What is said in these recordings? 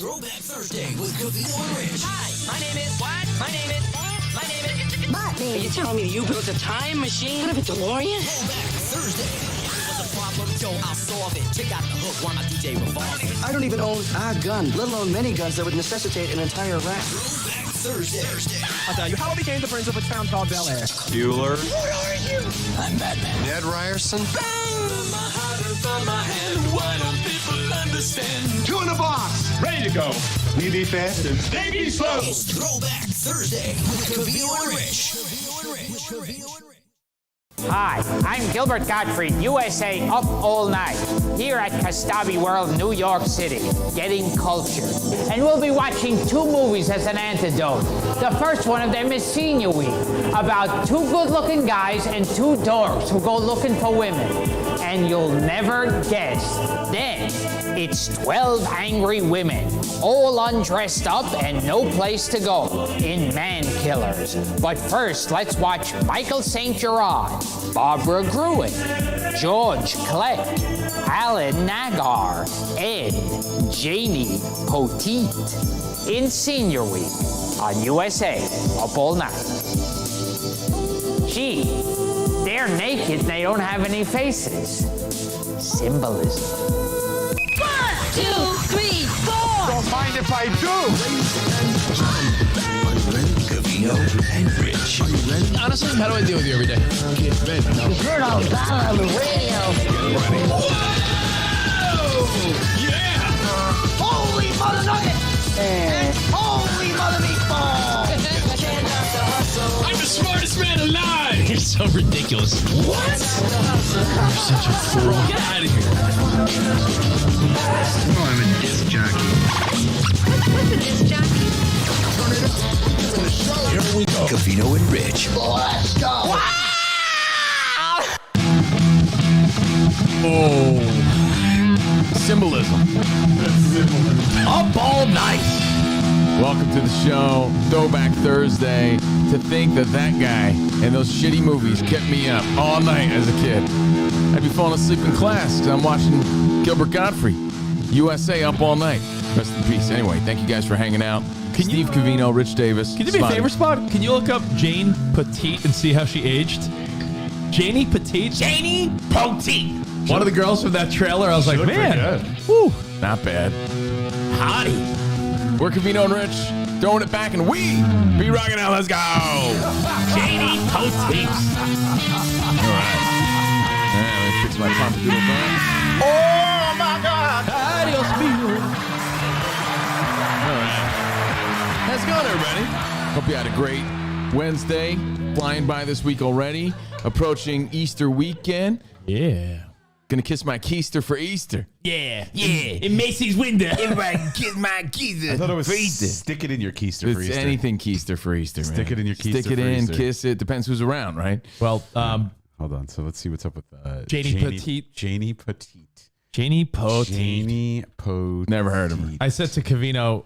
Throwback Thursday with Covino and Rich. Hi, my name is what? My name is What, man? Are you telling me you built a time machine? What, a DeLorean? Throwback Thursday. What's the problem? Yo, I'll solve it. Check out the hook while my DJ revolves. I don't even own a gun, let alone many guns that would necessitate an entire rack. Throwback Thursday. I'll tell you how I became the prince of a town called Bel Air. Bueller. What are you? I'm Batman. Ned Ryerson. Two in the box. Ready to go. Me be fast and they be slow. It's Throwback Thursday with Covino and Rich. Covino and Rich. Hi, I'm Gilbert Gottfried, USA Up All Night, here at Kastabi World, New York City, getting cultured. And we'll be watching 2 movies as an antidote. The first one of them is Senior Week, about 2 good-looking guys and 2 dorks who go looking for women. And you'll never guess. Then, it's 12 angry women, all undressed up and no place to go, in Man Killers. But first, let's watch Michael St. Gerard, Barbara Gruen, George Clegg, Alan Nagar, and Janie Poteet in Senior Week on USA Up All Night. Gee, they're naked and they don't have any faces. Symbolism. 1, 2, 3, 4. Don't mind if I do. Covino and Rich. Honestly, how do I deal with you every day? Good old dollar on the radio. Yeah. Holy mother nugget. Holy mother meatball. I'm the smartest man alive. You're so ridiculous. What? You're such a fool. Get out of here. Oh, I'm a disc jockey. What's a disc jockey? Here we go. Covino and Rich. Let's go. Oh. Symbolism. Up all night. Welcome to the show, Throwback Thursday. To think that guy and those shitty movies kept me up all night as a kid. I'd be falling asleep in class because I'm watching Gilbert Gottfried, USA Up All Night. Rest in peace. Anyway, thank you guys for hanging out. Steve Covino, Rich Davis. Can you do me a favor, Spot? Can you look up Jane Petite and see how she aged? Janie Petite? Janie Poteet. One of the girls from that trailer, I was like, man, whew. Not bad. Hottie. We're Covino and Rich, throwing it back, and we be rocking out. Let's go. Janie Poteet. All right. Let me fix my pompadour back. Oh, my God. Adios, amigo. All right. How's it going, everybody? Hope you had a great Wednesday. Flying by this week already. Approaching Easter weekend. Yeah. Gonna kiss my keister for Easter. Yeah. In Macy's window. Everybody kiss my keister. I thought it was for Easter. stick it in your keister for It's Easter. anything keister for Easter, man. Stick it in your keister Stick it for in, Easter. kiss it. Depends who's around, right? Well, Hold on. So let's see what's up with Janie Petite. Janie Petite. Janie Petite. Janie Petite. Never heard of her. I said to Covino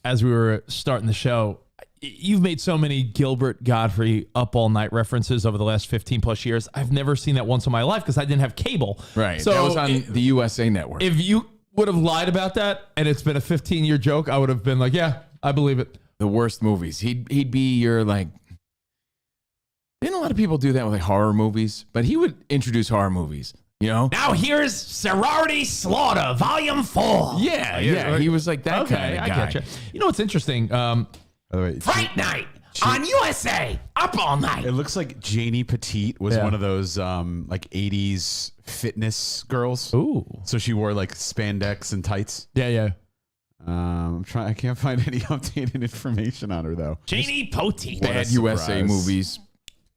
as we were starting the show, you've made so many Gilbert Gottfried Up All Night references over the last 15 plus years. I've never seen that once in my life because I didn't have cable. Right. So that was on the USA Network. If you would have lied about that and it's been a 15-year joke, I would have been like, yeah, I believe it. The worst movies. He'd be your, like... Didn't a lot of people do that with like horror movies? But he would introduce horror movies, you know? Now here's Sorority Slaughter, Volume 4. Yeah. He was like that kind of guy. I get you. You know what's interesting? By the way, Fright Night on USA Up All Night. it looks like Janie Petite was Yeah. one of those like 80s fitness girls. Ooh. So she wore like spandex and tights. Yeah. I can't find any updated information on her though. Janie Poteet. Bad a USA surprise. movies.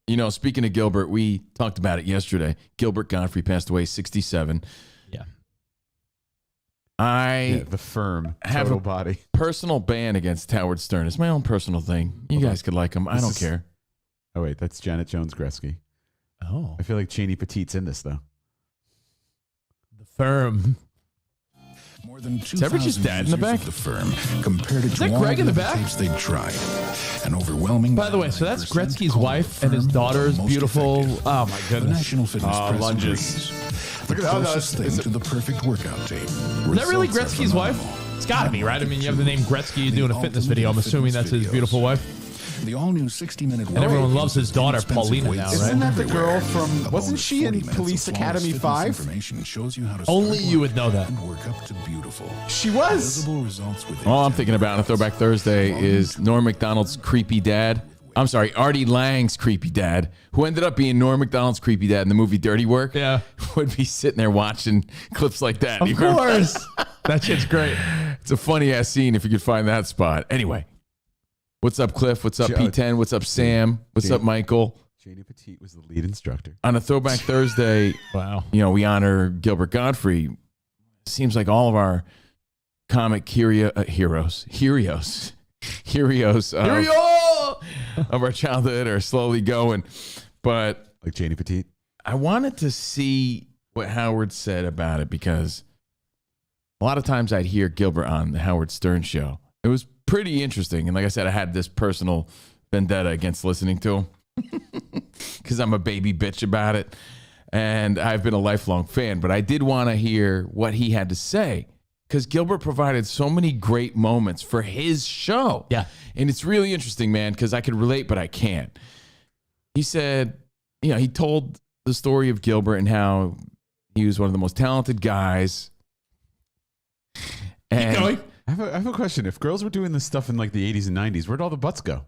You know, speaking of Gilbert, we talked about it yesterday. Gilbert Gottfried passed away, 67. Yeah. The Firm, have Total a Body. personal ban against Howard Stern. It's my own personal thing. You guys could like him. I don't care. Oh wait, that's Janet Jones Gretzky. Oh. I feel like Janie Petite's in this though. The Firm. More than that Rich's dad in the back? of the Firm compared it Is to that all Greg in the other back? tapes they'd tried. An overwhelming. By the way, so that's 99% Gretzky's called wife the and his Firm daughter's most beautiful. effective. Oh my The goodness. National Fitness Press lunges. agrees. The Look at that. closest thing to the perfect workout tape. Is that really Results are Gretzky's wife? phenomenal. It's got to be, right? I mean, you have the name Gretzky doing a fitness video. I'm assuming that's his beautiful wife. The all-new 60-minute And everyone loves his daughter, Paulina, now, right? Isn't that the girl from, wasn't she in Police Academy 5? Shows you how to Only you would know that. and work up to beautiful. She was. Visible results with All I'm thinking about on a Throwback Thursday is Norm Macdonald's creepy dad. I'm sorry, Artie Lang's creepy dad, who ended up being Norm Macdonald's creepy dad in the movie Dirty Work. Yeah. Would be sitting there watching clips like that. Of You remember? course. That shit's great. It's a funny ass scene if you could find that spot. Anyway, what's up, Cliff? What's up, P10? What's up, Sam? What's up, Michael? Janie Petit was the lead instructor. On a Throwback Thursday, Wow. you know, we honor Gilbert Gottfried. Seems like all of our comic heroes of our childhood are slowly going. But like Janie Petit. I wanted to see what Howard said about it because a lot of times I'd hear Gilbert on the Howard Stern show. It was pretty interesting. And like I said, I had this personal vendetta against listening to him because I'm a baby bitch about it. And I've been a lifelong fan, but I did want to hear what he had to say because Gilbert provided so many great moments for his show. Yeah. And it's really interesting, man, because I could relate, but I can't. He said, you know, he told the story of Gilbert and how he was one of the most talented guys. And Keep going. I have a question. If girls were doing this stuff in like the 80s and 90s, where'd all the butts go?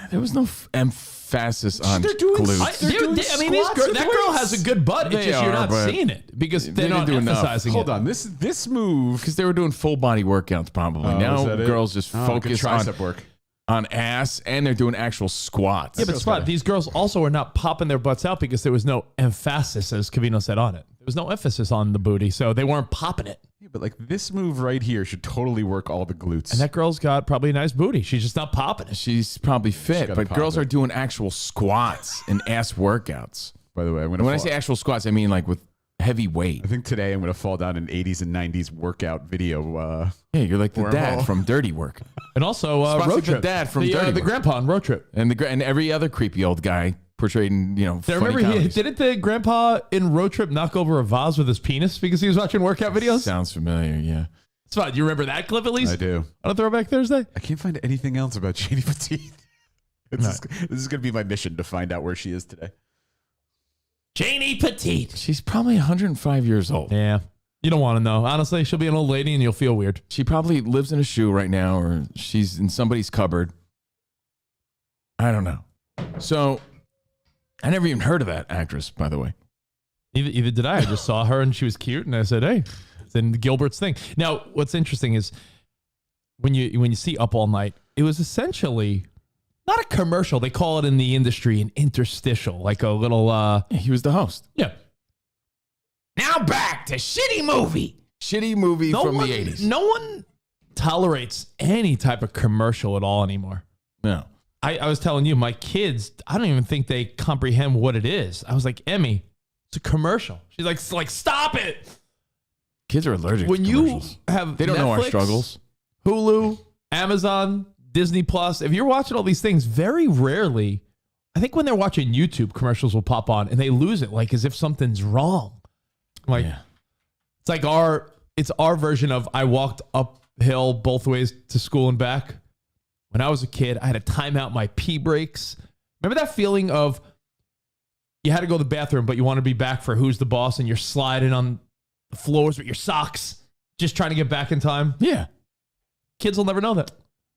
there was no emphasis on They're doing glutes. I mean, that girl has a good butt. It's just you're not seeing it because they're not emphasizing it. Hold on, this move because they were doing full body workouts probably. Now girls just focus tricep work on ass, and they're doing actual squats. Yeah, but Spot, these girls also are not popping their butts out because there was no emphasis, as Covino said, on it. There was no emphasis on the booty, so they weren't popping it. Yeah, but like this move right here should totally work all the glutes. And that girl's got probably a nice booty. She's just not popping it. She's probably fit, but girls are doing actual squats and ass workouts. By the way, when I say actual squats, I mean like with heavy weight. I think today I'm going to fall down an 80s and 90s workout video. Yeah, you're like the dad from Dirty Work. And also Road Trip. The dad from the Dirty Work. grandpa on Road Trip. And every other creepy old guy portrayed in, funny remember comedies. Didn't the grandpa in Road Trip knock over a vase with his penis because he was watching workout videos? Sounds familiar, yeah. It's fine. You remember that clip at least? I do. On a Throwback Thursday? I can't find anything else about Janie Petit. This is going to be my mission to find out where she is today. Janie Petit. She's probably 105 years old. Yeah. You don't want to know. Honestly, she'll be an old lady and you'll feel weird. She probably lives in a shoe right now, or she's in somebody's cupboard. I don't know. So, I never even heard of that actress, by the way. Either did I. I just saw her and she was cute, and I said, "Hey, it's in Gilbert's thing." Now, what's interesting is when you see Up All Night, it was essentially not a commercial. They call it in the industry an interstitial, like a little. He was the host. Yeah. Now back to shitty movie from the 80s. No one tolerates any type of commercial at all anymore. No. I was telling you, my kids, I don't even think they comprehend what it is. I was like, Emmy, it's a commercial. She's like, stop it. Kids are allergic when to commercials. You have they don't Netflix, know our struggles. Hulu, Amazon, Disney Plus. If you're watching all these things, very rarely, I think when they're watching YouTube, commercials will pop on and they lose it, like as if something's wrong. Like it's like our version of I walked uphill both ways to school and back. When I was a kid, I had to time out my pee breaks. Remember that feeling of you had to go to the bathroom, but you want to be back for Who's the Boss, and you're sliding on the floors with your socks, just trying to get back in time? Yeah. Kids will never know that.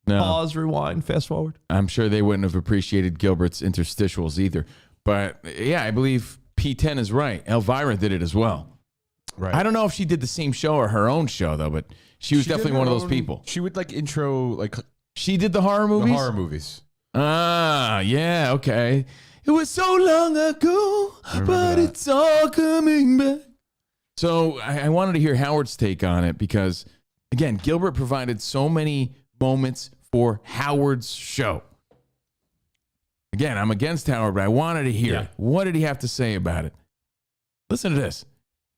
No. Pause, rewind, fast forward. I'm sure they wouldn't have appreciated Gilbert's interstitials either. But yeah, I believe P10 is right. Elvira did it as well. Right. I don't know if she did the same show or her own show, though, but she was definitely one of those people. She would intro, She did the horror movies? The horror movies. Ah, yeah, okay. It was so long ago, but it's all coming back. So I wanted to hear Howard's take on it because, again, Gilbert provided so many moments for Howard's show. Again, I'm against Howard, but I wanted to hear it. What did he have to say about it? Listen to this.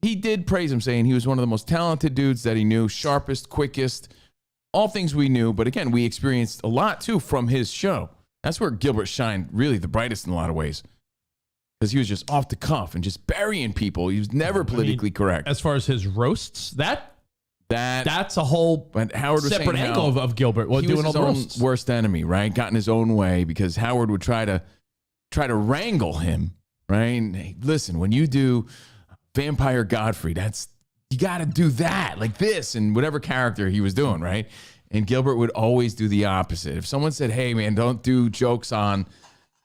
He did praise him, saying he was one of the most talented dudes that he knew, sharpest, quickest, all things we knew. But again, we experienced a lot, too, from his show. That's where Gilbert shined really the brightest in a lot of ways. Because he was just off the cuff and just burying people. He was never politically correct. As far as his roasts, that That's a whole but Howard was separate saying angle of Gilbert. Well, he doing was all his the own roasts. worst enemy, right? Got in his own way because Howard would try to wrangle him, right? And, hey, listen, when you do Vampire Gottfried, you got to do that like this and whatever character he was doing, right? And Gilbert would always do the opposite. If someone said, "Hey, man, don't do jokes on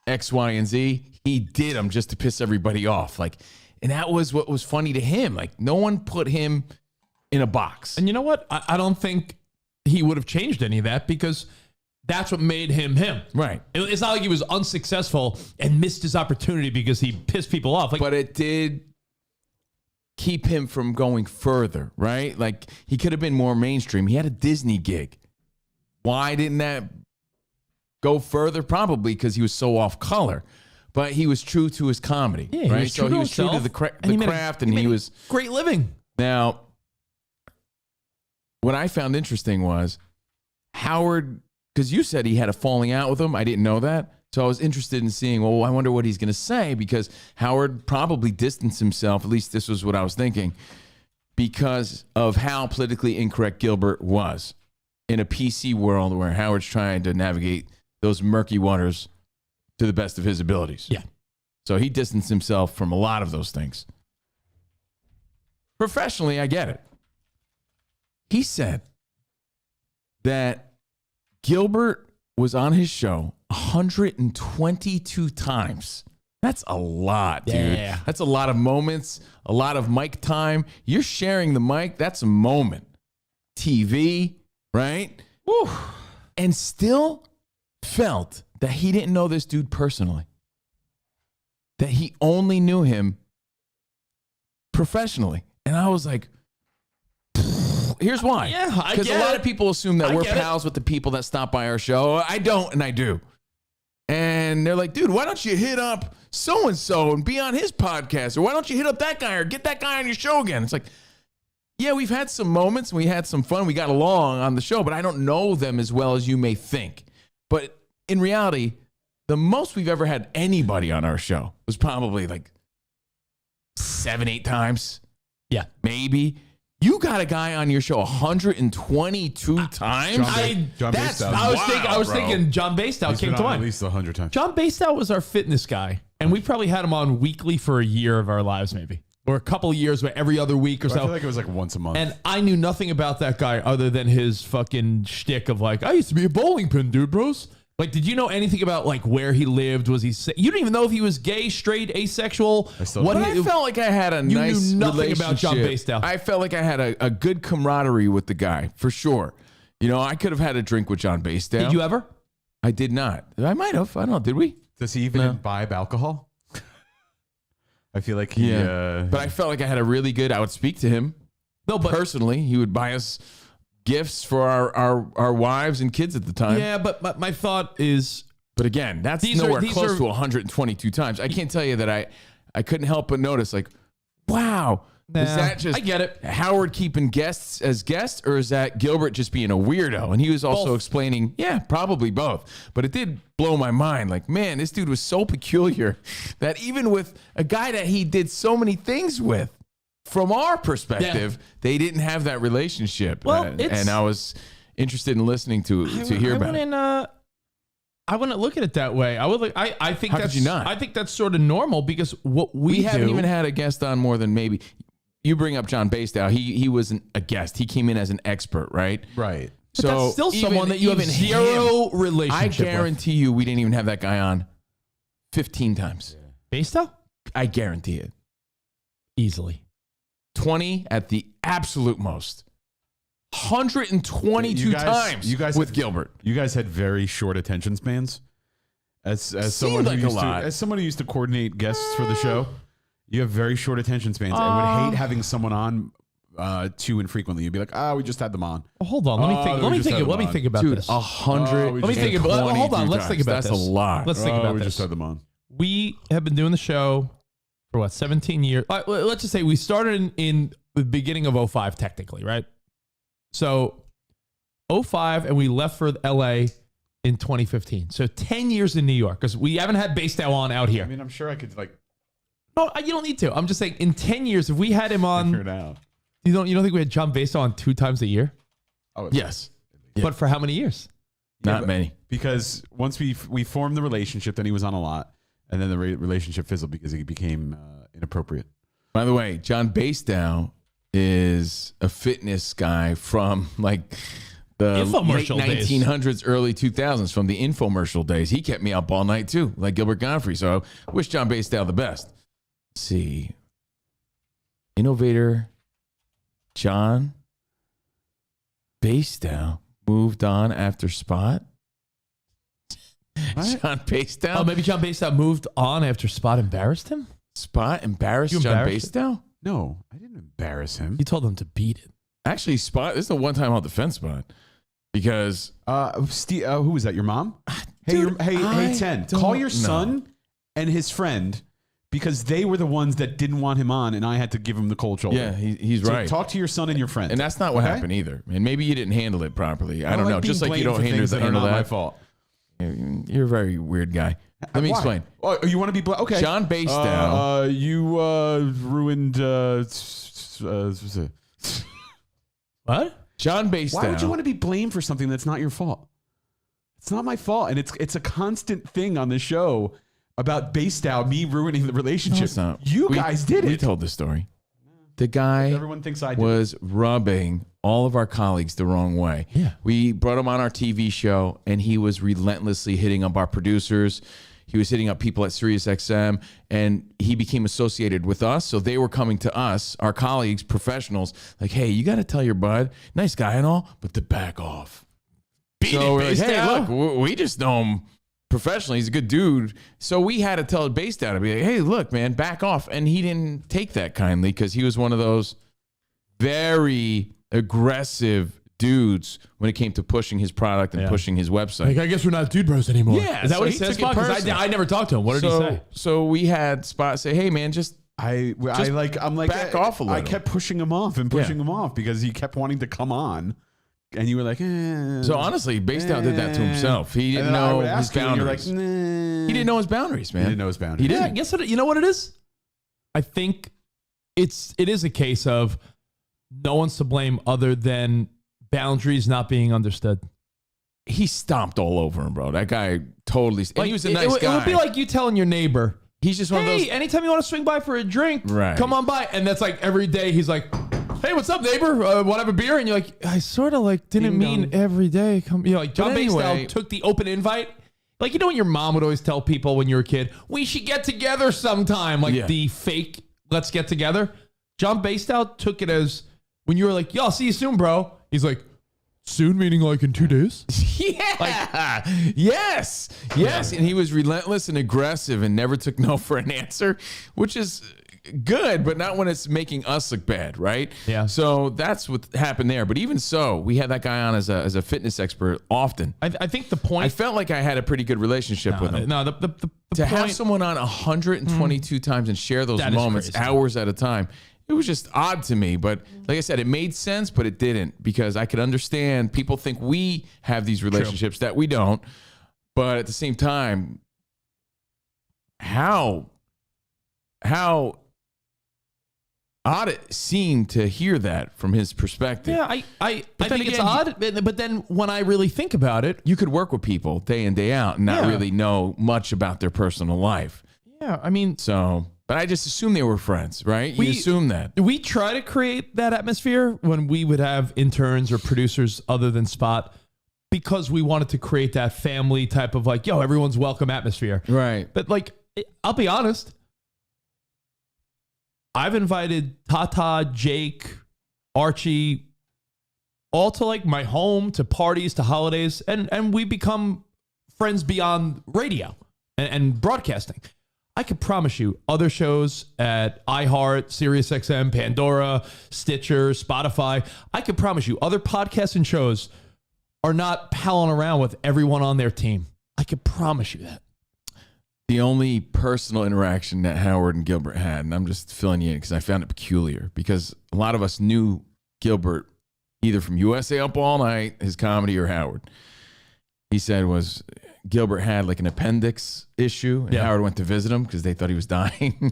X, Y, and Z," he did them just to piss everybody off. Like, and that was what was funny to him. Like, no one put him in a box. And you know what? I don't think he would have changed any of that because that's what made him him. Right. It's not like he was unsuccessful and missed his opportunity because he pissed people off. Like, but it did keep him from going further, right? Like, he could have been more mainstream. He had a Disney gig. Why didn't that go further? Probably because he was so off color. But he was true to his comedy, yeah, right? So he was true to the craft, and he was great living. Now, what I found interesting was Howard, because you said he had a falling out with him. I didn't know that. So I was interested in seeing, well, I wonder what he's going to say, because Howard probably distanced himself, at least this was what I was thinking, because of how politically incorrect Gilbert was in a PC world where Howard's trying to navigate those murky waters to the best of his abilities. Yeah. So he distanced himself from a lot of those things. Professionally, I get it. He said that Gilbert was on his show 122 times. That's a lot, dude. Yeah. That's a lot of moments, a lot of mic time. You're sharing the mic. That's a moment. TV, right? Woo. And still felt that he didn't know this dude personally. That he only knew him professionally. And I was like, here's why. Yeah, I Because a get lot it. of people assume that I we're get it. pals with the people that stop by our show. I don't, and I do. And they're like, dude, why don't you hit up so-and-so and be on his podcast? Or why don't you hit up that guy or get that guy on your show again? It's like, yeah, we've had some moments. We had some fun. We got along on the show, but I don't know them as well as you may think. But in reality, the most we've ever had anybody on our show was probably like 7-8 times. Yeah. Maybe. You got a guy on your show 122 times? John Basedow. I was thinking John Basedow He's came been to on mind. at least 100 times. John Basedow was our fitness guy, and we probably had him on weekly for a year of our lives, maybe. Or a couple of years, but every other week or I so. feel like it was like once a month. And I knew nothing about that guy other than his fucking shtick of like, I used to be a bowling pin dude, bros. Like, did you know anything about like where he lived? Was he? You didn't even know if he was gay, straight, asexual. I felt like I had a nice knew nothing about John relationship. Basedow. I felt like I had a good camaraderie with the guy for sure. You know, I could have had a drink with John Basedow. Did you ever? I did not. I might have. I don't know. Did we? Does he even imbibe alcohol? I feel like he. But I felt like I had a really good. I would speak to him. No, but personally, he would buy us gifts for our wives and kids at the time. Yeah, but my thought is. But again, that's nowhere close to 122 times. I can't tell you that I couldn't help but notice, like, wow, is that just I get it. Howard keeping guests as guests, or is that Gilbert just being a weirdo? And he was also explaining, yeah, probably both. But it did blow my mind. Like, man, this dude was so peculiar that even with a guy that he did so many things with, from our perspective, they didn't have that relationship. Well, and I was interested in listening to hear about it. I wouldn't look at it that way. I would. I think How that's. could you not? I think that's sort of normal because what we haven't do, even had a guest on more than maybe. You bring up John Basedow. He wasn't a guest. He came in as an expert, right? Right. But So that's still someone that you have zero relationship I guarantee you, we didn't even have that guy on 15 times. Basedow? I guarantee it. Easily. 20 at the absolute most. 122 times you guys with had, Gilbert. You guys had very short attention spans. As someone like who used a lot. as someone who used to coordinate guests for the show, you have very short attention spans. I would hate having someone on too infrequently. You'd be like, we just had them on. Well, hold on. Let me think. Let me think about Dude, this. 100. Let me think about. Hold on. Let's think about That's this. a lot. Let's think about we this. just had them on. We have been doing the show for what, 17 years? Let's just say we started in the beginning of 05, technically, right? So 05, and we left for LA in 2015. So 10 years in New York, because we haven't had Basedow on out here. I mean, I'm sure I could like. No, you don't need to. I'm just saying, in 10 years, if we had him on, Figure it out. You don't think we had John Basedow on 2 times a year? Oh, Yes. Yeah. But for how many years? Not many. Because once we formed the relationship, then he was on a lot, and then the relationship fizzled because it became inappropriate. By the way, John Basedow is a fitness guy from like the late Infomercial days. 1900s, early 2000s, from the infomercial days. He kept me up all night too, like Gilbert Gottfried. So I wish John Basedow the best. Let's see. Innovator John Basedow moved on after Spot. What? John Basedow? Oh, maybe John Basedow moved on after Spot embarrassed him? Spot embarrassed You John embarrassed Basedow? No, I didn't embarrass him. You told him to beat it. Actually, Spot, this is the one time I'll defend Spot. Because Steve, who was that? Your mom? Hey, Dude, hey, 10. Call your son and his friend because they were the ones that didn't want him on, and I had to give him the cold shoulder. Yeah, he's So right. Talk to your son and your friend. And that's not what Okay? happened either. And maybe you didn't handle it properly. I don't know. being Just like you blamed don't for handle things that are that. not my fault. You're a very weird guy. Let me Why? explain. Oh, you want to be okay? John Basedow. You ruined. What? John Basedow. Why would you want to be blamed for something that's not your fault? It's not my fault, and it's a constant thing on the show about Basedow, me ruining the relationship. No, it's not. You guys did it. We told the story. The guy Everyone thinks I did. was rubbing all of our colleagues the wrong way. Yeah. We brought him on our TV show, and he was relentlessly hitting up our producers. He was hitting up people at SiriusXM, and he became associated with us. So they were coming to us, our colleagues, professionals, like, hey, you got to tell your bud, nice guy and all, but to back off. So we're like, hey, look, we just know him professionally. He's a good dude. So we had to tell Basedow to be like, hey, look, man, back off. And he didn't take that kindly because he was one of those very aggressive dudes when it came to pushing his product and pushing his website. Like, I guess we're not dude bros anymore. Yeah, Is that so what he he says, took it Spot? 'Cause personally. I never talked to him. What did he say? So we had Spot say, hey, man, just I'm like back off a little. I kept pushing him off and pushing him off because he kept wanting to come on, and you were like, So honestly, Basedow did that to himself. He didn't know his boundaries. You're like, nah. He didn't know his boundaries, man. He didn't know his boundaries. He Yeah, didn't. guess what? You know what it is? I think it is a case of no one's to blame other than boundaries not being understood. He stomped all over him, bro. That guy totally. And he was a nice It guy. would be like you telling your neighbor, He's just one of hey, those. anytime you want to swing by for a drink, Right. come on by. And that's like every day he's like, hey, what's up, neighbor? Want to have a beer? And you're like, I sort of like didn't Ding mean dong. every day. Come, you know, like John But anyway- Basedow took the open invite. Like, you know, when your mom would always tell people when you were a kid, we should get together sometime. Like Yeah. the fake, let's get together. John Basedow took it as when you were like, yo, I'll see you soon, bro. He's like, soon meaning like in 2 days? Yeah. Yes. And he was relentless and aggressive and never took no for an answer, which is good, but not when it's making us look bad, right? Yeah. So that's what happened there. But even so, we had that guy on as a fitness expert often. I think the point. I felt like I had a pretty good relationship with him. No, the To point, have someone on 122 times and share those That is moments crazy. hours at a time, it was just odd to me. But like I said, it made sense, but it didn't, because I could understand people think we have these relationships that we don't. But at the same time, how odd it seemed to hear that from his perspective. Yeah, I But then think it's again, odd, but then when I really think about it, You could work with people day in, day out and not Yeah. really know much about their personal life. yeah, I mean, So, but I just assumed they were friends, right? We- You assume that. we try to create that atmosphere when we would have interns or producers other than Spot because we wanted to create that family type of like, yo, everyone's welcome atmosphere. Right. But like, I'll be honest, I've invited Tata, Jake, Archie, all to like my home, to parties, to holidays, and we become friends beyond radio and broadcasting. I can promise you, other shows at iHeart, SiriusXM, Pandora, Stitcher, Spotify, I can promise you, other podcasts and shows are not palling around with everyone on their team. I can promise you that. The only personal interaction that Howard and Gilbert had, and I'm just filling you in because I found it peculiar, because a lot of us knew Gilbert either from USA Up All Night, his comedy, or Howard. He said was Gilbert had like an appendix issue, and Howard went to visit him because they thought he was dying.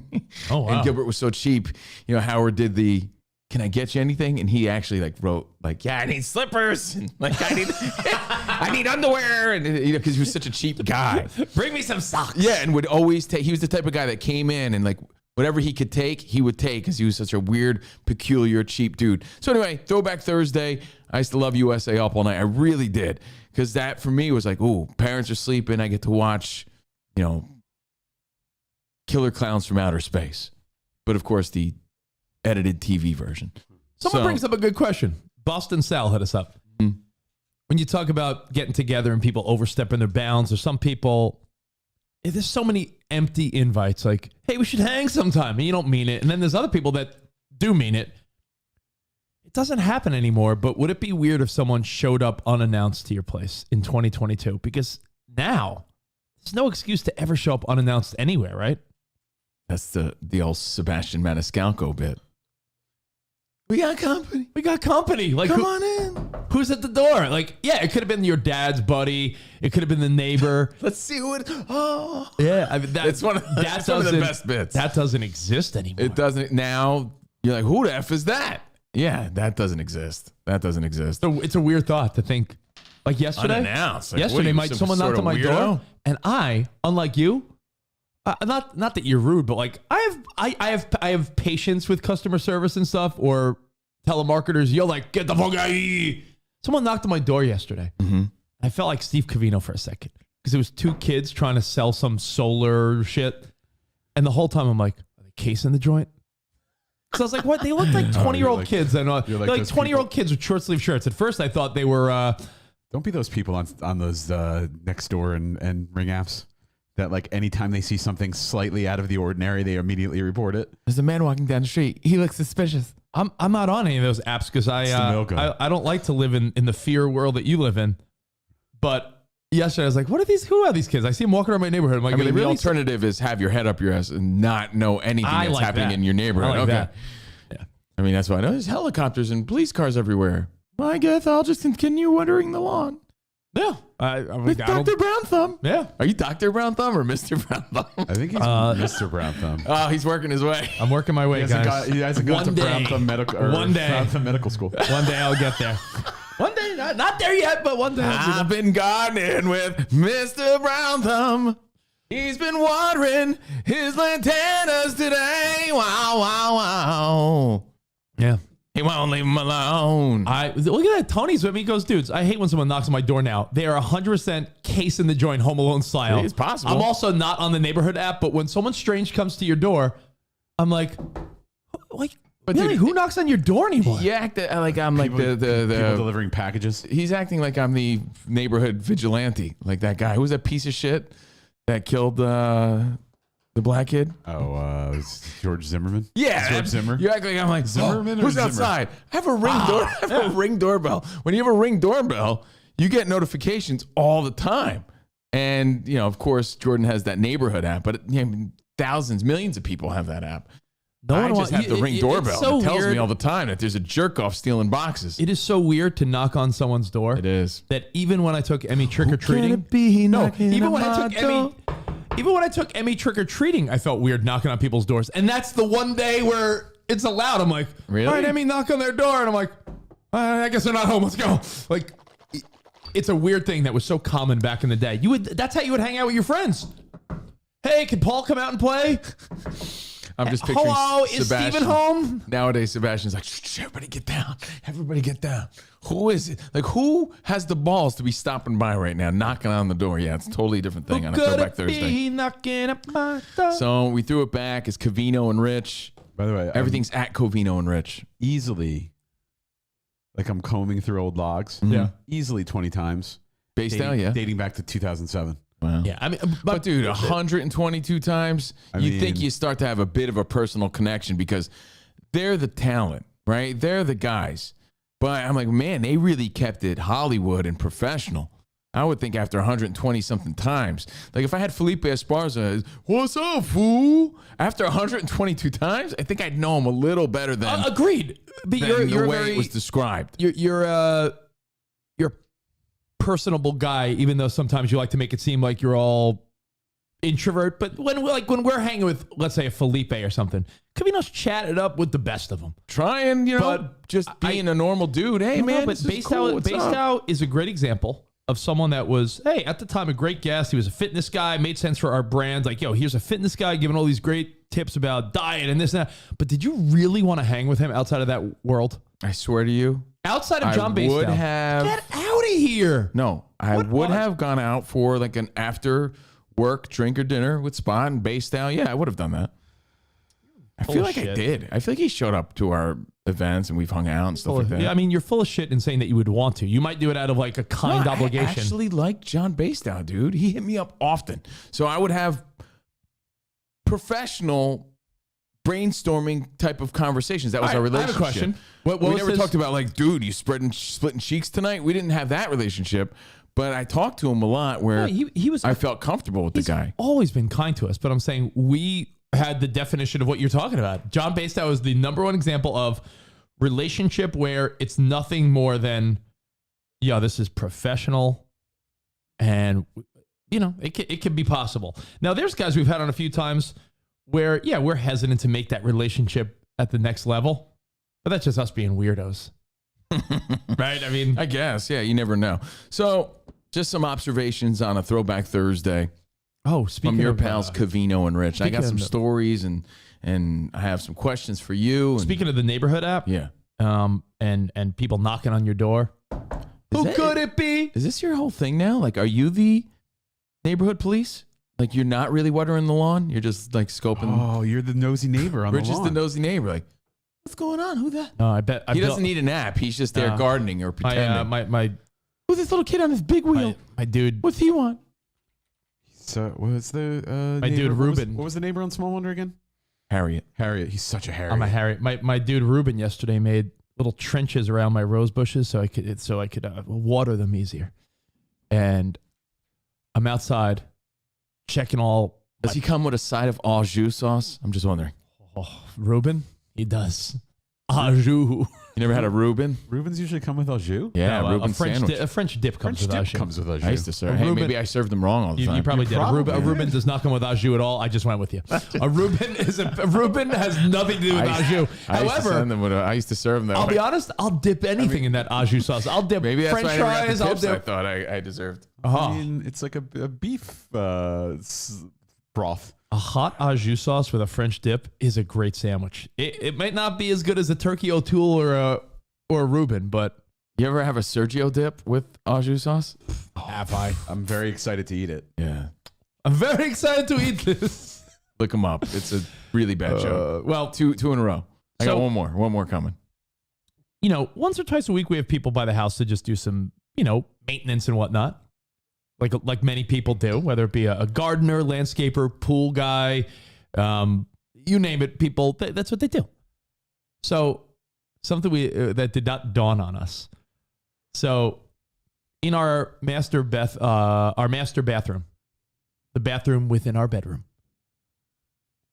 Oh, wow. And Gilbert was so cheap. You know, Howard did the can I get you anything? And he actually like wrote like, yeah, I need slippers. And like, I need underwear. And because he was such a cheap guy. Bring me some socks. Yeah. And would always take, he was the type of guy that came in and like whatever he could take, he would take because he was such a weird, peculiar, cheap dude. So anyway, Throwback Thursday. I used to love USA Up All Night. I really did. Because that for me was like, ooh, parents are sleeping. I get to watch, Killer Clowns from Outer Space. But of course, the edited TV version. Someone brings up a good question. Boston Sal hit us up. Mm-hmm. When you talk about getting together and people overstepping their bounds, or some people, there's so many empty invites like, hey, we should hang sometime. And you don't mean it. And then there's other people that do mean it. It doesn't happen anymore, but would it be weird if someone showed up unannounced to your place in 2022? Because now there's no excuse to ever show up unannounced anywhere, right? That's the old Sebastian Maniscalco bit. We got company. We got company. Like, come on in. Who's at the door? Like, yeah, it could have been your dad's buddy. It could have been the neighbor. Let's see who it. Oh, yeah. I mean, it's one of the best bits. That doesn't exist anymore. It doesn't now. You're like, who the F is that? Yeah, that doesn't exist. That doesn't exist. So it's a weird thought to think. Like yesterday, unannounced. Like, yesterday, someone knocked on my door, and I, unlike you, not that you're rude, but like I have patience with customer service and stuff, or telemarketers. You're like, get the fuck out of here. Someone knocked on my door yesterday. Mm-hmm. I felt like Steve Covino for a second because it was two kids trying to sell some solar shit, and the whole time I'm like, are they casing the joint? So I was like, what? They look like 20-year-old kids. And they're like 20-year-old kids with short sleeve shirts. At first, I thought they were. Don't be those people on those Nextdoor and Ring apps that like anytime they see something slightly out of the ordinary, they immediately report it. There's a man walking down the street. He looks suspicious. I'm not on any of those apps because I don't like to live in the fear world that you live in. But yesterday I was like, what are these? Who are these kids? I see them walking around my neighborhood. I'm like, the alternative is have your head up your ass and not know anything that's happening in your neighborhood. I like that. Yeah. I mean, that's why I know there's helicopters and police cars everywhere. Well, I guess I'll just continue watering the lawn. Yeah. With Dr. Brown Thumb. Yeah. Are you Dr. Brown Thumb or Mr. Brown Thumb? I think he's Mr. Brown Thumb. Oh, he's working his way. I'm working my way, guys. He hasn't gone to Brown Thumb Medical School. One day I'll get there. One day, not there yet, but one day. I've been gardening with Mr. Brown Thumb. He's been watering his lantanas today. Wow, wow, wow. Yeah. He won't leave him alone. Look at that. Tony's with me. He goes, dudes, I hate when someone knocks on my door now. They are 100% case in the joint, Home Alone style. It's possible. I'm also not on the neighborhood app, but when someone strange comes to your door, I'm like, but really, who knocks on your door anymore? You act like I'm like the people delivering packages. He's acting like I'm the neighborhood vigilante, like that guy. Who was that piece of shit that killed the black kid? Oh, George Zimmerman. Yeah, George Zimmer. You act like I'm like Zimmerman. Who's outside? I have a ring a ring doorbell. When you have a ring doorbell, you get notifications all the time. And of course, Jordan has that neighborhood app, but thousands, millions of people have that app. I just have the ring doorbell. So it tells weird. me all the time that there's a jerk off stealing boxes. It is so weird to knock on someone's door. It is. That even when I took Emmy trick or treating, even when I took Emmy trick or treating, I felt weird knocking on people's doors. And that's the one day where it's allowed. I'm like, really? All right, Emmy, knock on their door, and I'm like, I guess they're not home. Let's go. Like, it's a weird thing that was so common back in the day. That's how you would hang out with your friends. Hey, can Paul come out and play? I'm just picturing Hello, is Steven home? Nowadays, Sebastian's like, shh, everybody get down. Everybody get down. Who is it? Like, who has the balls to be stopping by right now, knocking on the door? Yeah, it's a totally different thing on a Throwback Thursday. Knocking at my door? So we threw it back. It's Covino and Rich. By the way, everything's at Covino and Rich. Easily, like I'm combing through old logs. Mm-hmm. Yeah. Easily 20 times. Basedow, Dating back to 2007. Wow. Yeah, I mean, but dude, 122 times, you think you start to have a bit of a personal connection because they're the talent, right? They're the guys. But I'm like, man, they really kept it Hollywood and professional. I would think after 120 something times, like if I had Felipe Esparza, what's up, fool? After 122 times, I think I'd know him a little better than agreed. But you're the way it was described. You're a personable guy, even though sometimes you like to make it seem like you're all introvert, but when we're hanging with, let's say, a Felipe or something, Covino's chatted up with the best of them. Trying, just being a normal dude. Hey, man, but Basedow is a great example of someone that was, hey, at the time, a great guest. He was a fitness guy, made sense for our brand. Like, yo, here's a fitness guy giving all these great tips about diet and this and that. But did you really want to hang with him outside of that world? I swear to you. Outside of John Basedow. Would have. Get out of here. No, I would have gone out for like an after work drink or dinner with Spot and Basedow. Yeah, I would have done that. I feel like I did. I feel like he showed up to our events and we've hung out and stuff like that. Yeah, I mean, you're full of shit in saying that you would want to. You might do it out of like a kind obligation. I actually like John Basedow, dude. He hit me up often. So I would have professional brainstorming type of conversations. That was our relationship. I have a question. We never talked about like, dude, you splitting cheeks tonight? We didn't have that relationship. But I talked to him a lot where I felt comfortable with the guy. Always been kind to us, but I'm saying we had the definition of what you're talking about. John Basedow is the number one example of relationship where it's nothing more than, this is professional and, it can be possible. Now, there's guys we've had on a few times where, we're hesitant to make that relationship at the next level, but that's just us being weirdos. Right? I mean, I guess. Yeah, you never know. So just some observations on a Throwback Thursday. Oh, speaking from your of, pals Covino and Rich. I got some stories and I have some questions for you. Speaking of the neighborhood app, and people knocking on your door. Who could it be? Is this your whole thing now? Like, are you the neighborhood police? Like, you're not really watering the lawn. You're just like scoping. Oh, you're the nosy neighbor on the lawn. Rich is the nosy neighbor. Like, what's going on? Who that? No, I bet he doesn't need an app. He's just there gardening or pretending. Who's this little kid on his big wheel? My dude. What's he want? So what's the my neighbor? dude Ruben? What was the neighbor on Small Wonder again? Harriet. He's such a Harriet. I'm a Harriet. My dude Ruben yesterday made little trenches around my rose bushes so I could water them easier. And I'm outside checking all. Does he come with a side of au jus sauce? I'm just wondering. Oh, Ruben, he does. Au jus. You never had a Reuben? Reubens usually come with au jus? Yeah, no, Reuben sandwich. A French dip comes with au jus. I used to serve. Hey, maybe I served them wrong all the time. You probably did. A Reuben does not come with au jus at all. I just went with you. A Reuben has nothing to do with au jus. However, I used to serve them that I'll way. be honest, I'll dip anything in that au jus sauce. I'll dip maybe that's French why I never got fries. the I'll tips dip. I thought I deserved. I mean, it's like a beef broth. A hot au jus sauce with a French dip is a great sandwich. It might not be as good as a turkey O'Toole or a Reuben, but you ever have a Sergio dip with au jus sauce? Have I? I'm very excited to eat it. Yeah. I'm very excited to eat this. Look them up. It's a really bad joke. Well, two in a row. I got one more coming. Once or twice a week we have people by the house to just do some, maintenance and whatnot. Like many people do, whether it be a gardener, landscaper, pool guy, you name it, people, that's what they do. So something that did not dawn on us. So in our master bathroom, the bathroom within our bedroom,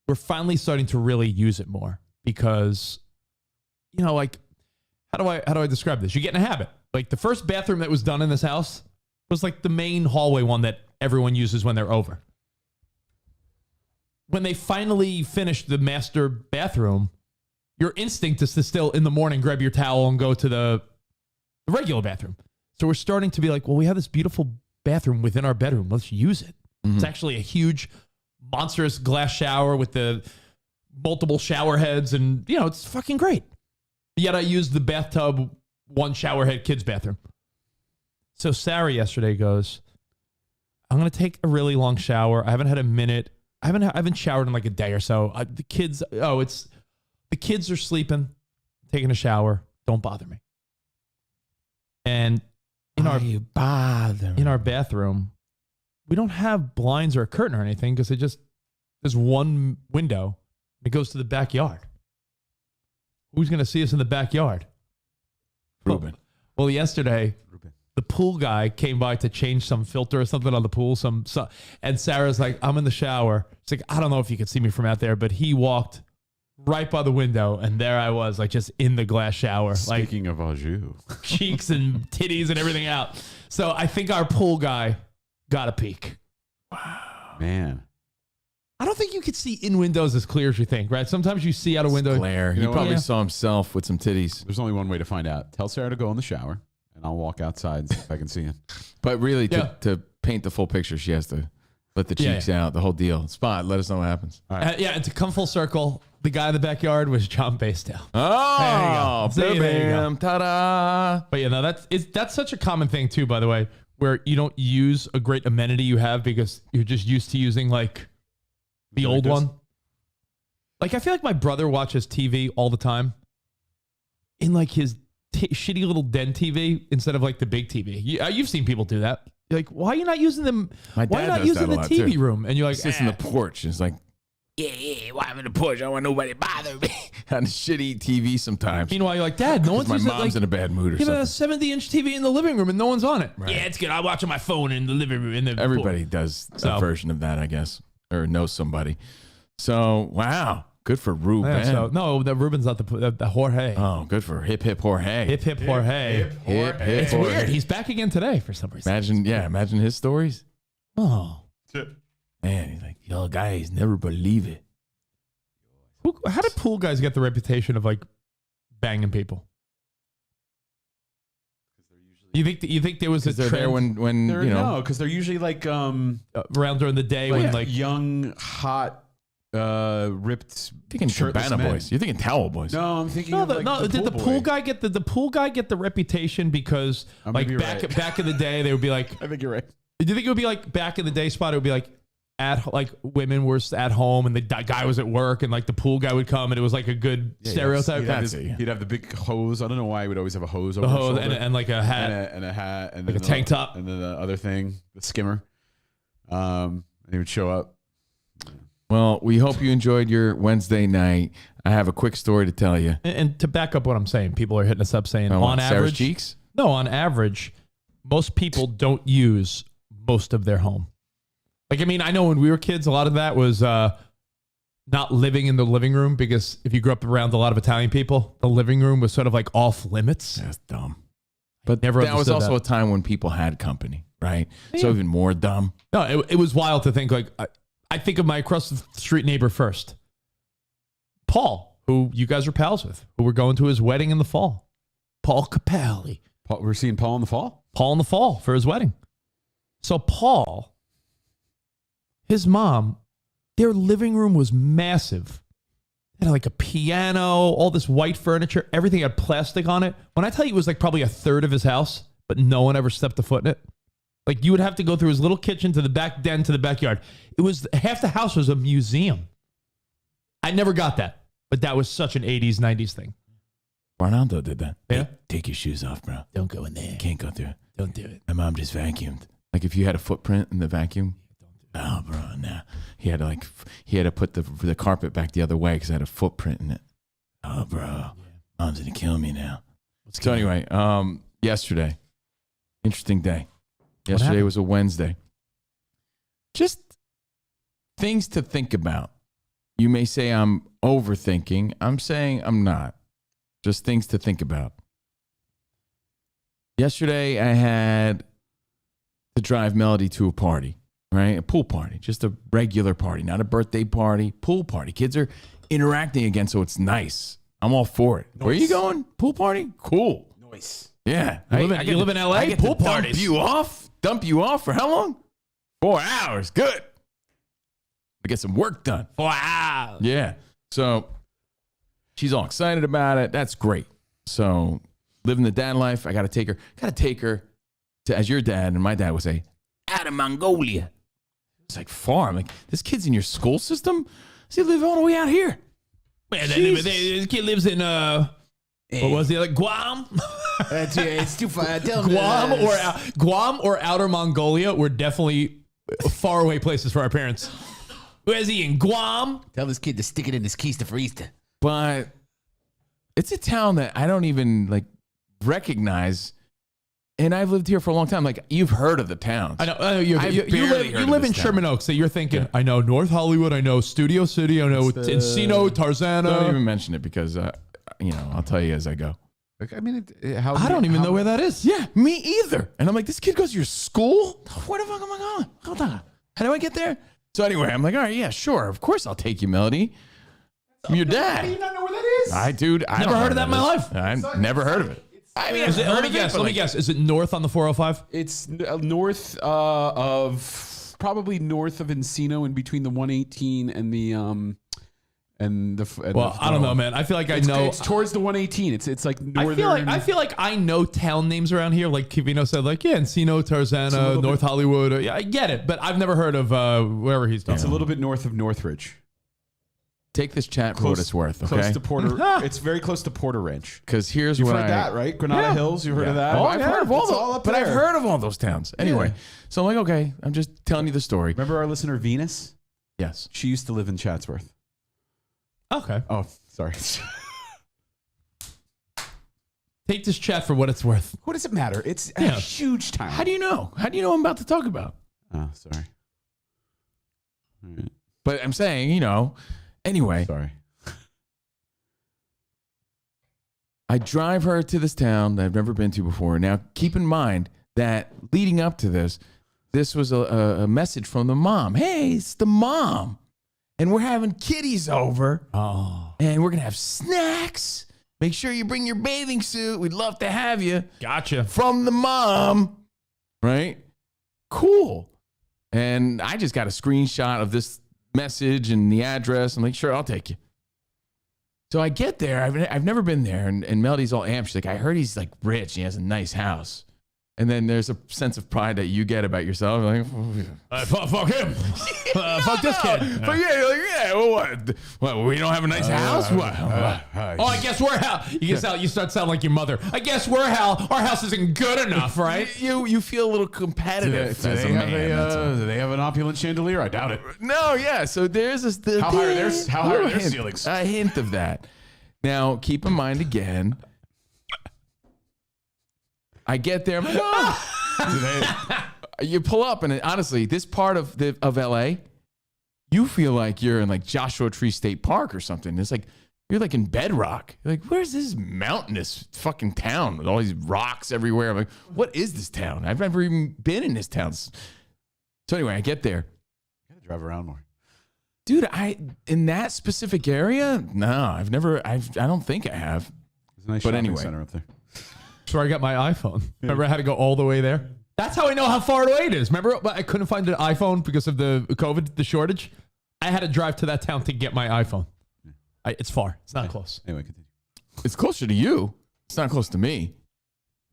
we're finally starting to really use it more because, how do I describe this? You get in a habit. Like the first bathroom that was done in this house was like the main hallway one that everyone uses when they're over. When they finally finished the master bathroom, your instinct is to still in the morning grab your towel and go to the regular bathroom. So we're starting to be like, well, we have this beautiful bathroom within our bedroom. Let's use it. Mm-hmm. It's actually a huge, monstrous glass shower with the multiple shower heads, and it's fucking great. Yet I used the bathtub, one shower head kids bathroom. So Sarah yesterday goes, I'm going to take a really long shower. I haven't had a minute. I haven't showered in like a day or so. The kids are sleeping, taking a shower. Don't bother me. And in our bathroom, we don't have blinds or a curtain or anything because there's one window. It goes to the backyard. Who's going to see us in the backyard? Ruben. Well, yesterday, the pool guy came by to change some filter or something on the pool. And Sarah's like, I'm in the shower. It's like, I don't know if you can see me from out there, but he walked right by the window, and there I was, like just in the glass shower. Speaking of au jus. Cheeks and titties and everything out. So I think our pool guy got a peek. Wow. Man. I don't think you could see in windows as clear as you think, right? Sometimes you see out a window. Glare. He probably saw himself with some titties. There's only one way to find out. Tell Sarah to go in the shower, and I'll walk outside and see if I can see it. But really, to paint the full picture, she has to let the cheeks out, the whole deal. Spot, let us know what happens. All right. And to come full circle, the guy in the backyard was John Basedow. Oh, there you go. bam, ta-da. But yeah, no, that's such a common thing too, by the way, where you don't use a great amenity you have because you're just used to using like the old one. Like I feel like my brother watches TV all the time in like his shitty little den TV instead of like the big TV. You've seen people do that. You're like, why are you not using them? My dad why are you not does using that the a lot, TV too. room? And you're like, sits in the porch. It's like, Yeah, why I'm in the porch? I don't want nobody to bother me. on shitty TV sometimes. Meanwhile, you're like, Dad, no one's my using mom's in a bad mood or you have something. a 70-inch TV in the living room and no one's on it. Right. Yeah, it's good. I watch on my phone in the living room. Everybody does a version of that, I guess, or knows somebody. So, wow. Good for Ruben. Yeah, so, no, the Ruben's not the Jorge. Oh, good for hip Jorge. Hip Jorge. Hip It's Jorge. weird. He's back again today for some reason. Imagine his stories. Oh. Man, he's like, yo, guys, never believe it. How did pool guys get the reputation of like banging people? You think there was a They're trend there when No, because they're usually like around during the day when like young, hot, ripped. Thinking shirtless Cabana men. Boys. You're thinking Towel Boys. No, I'm thinking. no, of like did the pool boy. guy get the pool guy get the reputation because like maybe you're back in the day they would be like I think you're right. do you think it would be like back in the day spot it would be like like women were at home and the guy was at work and like the pool guy would come and it was like a good stereotype. He'd have the big hose. I don't know why he would always have a hose over The his hose shoulder. and like a hat and a hat and like then a tank top. and then the other thing, the skimmer. And he would show up. Well, we hope you enjoyed your Wednesday night. I have a quick story to tell you. And to back up what I'm saying, people are hitting us up saying on Sarah's average, cheeks? No, on average, most people don't use most of their home. Like, I mean, I know when we were kids, a lot of that was not living in the living room because if you grew up around a lot of Italian people, the living room was sort of like off limits. That's dumb. But never that was understood also that. a time when people had company, right? So even more dumb. No, it was wild to think like I think of my across the street neighbor first, Paul, who you guys are pals with, who we're going to his wedding in the fall. Paul Capelli. We're seeing Paul in the fall. Paul in the fall for his wedding. So Paul, his mom, their living room was massive. They had like a piano, all this white furniture, everything had plastic on it. When I tell you it was like probably a third of his house, but no one ever stepped a foot in it. Like you would have to go through his little kitchen to the back den to the backyard. It was half the house was a museum. I never got that, but that was such an 80s, 90s thing. Rando did that. Yeah. Hey, take your shoes off, bro. Don't go in there. Can't go through it. Don't do it. My mom just vacuumed. Like if you had a footprint in the vacuum. Oh, bro, nah. He had to put the carpet back the other way because it had a footprint in it. Oh, bro, mom's gonna kill me now. So anyway, yesterday, interesting day. Yesterday was a Wednesday. Just things to think about. You may say I'm overthinking. I'm saying I'm not. Just things to think about. Yesterday, I had to drive Melody to a party, right? A pool party, just a regular party, not a birthday party, pool party. Kids are interacting again, so it's nice. I'm all for it. Nice. Where are you going? Pool party? Cool. Nice. Yeah. You live in LA? I get Pool to parties. Dump you off for how long? 4 hours. Good. To get some work done. 4 hours. Yeah. So she's all excited about it. That's great. So living the dad life. I got to take her to, as your dad and my dad would say, out of Mongolia. It's like far. I'm like, this kid's in your school system? Does he live all the way out here? Man, this kid lives in what was it, like Guam? It's too far. Guam or Outer Mongolia were definitely faraway places for our parents. Where's he in Guam? Tell this kid to stick it in his keister for Easter. But it's a town that I don't even like recognize. And I've lived here for a long time. Like, you've heard of the towns. I know. You live in Sherman Oaks, so you're thinking, I know North Hollywood, I know Studio City, I know Encino, Tarzana. Don't even mention it because, I'll tell you as I go. Like, I mean, I don't even know where that is. Yeah, me either. And I'm like, this kid goes to your school? Where the fuck am I going? Hold on. How do I get there? So anyway, I'm like, all right, yeah, sure. Of course I'll take you, Melody. I'm your dad. How do you not know where that is? I Never heard of that in my life. I've never heard of it. I mean, Let me guess. Is it north on the 405? It's north of, probably north of Encino, in between the 118 and the Well, I don't know, man. I feel like I know. It's towards the 118. It's like northern. I feel like I know town names around here. Like Covino said, like Encino, Tarzana, North Hollywood. Yeah, I get it, but I've never heard of wherever he's talking. It's a little bit north of Northridge. Take this chat for what it's worth, okay? Close to Porter. It's very close to Porter Ranch. Because here's You've what heard that, right? Granada Hills. You've heard of that? I've heard of all It's all up but I've there. heard of all those towns. Anyway, so I'm like, okay, I'm just telling you the story. Remember our listener Venus? Yes. She used to live in Chatsworth. Okay. Oh, sorry. Take this chat for what it's worth. What does it matter? It's a huge town. How do you know? How do you know I'm about to talk about? Oh, sorry. All right. But I'm saying, anyway. Sorry. I drive her to this town that I've never been to before. Now, keep in mind that leading up to this was a message from the mom. Hey, it's the mom. And we're having kiddies over. Oh. And we're going to have snacks. Make sure you bring your bathing suit. We'd love to have you. Gotcha. From the mom. Right? Cool. And I just got a screenshot of this message and the address. I'm like, sure, I'll take you. So I get there. I've never been there. And Melody's all amped. She's like, I heard he's like rich. He has a nice house. And then there's a sense of pride that you get about yourself. Like, fuck him. Fuck this kid. But yeah, you're like, yeah, well, what? We don't have a nice house? What? I guess we're Hal. You start sounding like your mother. I guess we're Hal. Our house isn't good enough, right? You feel a little competitive. Do they have an opulent chandelier? I doubt it. No, yeah. So there's this. How high are their ceilings? A hint of that. Now, keep in mind again. I get there. I'm like, oh. You pull up, and honestly, this part of LA, you feel like you're in like Joshua Tree State Park or something. It's like you're like in Bedrock. You're like, where's this mountainous fucking town with all these rocks everywhere? I'm like, what is this town? I've never even been in this town. So anyway, I get there. You gotta drive around more, dude. In that specific area, no, I don't think I have. There's a nice but shopping anyway, center up there. So I got my iPhone. Remember, I had to go all the way there. That's how I know how far away it is. Remember, I couldn't find an iPhone because of the COVID, the shortage. I had to drive to that town to get my iPhone. It's far. It's not close. Anyway, continue. It's closer to you. It's not close to me.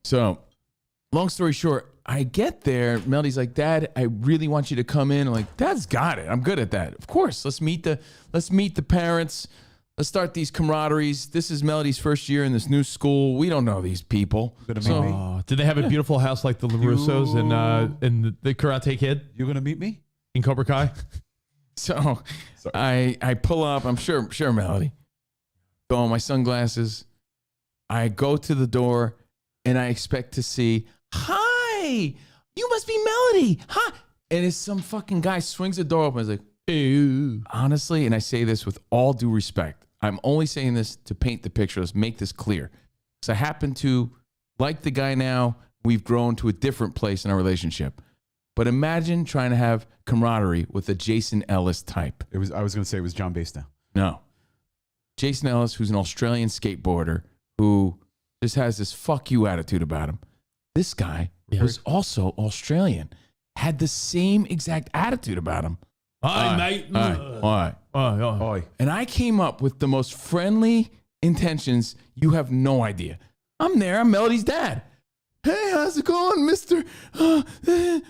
So, long story short, I get there. Melody's like, Dad, I really want you to come in. I'm like, Dad's got it. I'm good at that. Of course. Let's meet the parents. Let's start these camaraderies. This is Melody's first year in this new school. We don't know these people. Did they have a beautiful house like the LaRussos and the Karate Kid? You gonna meet me in Cobra Kai? So I pull up. I'm sure Melody. Throw on my sunglasses. I go to the door and I expect to see, hi, you must be Melody. Hi. And it's some fucking guy swings the door open. I was like, ew. Honestly, and I say this with all due respect. I'm only saying this to paint the picture. Let's make this clear. Because I happen to like the guy now. We've grown to a different place in our relationship. But imagine trying to have camaraderie with a Jason Ellis type. I was going to say it was John Basedow. No. Jason Ellis, who's an Australian skateboarder who just has this fuck you attitude about him. This guy was also Australian. Had the same exact attitude about him. Hi, mate. Why? And I came up with the most friendly intentions. You have no idea. I'm there. I'm Melody's dad. Hey, how's it going, mister? Hey,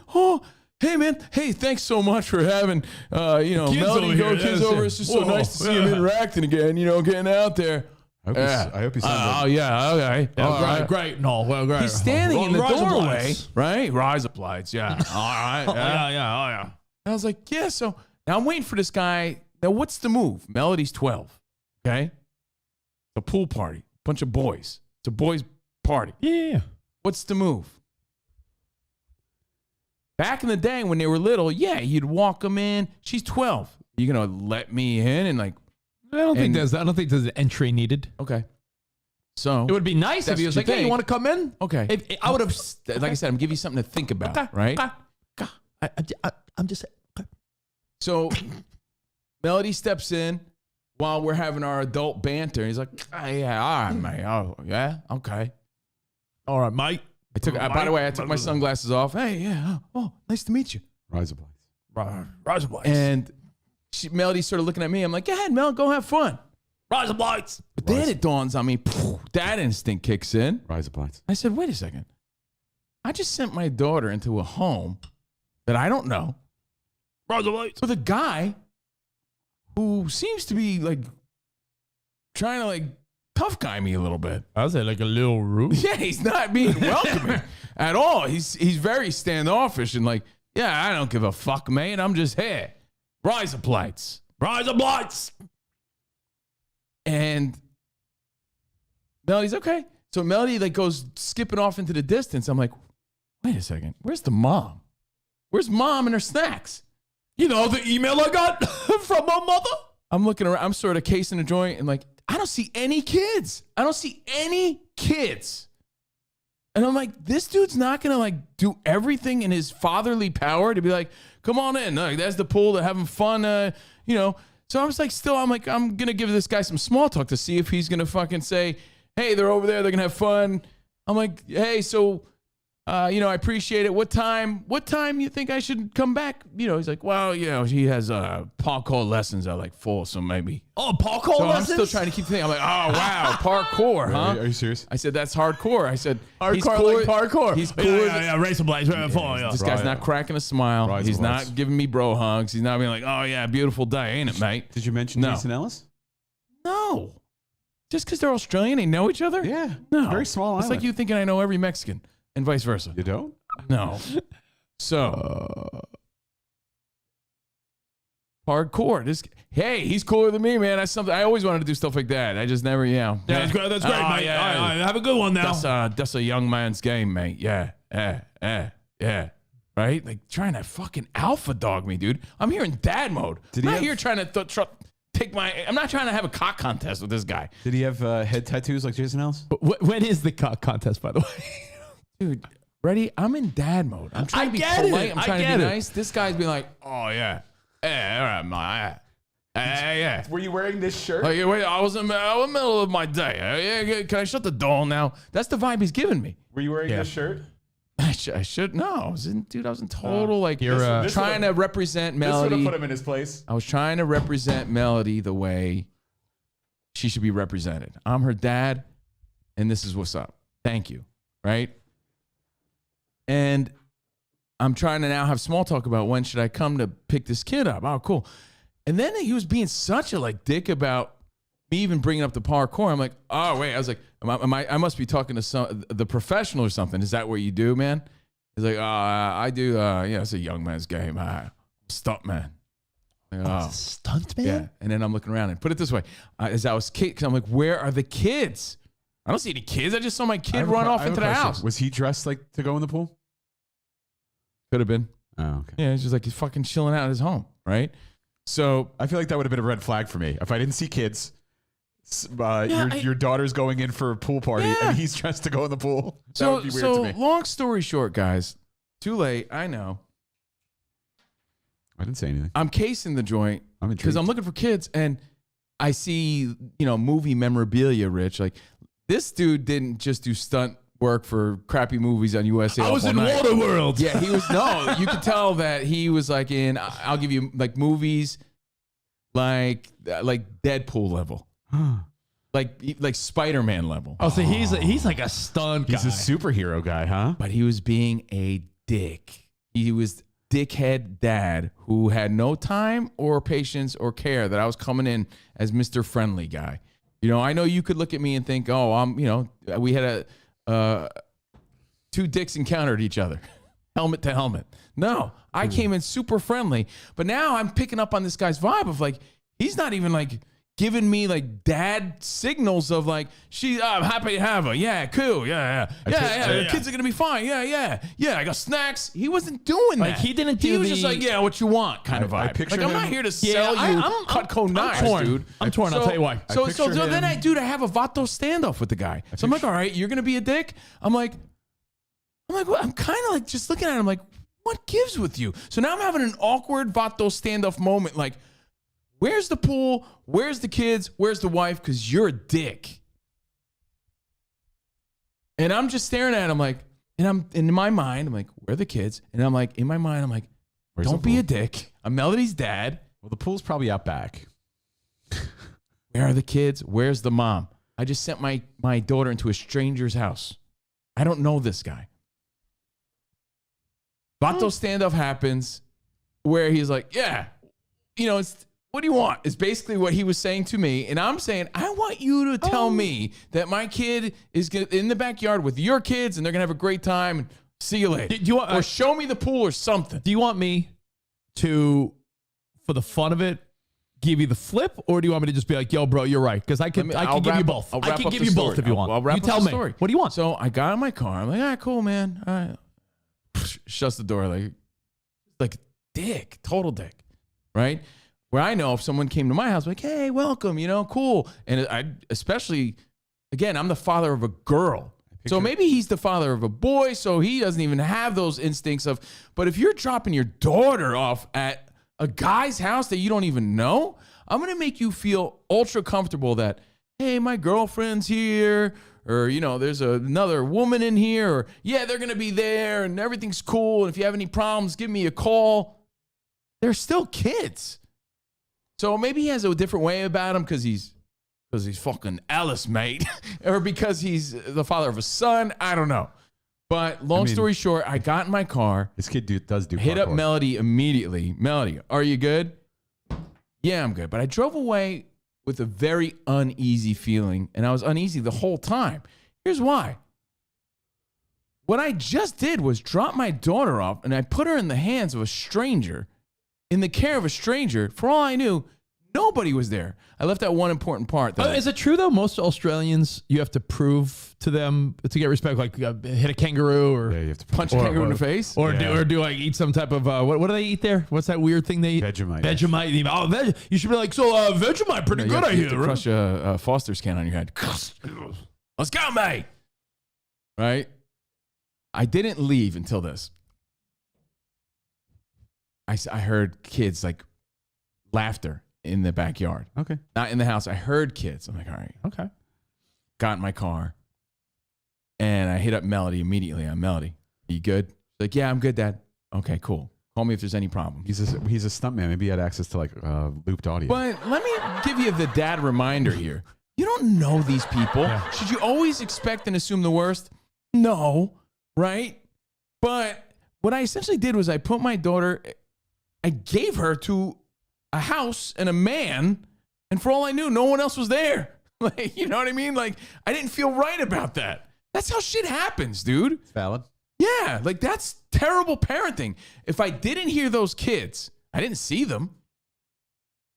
man. Hey, thanks so much for having, Melody kids over. It's just so nice to see him interacting again, getting out there. I hope he sounds yeah, okay. Yeah, great. No, well, great. He's standing in the doorway, lights. right? Rise up lights, yeah. All right. Yeah. And I was like, yeah, so now I'm waiting for this guy. Now, what's the move? Melody's 12, okay? It's a pool party, bunch of boys. It's a boys' party. Yeah. What's the move? Back in the day when they were little, yeah, you'd walk them in. She's 12. You're going to let me in and like. I don't think there's an entry needed. Okay. So it would be nice if he was like, hey, you want to come in? Okay. If I would have. Like I said, I'm giving you something to think about, right? I'm just. Okay. So Melody steps in while we're having our adult banter. He's like, oh, yeah, all right, mate. Oh, yeah, okay. All right, mate. By the way, I took my sunglasses off. Hey, yeah. Oh, nice to meet you. Rise of Rise of lights. And Melody's sort of looking at me. I'm like, go ahead, Mel, go have fun. Rise of lights. But then it dawns on me, that instinct kicks in. Rise of lights. I said, wait a second. I just sent my daughter into a home that I don't know. Rise of lights. With a guy who seems to be like trying to like tough guy me a little bit. I was like a little rude. Yeah, he's not being welcoming at all. He's very standoffish and like, yeah, I don't give a fuck, mate. I'm just here. Rise of lights. Rise of lights. And Melody's okay. So Melody like goes skipping off into the distance. I'm like, wait a second. Where's the mom? Where's mom and her snacks? You know, the email I got from my mother. I'm looking around. I'm sort of casing a joint and like, I don't see any kids. I don't see any kids. And I'm like, this dude's not going to like do everything in his fatherly power to be like, come on in. Like, there's the pool. They're having fun, you know. So I'm just like, I'm going to give this guy some small talk to see if he's going to fucking say, hey, they're over there. They're going to have fun. I'm like, hey, so, you know, I appreciate it. What time you think I should come back? You know, he's like, well, you know, he has parkour lessons at like 4, so maybe. Oh, parkour lessons? I'm still trying to keep thinking. I'm like, oh, wow, parkour, huh? Are you serious? I said, that's hardcore. I said, hardcore he's cool, like parkour. He's cool. Yeah, race of blades. This guy's not cracking a smile. He's not giving me bro hugs. He's not being like, oh, yeah, beautiful day, ain't it, mate? Did you mention Jason Ellis? No. Just because they're Australian, they know each other? Yeah. No. Very small It's island. like you thinking I know every Mexican and vice versa. You don't? No. So, hardcore. Hey, he's cooler than me, man. That's something I always wanted to do stuff like that. I just never, Yeah, that's great, mate. Yeah. All right, have a good one now. That's a young man's game, mate. Yeah. Right? Like trying to fucking alpha dog me, dude. I'm here in dad mode. I'm not here trying to I'm not trying to have a cock contest with this guy. Did he have head tattoos like Jason Ellis? When is the cock contest, by the way? Dude, ready? I'm in dad mode. I'm trying to be polite. I'm trying to be nice. This guy's being like, oh, yeah. Hey, all right, my. Yeah. Were you wearing this shirt? Oh, yeah, wait, I was in the middle of my day. Yeah, can I shut the door now? That's the vibe he's giving me. Were you wearing this shirt? I should. No, I was in total, like, you're trying to represent Melody. This would have put him in his place. I was trying to represent Melody the way she should be represented. I'm her dad, and this is what's up. Thank you. Right? And I'm trying to now have small talk about when should I come to pick this kid up. Oh, cool. And then he was being such a like dick about me even bringing up the parkour. I'm like, oh wait. I was like, I must be talking to the professional or something. Is that what you do, man? He's like, I do. Yeah, it's a young man's game. Stunt man. Like, stunt man? Yeah. And then I'm looking around and put it this way, as I was kid, I'm like, where are the kids? I don't see any kids. I just saw my kid run off into the house. Was he dressed like to go in the pool? Could have been. Oh, okay. Yeah, it's just like he's fucking chilling out at his home, right? So I feel like that would have been a red flag for me if I didn't see kids. Your daughter's going in for a pool party and he's dressed to go in the pool. That would be weird to me. Long story short, guys, too late. I know. I didn't say anything. I'm casing the joint because I'm looking for kids, and I see movie memorabilia. Rich, like this dude didn't just do stunt work for crappy movies on USA. I was in Waterworld. Yeah, he was. No, you could tell that he was like in. I'll give you like movies, like Deadpool level, like Spider-Man level. Oh, so he's like a stunt guy. He's a superhero guy, huh? But he was being a dick. He was dickhead dad who had no time or patience or care that I was coming in as Mr. Friendly guy. I know you could look at me and think, oh, we had two dicks encountered each other, helmet to helmet. No, I came in super friendly, but now I'm picking up on this guy's vibe of like, he's not even like giving me like dad signals of like, I'm happy to have her. Yeah, cool. Yeah. The kids are going to be fine. Yeah. I got snacks. He wasn't doing that. Like he didn't do He was just like, yeah, what you want kind of vibe. picture I'm not here to sell you Cutco knives, dude. I'm torn. I'll tell you why. So then I have a Vato standoff with the guy. So I'm like, all right, you're going to be a dick? I'm like, well, I'm kind of like just looking at him like, What gives with you? So now I'm having an awkward Vato standoff moment. Like, where's the pool? Where's the kids? Where's the wife? Because you're a dick. And I'm just staring at him like, and I'm in my mind, I'm like, where are the kids? And I'm like, in my mind, I'm like, don't be a dick. I'm Melody's dad. Well, the pool's probably out back. Where are the kids? Where's the mom? I just sent my daughter into a stranger's house. I don't know this guy. Vato standoff happens where he's like, yeah, it's, what do you want? Is basically what he was saying to me. And I'm saying, I want you to tell me that my kid is in the backyard with your kids and they're going to have a great time. And see you later. Do you want, or show me the pool or something. Do you want me to, for the fun of it, give you the flip? Or do you want me to just be like, yo, bro, you're right? Because I can give you both. I can give you both if you want. I'll wrap you tell up the me. Story. What do you want? So I got in my car. I'm like, all right, cool, man. All right. Shuts the door like dick, total dick, right? Where I know if someone came to my house, like, hey, welcome, cool. And I, especially, again, I'm the father of a girl. So maybe he's the father of a boy, so he doesn't even have those instincts of, but if you're dropping your daughter off at a guy's house that you don't even know, I'm going to make you feel ultra comfortable that, hey, my girlfriend's here, or, there's another woman in here, or, yeah, they're going to be there, and everything's cool, and if you have any problems, give me a call. They're still kids. So maybe he has a different way about him because he's fucking Alice, mate, or because he's the father of a son. I don't know. But long story short, I got in my car. This kid does hit up Melody immediately. Melody, are you good? Yeah, I'm good. But I drove away with a very uneasy feeling, and I was uneasy the whole time. Here's why. What I just did was drop my daughter off, and I put her in the hands of a stranger, in the care of a stranger. For all I knew, nobody was there. I left out one important part. Is it true, though? Most Australians, you have to prove to them to get respect, like hit a kangaroo or you have to punch a kangaroo in the face? Or do like eat some type of, what do they eat there? What's that weird thing they eat? Vegemite. Vegemite. Oh, you should be like, Vegemite, pretty good, I hear. You have to crush a Foster's can on your head. Let's go, mate. Right? I didn't leave until this. I heard kids like laughter in the backyard. Okay. Not in the house. I heard kids. I'm like, all right. Okay. Got in my car and I hit up Melody immediately. I'm Melody. Are you good? She's like, yeah, I'm good, Dad. Okay, cool. Call me if there's any problem. He's a stuntman. Maybe he had access to like looped audio. But let me give you the dad reminder here. You don't know these people. Yeah. Should you always expect and assume the worst? No. Right? But what I essentially did was I put my daughter, I gave her to a house and a man, and for all I knew, no one else was there. Like, you know what I mean? Like, I didn't feel right about that. That's how shit happens, dude. It's valid. Yeah, like that's terrible parenting. If I didn't hear those kids, I didn't see them,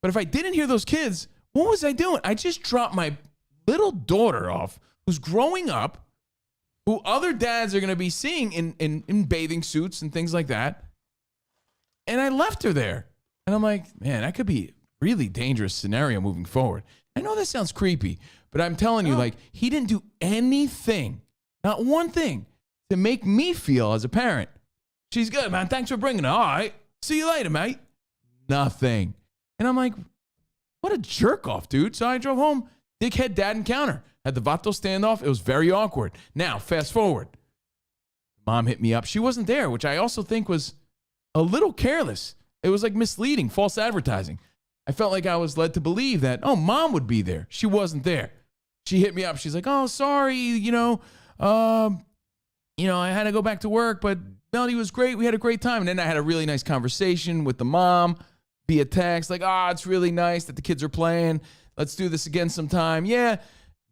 but if I didn't hear those kids, what was I doing? I just dropped my little daughter off, who's growing up, who other dads are going to be seeing in bathing suits and things like that, and I left her there. And I'm like, man, that could be a really dangerous scenario moving forward. I know that sounds creepy, but I'm telling you, like, he didn't do anything, not one thing, to make me feel as a parent. She's good, man. Thanks for bringing her. All right. See you later, mate. Nothing. And I'm like, what a jerk off, dude. So I drove home. Dickhead dad encounter. Had the Vato standoff. It was very awkward. Now, fast forward. Mom hit me up. She wasn't there, which I also think was a little careless. It was like misleading, false advertising. I felt like I was led to believe that, oh, mom would be there. She wasn't there. She hit me up. She's like, oh, sorry, I had to go back to work, but Melody was great. We had a great time. And then I had a really nice conversation with the mom via text, like, it's really nice that the kids are playing. Let's do this again sometime. Yeah,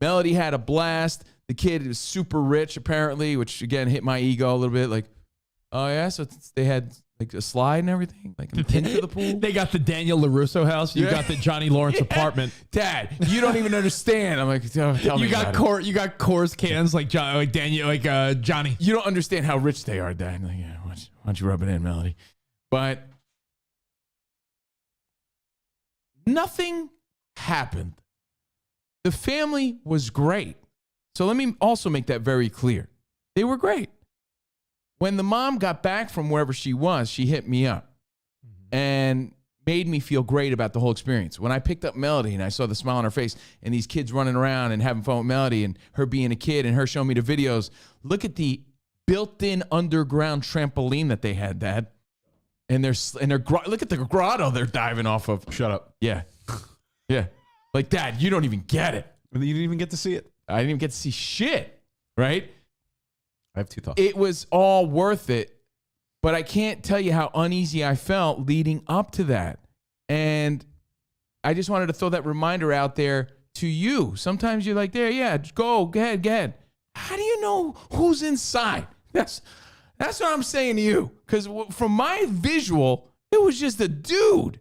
Melody had a blast. The kid is super rich, apparently, which, again, hit my ego a little bit. Like, oh, yeah, so they had like a slide and everything, like into the pool. They got the Daniel LaRusso house. You got the Johnny Lawrence apartment. Dad, you don't even understand. I'm like, tell me you got Coors cans like Daniel, like Johnny. You don't understand how rich they are, Dad. Like, yeah, why don't you rub it in, Melody? But nothing happened. The family was great. So let me also make that very clear. They were great. when the mom got back from wherever she was, she hit me up and made me feel great about the whole experience. When I picked up Melody and I saw the smile on her face and these kids running around and having fun with Melody and her being a kid and her showing me the videos, look at the built-in underground trampoline that they had, Dad. And look at the grotto they're diving off of. Shut up. Yeah. Yeah. Like, Dad, you don't even get it. You didn't even get to see it. I didn't even get to see shit, right? I have 2 thoughts. It was all worth it, but I can't tell you how uneasy I felt leading up to that. And I just wanted to throw that reminder out there to you. Sometimes you're like, there, yeah, go ahead. How do you know who's inside? That's what I'm saying to you. Because from my visual, it was just a dude.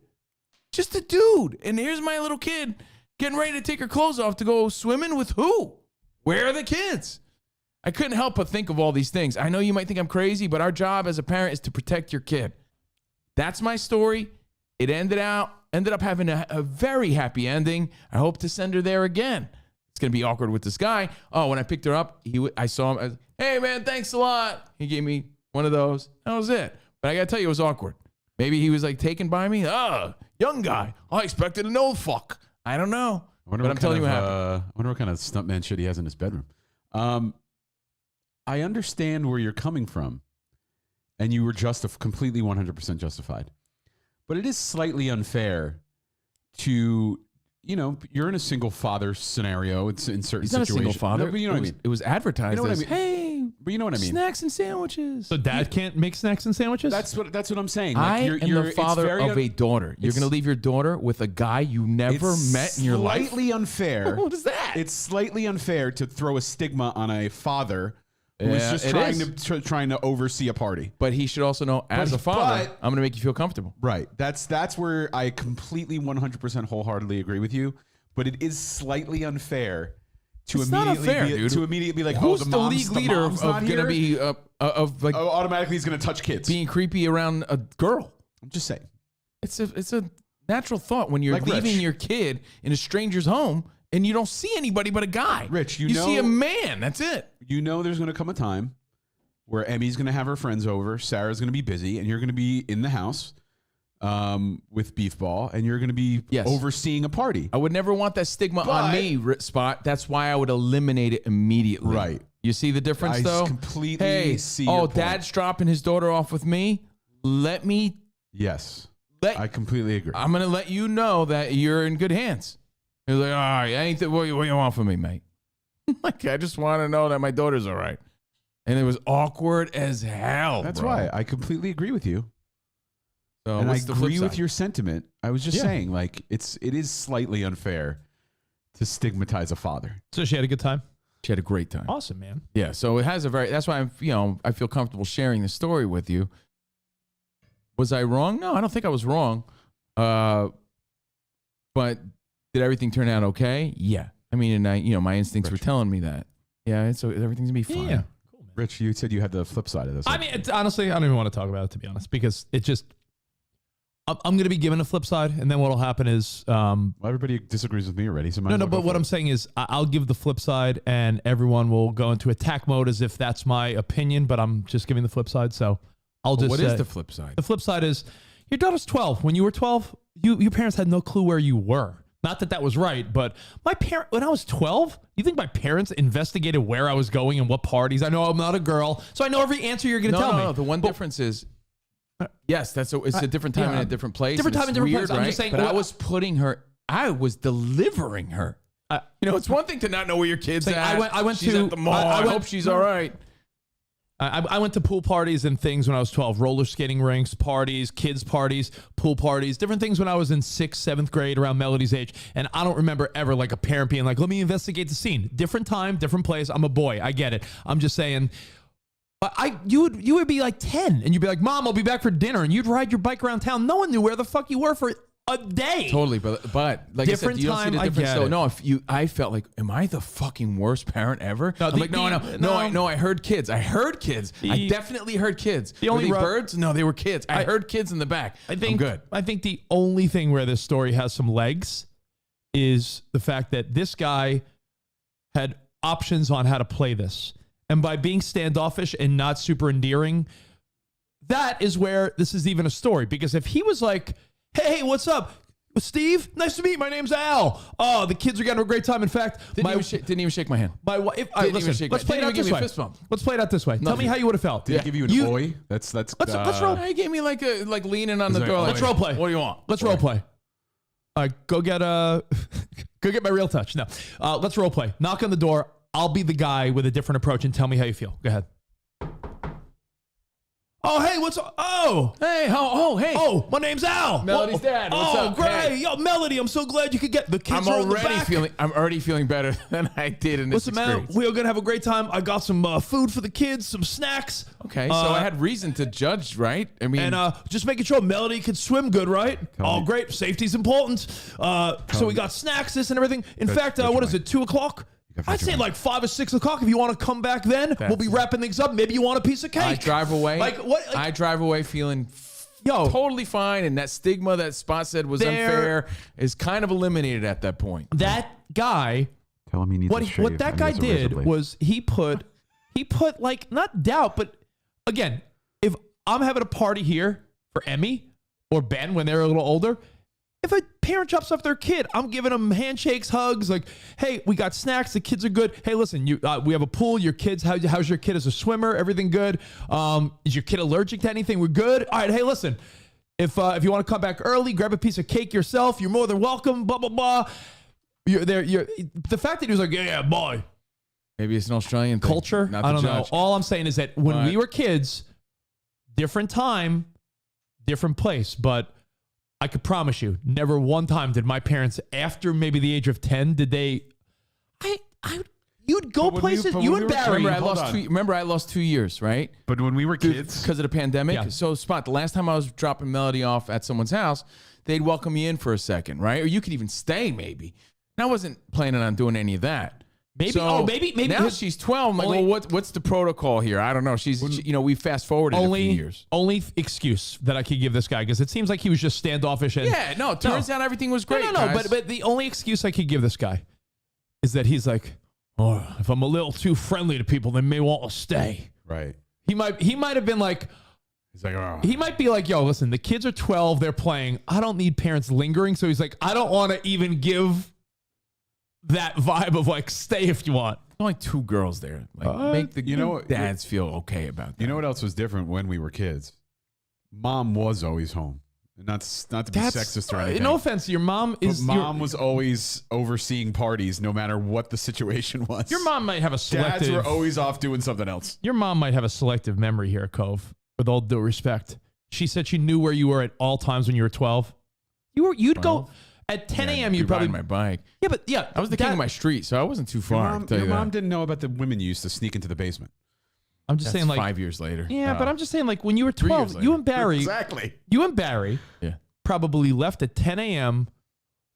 Just a dude. And here's my little kid getting ready to take her clothes off to go swimming with who? Where are the kids? I couldn't help but think of all these things. I know you might think I'm crazy, but our job as a parent is to protect your kid. That's my story. It ended up having a very happy ending. I hope to send her there again. It's going to be awkward with this guy. Oh, when I picked her up, I saw him. I was, hey, man, thanks a lot. He gave me one of those. That was it. But I got to tell you, it was awkward. Maybe he was like taken by me. Young guy. I expected an old fuck. I don't know. But I'm telling you what happened. I wonder what kind of stuntman shit he has in his bedroom. I understand where you're coming from, and you were completely 100% justified. But it is slightly unfair to, you're in a single father scenario. It's in certain situations. He's not a single father. No, but you know what I mean. It was advertised You know what as, I mean? hey, but you know what I mean. Snacks and sandwiches. So dad can't make snacks and sandwiches? That's what I'm saying. I am the father of a daughter. You're going to leave your daughter with a guy you never met in your life? It's slightly unfair. What is that? It's slightly unfair to throw a stigma on a father who is just trying to oversee a party. But he should also know, as a father, I'm going to make you feel comfortable. Right. That's where I completely 100% wholeheartedly agree with you. But it is slightly unfair to immediately be like, who's the the league leader of going to be automatically he's going to touch kids, being creepy around a girl? I'm just saying, it's a natural thought when you're leaving your kid in a stranger's home and you don't see anybody but a guy. Rich, you see a man. That's it. You know, there's going to come a time where Emmy's going to have her friends over, Sarah's going to be busy, and you're going to be in the house with Beef Ball, and you're going to be overseeing a party. I would never want that stigma on me, Spot. That's why I would eliminate it immediately. Right. You see the difference, though? I completely see your point. Dad's dropping his daughter off with me. Yes. I completely agree. I'm going to let you know that you're in good hands. He's like, all right, what you want from me, mate? Like, I just want to know that my daughter's all right. And it was awkward as hell. That's why I completely agree with you. So and I agree with your sentiment. I was just saying, like, it is slightly unfair to stigmatize a father. So she had a good time? She had a great time. Awesome, man. Yeah. So it has that's why I feel comfortable sharing the story with you. Was I wrong? No, I don't think I was wrong. But did everything turn out okay? Yeah. I mean, and my instincts were telling me that. Yeah. Everything's gonna be fine. Yeah. Cool, man. Rich, you said you had the flip side of this. I mean, honestly, I don't even want to talk about it, to be honest, because it just. I'm going to be given a flip side, and then what will happen is... well, everybody disagrees with me already, so No, but what I'm saying is I'll give the flip side, and everyone will go into attack mode as if that's my opinion, but I'm just giving the flip side, so I'll just What say, is the flip side? The flip side is, your daughter's 12. When you were 12, your parents had no clue where you were. Not that was right, but when I was 12, you think my parents investigated where I was going and what parties? I know I'm not a girl, so I know every answer you're going to tell me. No, the one difference is... Yes, it's a different time and a different place. Different time and different place. Right? I'm just saying, but I was delivering her. It's one thing to not know where your kid's at. I went she's to at the mall. I hope she's all right. I went to pool parties and things when I was 12. Roller skating rinks, parties, kids parties, pool parties, different things when I was in 6th, 7th grade around Melody's age. And I don't remember ever like a parent being like, let me investigate the scene. Different time, different place. I'm a boy. I get it. I'm just saying... You would be like 10 and you'd be like, Mom, I'll be back for dinner, and you'd ride your bike around town. No one knew where the fuck you were for a day. Totally, but like different I said, you time. Don't see the difference. I get it. I felt like, am I the fucking worst parent ever? No, I heard kids. I definitely heard kids. Were they birds? No, they were kids. I heard kids in the back. I'm good. I think the only thing where this story has some legs is the fact that this guy had options on how to play this. and by being standoffish and not super endearing, that is where this is even a story. Because if he was like, hey, what's up? Steve, nice to meet you. My name's Al. Oh, the kids are getting a great time. In fact, Didn't even shake my hand. My wife. Listen, let's play it out this way. Let's play it out this way. Tell me how you would have felt. Did he give you an oi? That's. Let's roll. He gave me like leaning on the door. Let's role play. What do you want? Let's role play. All right, go get my real touch. No, let's role play. Knock on the door. I'll be the guy with a different approach and tell me how you feel. Go ahead. Oh, hey, what's up? Oh, hey, hey. Oh, my name's Al. Melody's dad. What's up? Great. Hey. Yo, Melody, I'm so glad you could get the kids. I'm already feeling better than I did in this experience. Man, we are gonna have a great time. I got some food for the kids, some snacks. Okay, so I had reason to judge, right? I mean, and just making sure Melody could swim good, right? Great. Safety's important. So we got snacks, this and everything. In fact, what is it? 2:00? I'd say like 5 or 6 o'clock. If you want to come back then, we'll be wrapping things up. Maybe you want a piece of cake. I drive away. I drive away feeling totally fine, and that stigma that Spot said was unfair is kind of eliminated at that point. That guy. Tell him he needs a shave. What that guy did was he put like not doubt, but again, if I'm having a party here for Emmy or Ben when they're a little older. If a parent drops off their kid, I'm giving them handshakes, hugs, like, hey, we got snacks. The kids are good. Hey, listen, we have a pool. Your kids, how's your kid as a swimmer? Everything good? Is your kid allergic to anything? We're good. All right. Hey, listen, if you want to come back early, grab a piece of cake yourself. You're more than welcome. Blah blah blah. The fact that he was like, yeah, boy. Maybe it's an Australian thing, culture. I don't know. All I'm saying is that when we were kids, different time, different place, but. I could promise you, never one time did my parents, after maybe the age of 10, did they? You'd go places. You and Barry. Remember, I lost 2 years, right? But when we were kids, because of the pandemic. So, Spot, the last time I was dropping Melody off at someone's house, they'd welcome me in for a second, right? Or you could even stay, maybe. And I wasn't planning on doing any of that. Maybe. So maybe. Now she's 12. I'm like, well, what's the protocol here? I don't know. We fast forwarded a few years. Only excuse that I could give this guy, because it seems like he was just standoffish. And it turns out everything was great. No. But the only excuse I could give this guy is that he's like, oh, if I'm a little too friendly to people, they may want to stay. Right. He might have been like. He's like, oh. He might be like, yo, listen, the kids are 12. They're playing. I don't need parents lingering. So he's like, I don't want to even give. That vibe of like, stay if you want. Only 2 girls there. Like, make the dads feel okay about that. You know what else was different when we were kids? Mom was always home. Not to be sexist or anything. No offense, your mom is. But mom was always overseeing parties, no matter what the situation was. Your mom might have a selective. Dads were always off doing something else. Your mom might have a selective memory here, Cove. With all due respect, she said she knew where you were at all times when you were 12. You'd go. At 10 a.m., you'd probably ride my bike. Yeah, but I was the king of my street, so I wasn't too far. Your mom didn't know about the women you used to sneak into the basement. I'm just saying, like 5 years later. Yeah, but I'm just saying, like when you were 12, you and Barry, probably left at 10 a.m.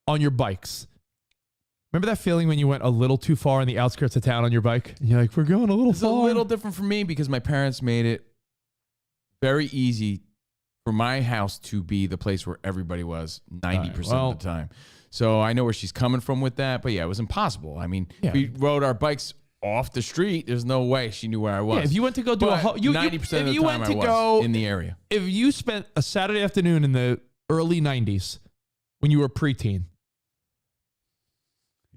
on your bikes. Remember that feeling when you went a little too far in the outskirts of town on your bike? And you're like, we're going a little far. It's a little different for me because my parents made it very easy for my house to be the place where everybody was 90% of the time. So I know where she's coming from with that. But yeah, it was impossible. I mean, we rode our bikes off the street. There's no way she knew where I was. Yeah, if you went to go do 90% of the time I was in the area. If you spent a Saturday afternoon in the early 90s when you were a preteen,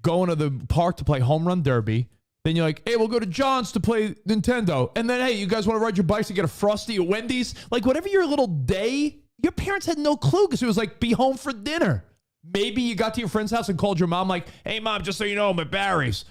going to the park to play home run derby, then you're like, hey, we'll go to John's to play Nintendo. And then, hey, you guys want to ride your bikes and get a Frosty at Wendy's? Like, whatever your little day, your parents had no clue because it was like, be home for dinner. Maybe you got to your friend's house and called your mom like, hey, Mom, just so you know, I'm at Barry's.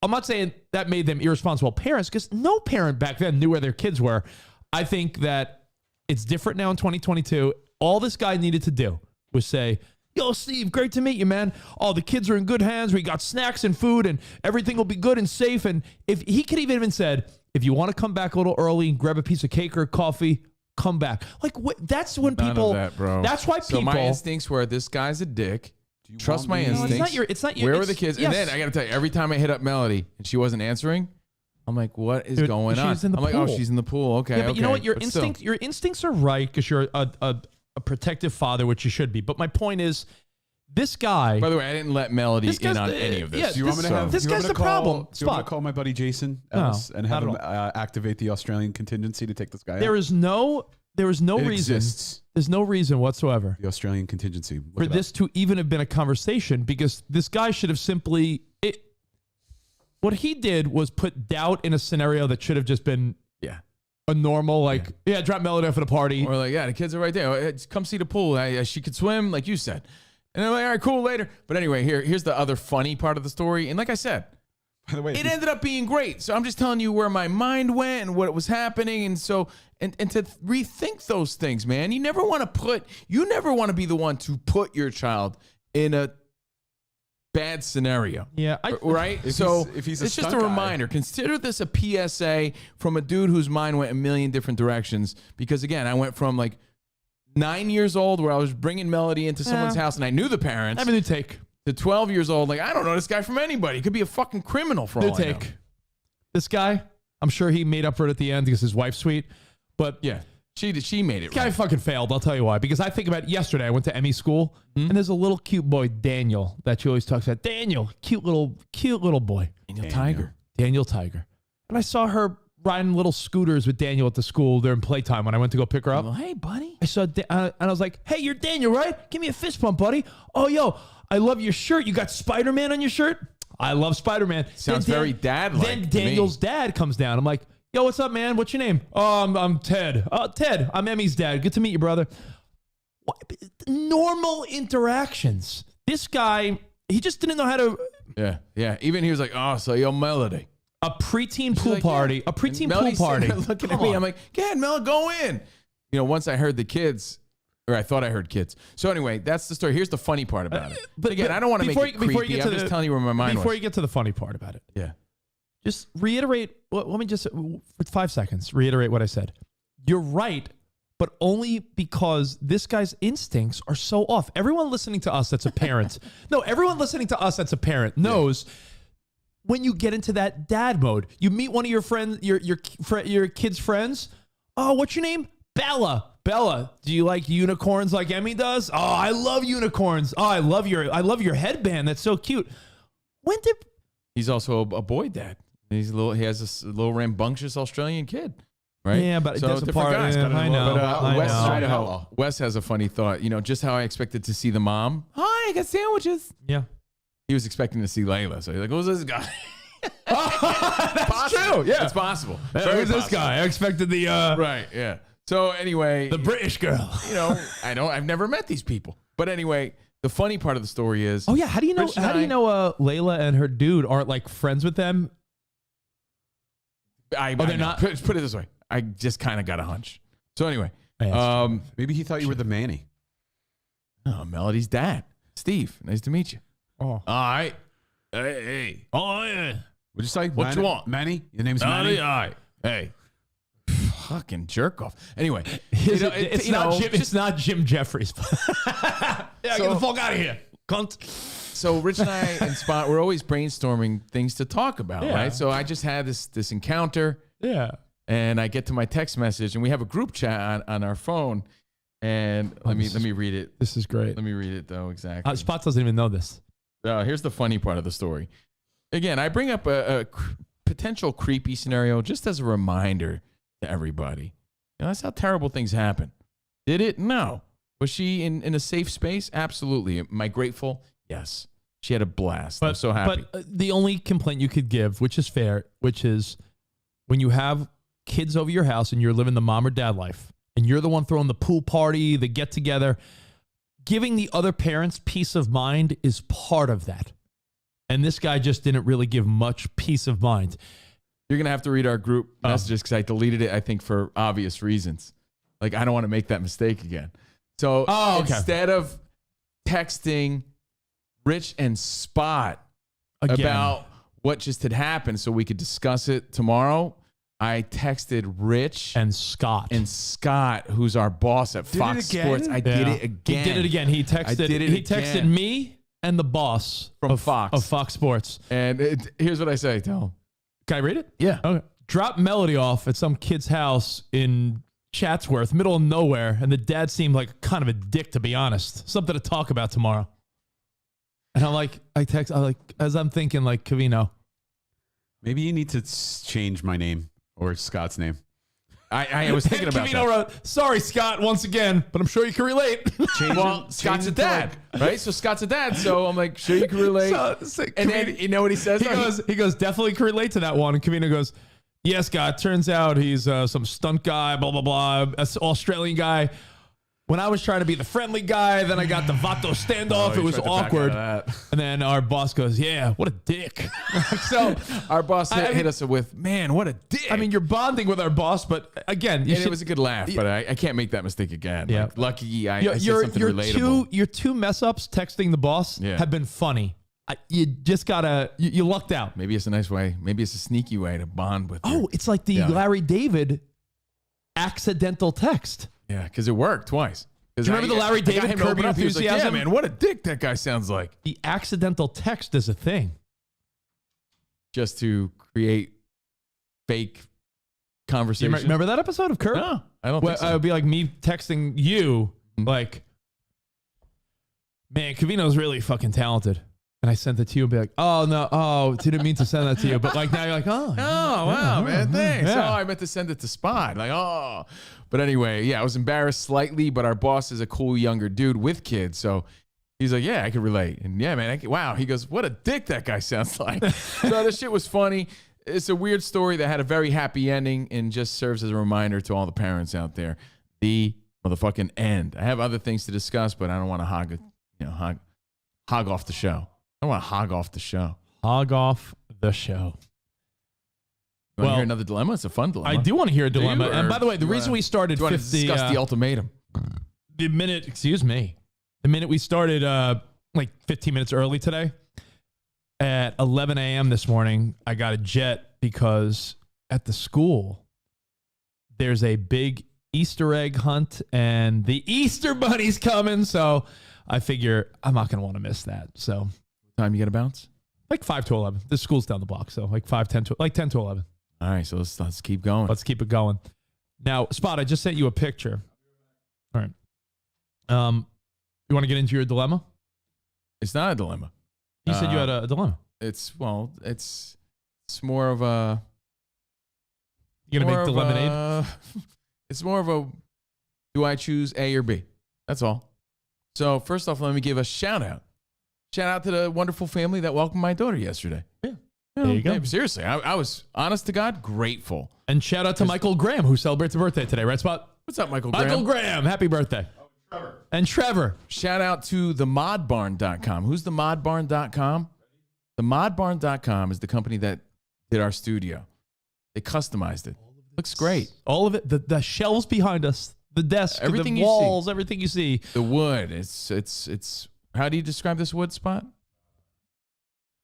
I'm not saying that made them irresponsible parents because no parent back then knew where their kids were. I think that it's different now in 2022. All this guy needed to do was say, yo, Steve, great to meet you, man. Oh, the kids are in good hands. We got snacks and food and everything will be good and safe. And if he could even said, if you want to come back a little early and grab a piece of cake or coffee, come back. Like, that's when people, bro. That's why people. So my instincts were, this guy's a dick. Trust my instincts. No, it's not your. Where were the kids? Yes. And then I got to tell you, every time I hit up Melody and she wasn't answering, I'm like, what is going on? I'm like, oh, she's in the pool. Okay. Yeah, but you know what? Your instincts are right because you're a protective father, which you should be. But my point is, This guy. By the way, I didn't let Melody in on any of this. Yeah, Do you want me to have this do you want guy's me to the problem. Do you want me to call my buddy Jason Ellis and have not him at activate the Australian contingency to take this guy out? There is no reason. Exists. There's no reason whatsoever The Australian contingency. for this to even have been a conversation, because this guy should have simply. What he did was put doubt in a scenario that should have just been a normal, drop Melody off at a party. Or like, the kids are right there. Come see the pool. She could swim, like you said. And they're like, all right, cool, later. But anyway, here's the other funny part of the story. And like I said, by the way, it ended up being great. So I'm just telling you where my mind went and what was happening. And so, and to rethink those things, man. You never want to be the one to put your child in a bad scenario. Yeah. Right? If he's it's just a stunt guy. reminder. Consider this a PSA from a dude whose mind went a million different directions. Because again, I went from like 9 years old where I was bringing Melody into someone's house and I knew the parents. Have a new take. To 12 years old, like, I don't know this guy from anybody. He could be a fucking criminal for all I know. This guy, I'm sure he made up for it at the end because his wife's sweet. But yeah, she made it This guy fucking failed. I'll tell you why. Because I think about yesterday, I went to Emmy school, and there's a little cute boy, Daniel, that she always talks about. Daniel, cute little boy. Daniel Tiger. Daniel Tiger. And I saw her riding little scooters with Daniel at the school during playtime when I went to go pick her up. Well, hey, buddy. I saw, and I was like, hey, you're Daniel, right? Give me a fist bump, buddy. Oh, yo, I love your shirt. You got Spider-Man on your shirt? I love Spider-Man. Sounds very dad-like Then to Daniel's dad comes down. I'm like, yo, what's up, man? What's your name? Oh, I'm Ted. Ted, I'm Emmy's dad. Good to meet you, brother. Normal interactions. This guy, he just didn't know how to. Yeah. Even he was like, oh, so you're Melody. A preteen pool party. A preteen pool party. Looking at me, I'm like, go ahead, Mel, go in. You know, once I heard the kids, or I thought I heard kids. So anyway, that's the story. Here's the funny part about it. But again, I don't want to make it creepy. I'm just telling you where my mind was. Before you get to the funny part about it. Yeah. Just reiterate. Let me just, for 5 seconds, reiterate what I said. You're right, but only because this guy's instincts are so off. Everyone listening to us that's a parent. Everyone listening to us that's a parent knows when you get into that dad mode. You meet one of your friends, your kid's friends. Oh, what's your name? Bella. Bella, do you like unicorns like Emmy does? Oh, I love unicorns. Oh, I love your headband. That's so cute. He's also a boy dad. He has this little rambunctious Australian kid, right? Yeah, but so that's a different part. guys. Yeah, I know. Wes has a funny thought. You know, just how I expected to see the mom. Hi, I got sandwiches. Yeah. He was expecting to see Layla, so he's like, "Who's this guy?" That's true. Yeah, it's possible. Who's this guy? I expected the right. Yeah. So anyway, the British girl. You know, I've never met these people, but anyway. The funny part of the story is, oh yeah, how do you know Layla and her dude aren't like friends with them? They're not. Put it this way, I just kind of got a hunch. So anyway, maybe he thought you were the Manny. Oh, Melody's dad, Steve. Nice to meet you. Oh, all right. Hey. Oh yeah. Would you say what you want, Manny? Your name's Manny. All right. Hey. Fucking jerk off. Anyway, it's not Jim Jeffries. Get the fuck out of here, cunt. So Rich and I and Spot, we're always brainstorming things to talk about, right? So I just had this encounter. Yeah. And I get to my text message, and we have a group chat on our phone. And let me read it. This is great. Let me read it though. Exactly. Spot doesn't even know this. Here's the funny part of the story. Again, I bring up a potential creepy scenario just as a reminder to everybody. You know, that's how terrible things happen. Did it? No. Was she in a safe space? Absolutely. Am I grateful? Yes. She had a blast. I'm so happy. But the only complaint you could give, which is fair, which is when you have kids over your house and you're living the mom or dad life, and you're the one throwing the pool party, the get together, giving the other parents peace of mind is part of that. And this guy just didn't really give much peace of mind. You're going to have to read our group messages because I deleted it, I think, for obvious reasons. Like, I don't want to make that mistake again. So instead of texting Rich and Spot about what just had happened so we could discuss it tomorrow, I texted Rich and Scott, who's our boss at Fox Sports. I did it again. He did it again. He texted me and the boss from Fox of Fox Sports. And here's what I say. Tell him. Can I read it? Yeah. Okay. Drop Melody off at some kid's house in Chatsworth, middle of nowhere, and the dad seemed like kind of a dick, to be honest. Something to talk about tomorrow. And I'm like, as I'm thinking, like, Covino. Maybe you need to change my name or Scott's name. I was thinking about Covino wrote, sorry, Scott, once again, but I'm sure you can relate. Scott's a dad, right? So Scott's a dad, so I'm like, sure you can relate. And then you know what he says? He goes, definitely can relate to that one. And Covino goes, yeah, Scott, turns out he's some stunt guy, blah, blah, blah, Australian guy. When I was trying to be the friendly guy, then I got the Vato standoff. It was awkward. And then our boss goes, yeah, what a dick. So our boss hit us with, man, what a dick. I mean, you're bonding with our boss, but again, it was a good laugh, but I can't make that mistake again. Yeah. Like, lucky I said something relatable. Your two mess ups texting the boss have been funny. You just gotta, you lucked out. Maybe it's a nice way. Maybe it's a sneaky way to bond with. It's like the Larry David accidental text. Yeah, because it worked twice. Do you remember the Larry David Curb Your Enthusiasm? Like, yeah, man, what a dick that guy sounds like. The accidental text is a thing. Just to create fake conversation. You remember that episode of Curb? No, I don't think so. It would be like me texting you, like, man, Covino's really fucking talented. And I sent it to you and be like, oh, no, didn't mean to send that to you. But like now you're like, wow, man, thanks. Yeah. Oh, I meant to send it to Spot. Like, oh. But anyway, yeah, I was embarrassed slightly, but our boss is a cool younger dude with kids. So he's like, yeah, I can relate. And yeah, man, wow. He goes, what a dick that guy sounds like. So the shit was funny. It's a weird story that had a very happy ending and just serves as a reminder to all the parents out there. The motherfucking end. I have other things to discuss, but I don't want to hog off the show. I don't want to hog off the show. Hog off the show. You want to hear another dilemma? It's a fun dilemma. I do want to hear a dilemma. And by the way, the reason we started 50... discuss the ultimatum. The minute we started like 15 minutes early today, at 11 a.m. this morning, I got a jet because at the school, there's a big Easter egg hunt and the Easter Bunny's coming. So I figure I'm not going to want to miss that. So what time you got to bounce? Like 5 to 11. The school's down the block. So like 10 to 11. All right. So let's keep going. Let's keep it going. Now, Spot, I just sent you a picture. All right. You want to get into your dilemma? It's not a dilemma. You said you had a dilemma. It's more of a... You going to make lemonade? It's more of a, do I choose A or B? That's all. So first off, let me give a shout out. Shout out to the wonderful family that welcomed my daughter yesterday. Yeah. There you go. Yeah, seriously, I was, honest to God, grateful. And shout out to Michael Graham, who celebrates a birthday today, right, Spot? What's up, Michael Graham? Michael Graham, happy birthday. Oh, Trevor. And Trevor. Shout out to themodbarn.com. Who's themodbarn.com? Themodbarn.com is the company that did our studio. They customized it. Looks great. All of it, the shelves behind us, the desk, everything the walls, everything you see. The wood, it's how do you describe this wood, Spot?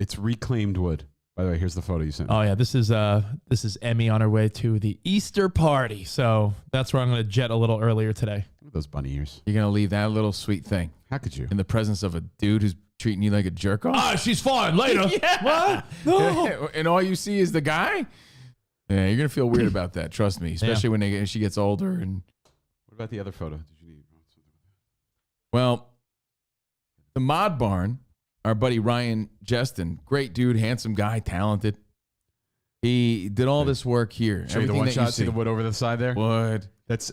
It's reclaimed wood. By the way, here's the photo you sent. Oh yeah, this is Emmy on her way to the Easter party. So that's where I'm going to jet a little earlier today. Look at those bunny ears. You're going to leave that little sweet thing. How could you? In the presence of a dude who's treating you like a jerk off? Ah, she's fine. Later. Yeah. What? No. And all you see is the guy? Yeah, you're going to feel weird about that. Trust me. Especially when she gets older. And what about the other photo? Did you need? Well, the Mod Barn, our buddy Ryan Jestin, great dude, handsome guy, talented. He did all this work here. Show you the one shot. See the wood over the side there? Wood. That's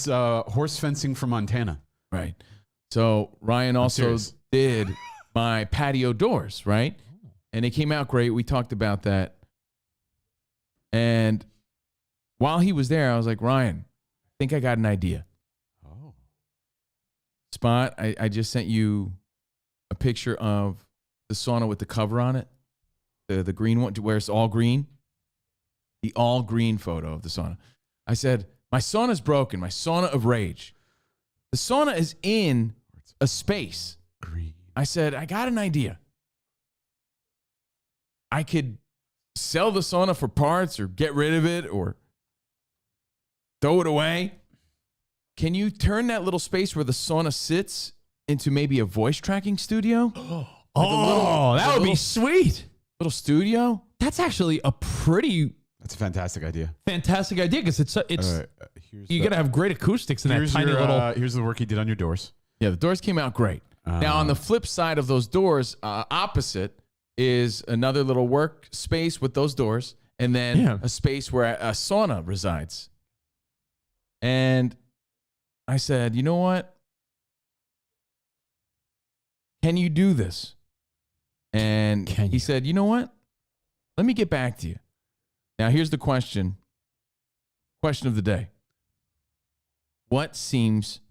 horse fencing from Montana. Right. So Ryan also did my patio doors, right? And it came out great. We talked about that. And while he was there, I was like, Ryan, I think I got an idea. Oh. Spot, I just sent you a picture of the sauna with the cover on it. The green one, where it's all green. The all green photo of the sauna. I said, my sauna's broken. My sauna of rage. The sauna is in a space. Green. I said, I got an idea. I could sell the sauna for parts or get rid of it or throw it away. Can you turn that little space where the sauna sits into maybe a voice tracking studio? That would be sweet. Little studio? That's actually a pretty... That's a fantastic idea. Fantastic idea because it's right, you got to have great acoustics in that tiny little... Here's the work he did on your doors. Yeah, the doors came out great. Now, on the flip side of those doors, opposite is another little work space with those doors, and then a space where a sauna resides. And I said, you know what? Can you do this? And he said, you know what? Let me get back to you. Now, here's the question. Question of the day. What seems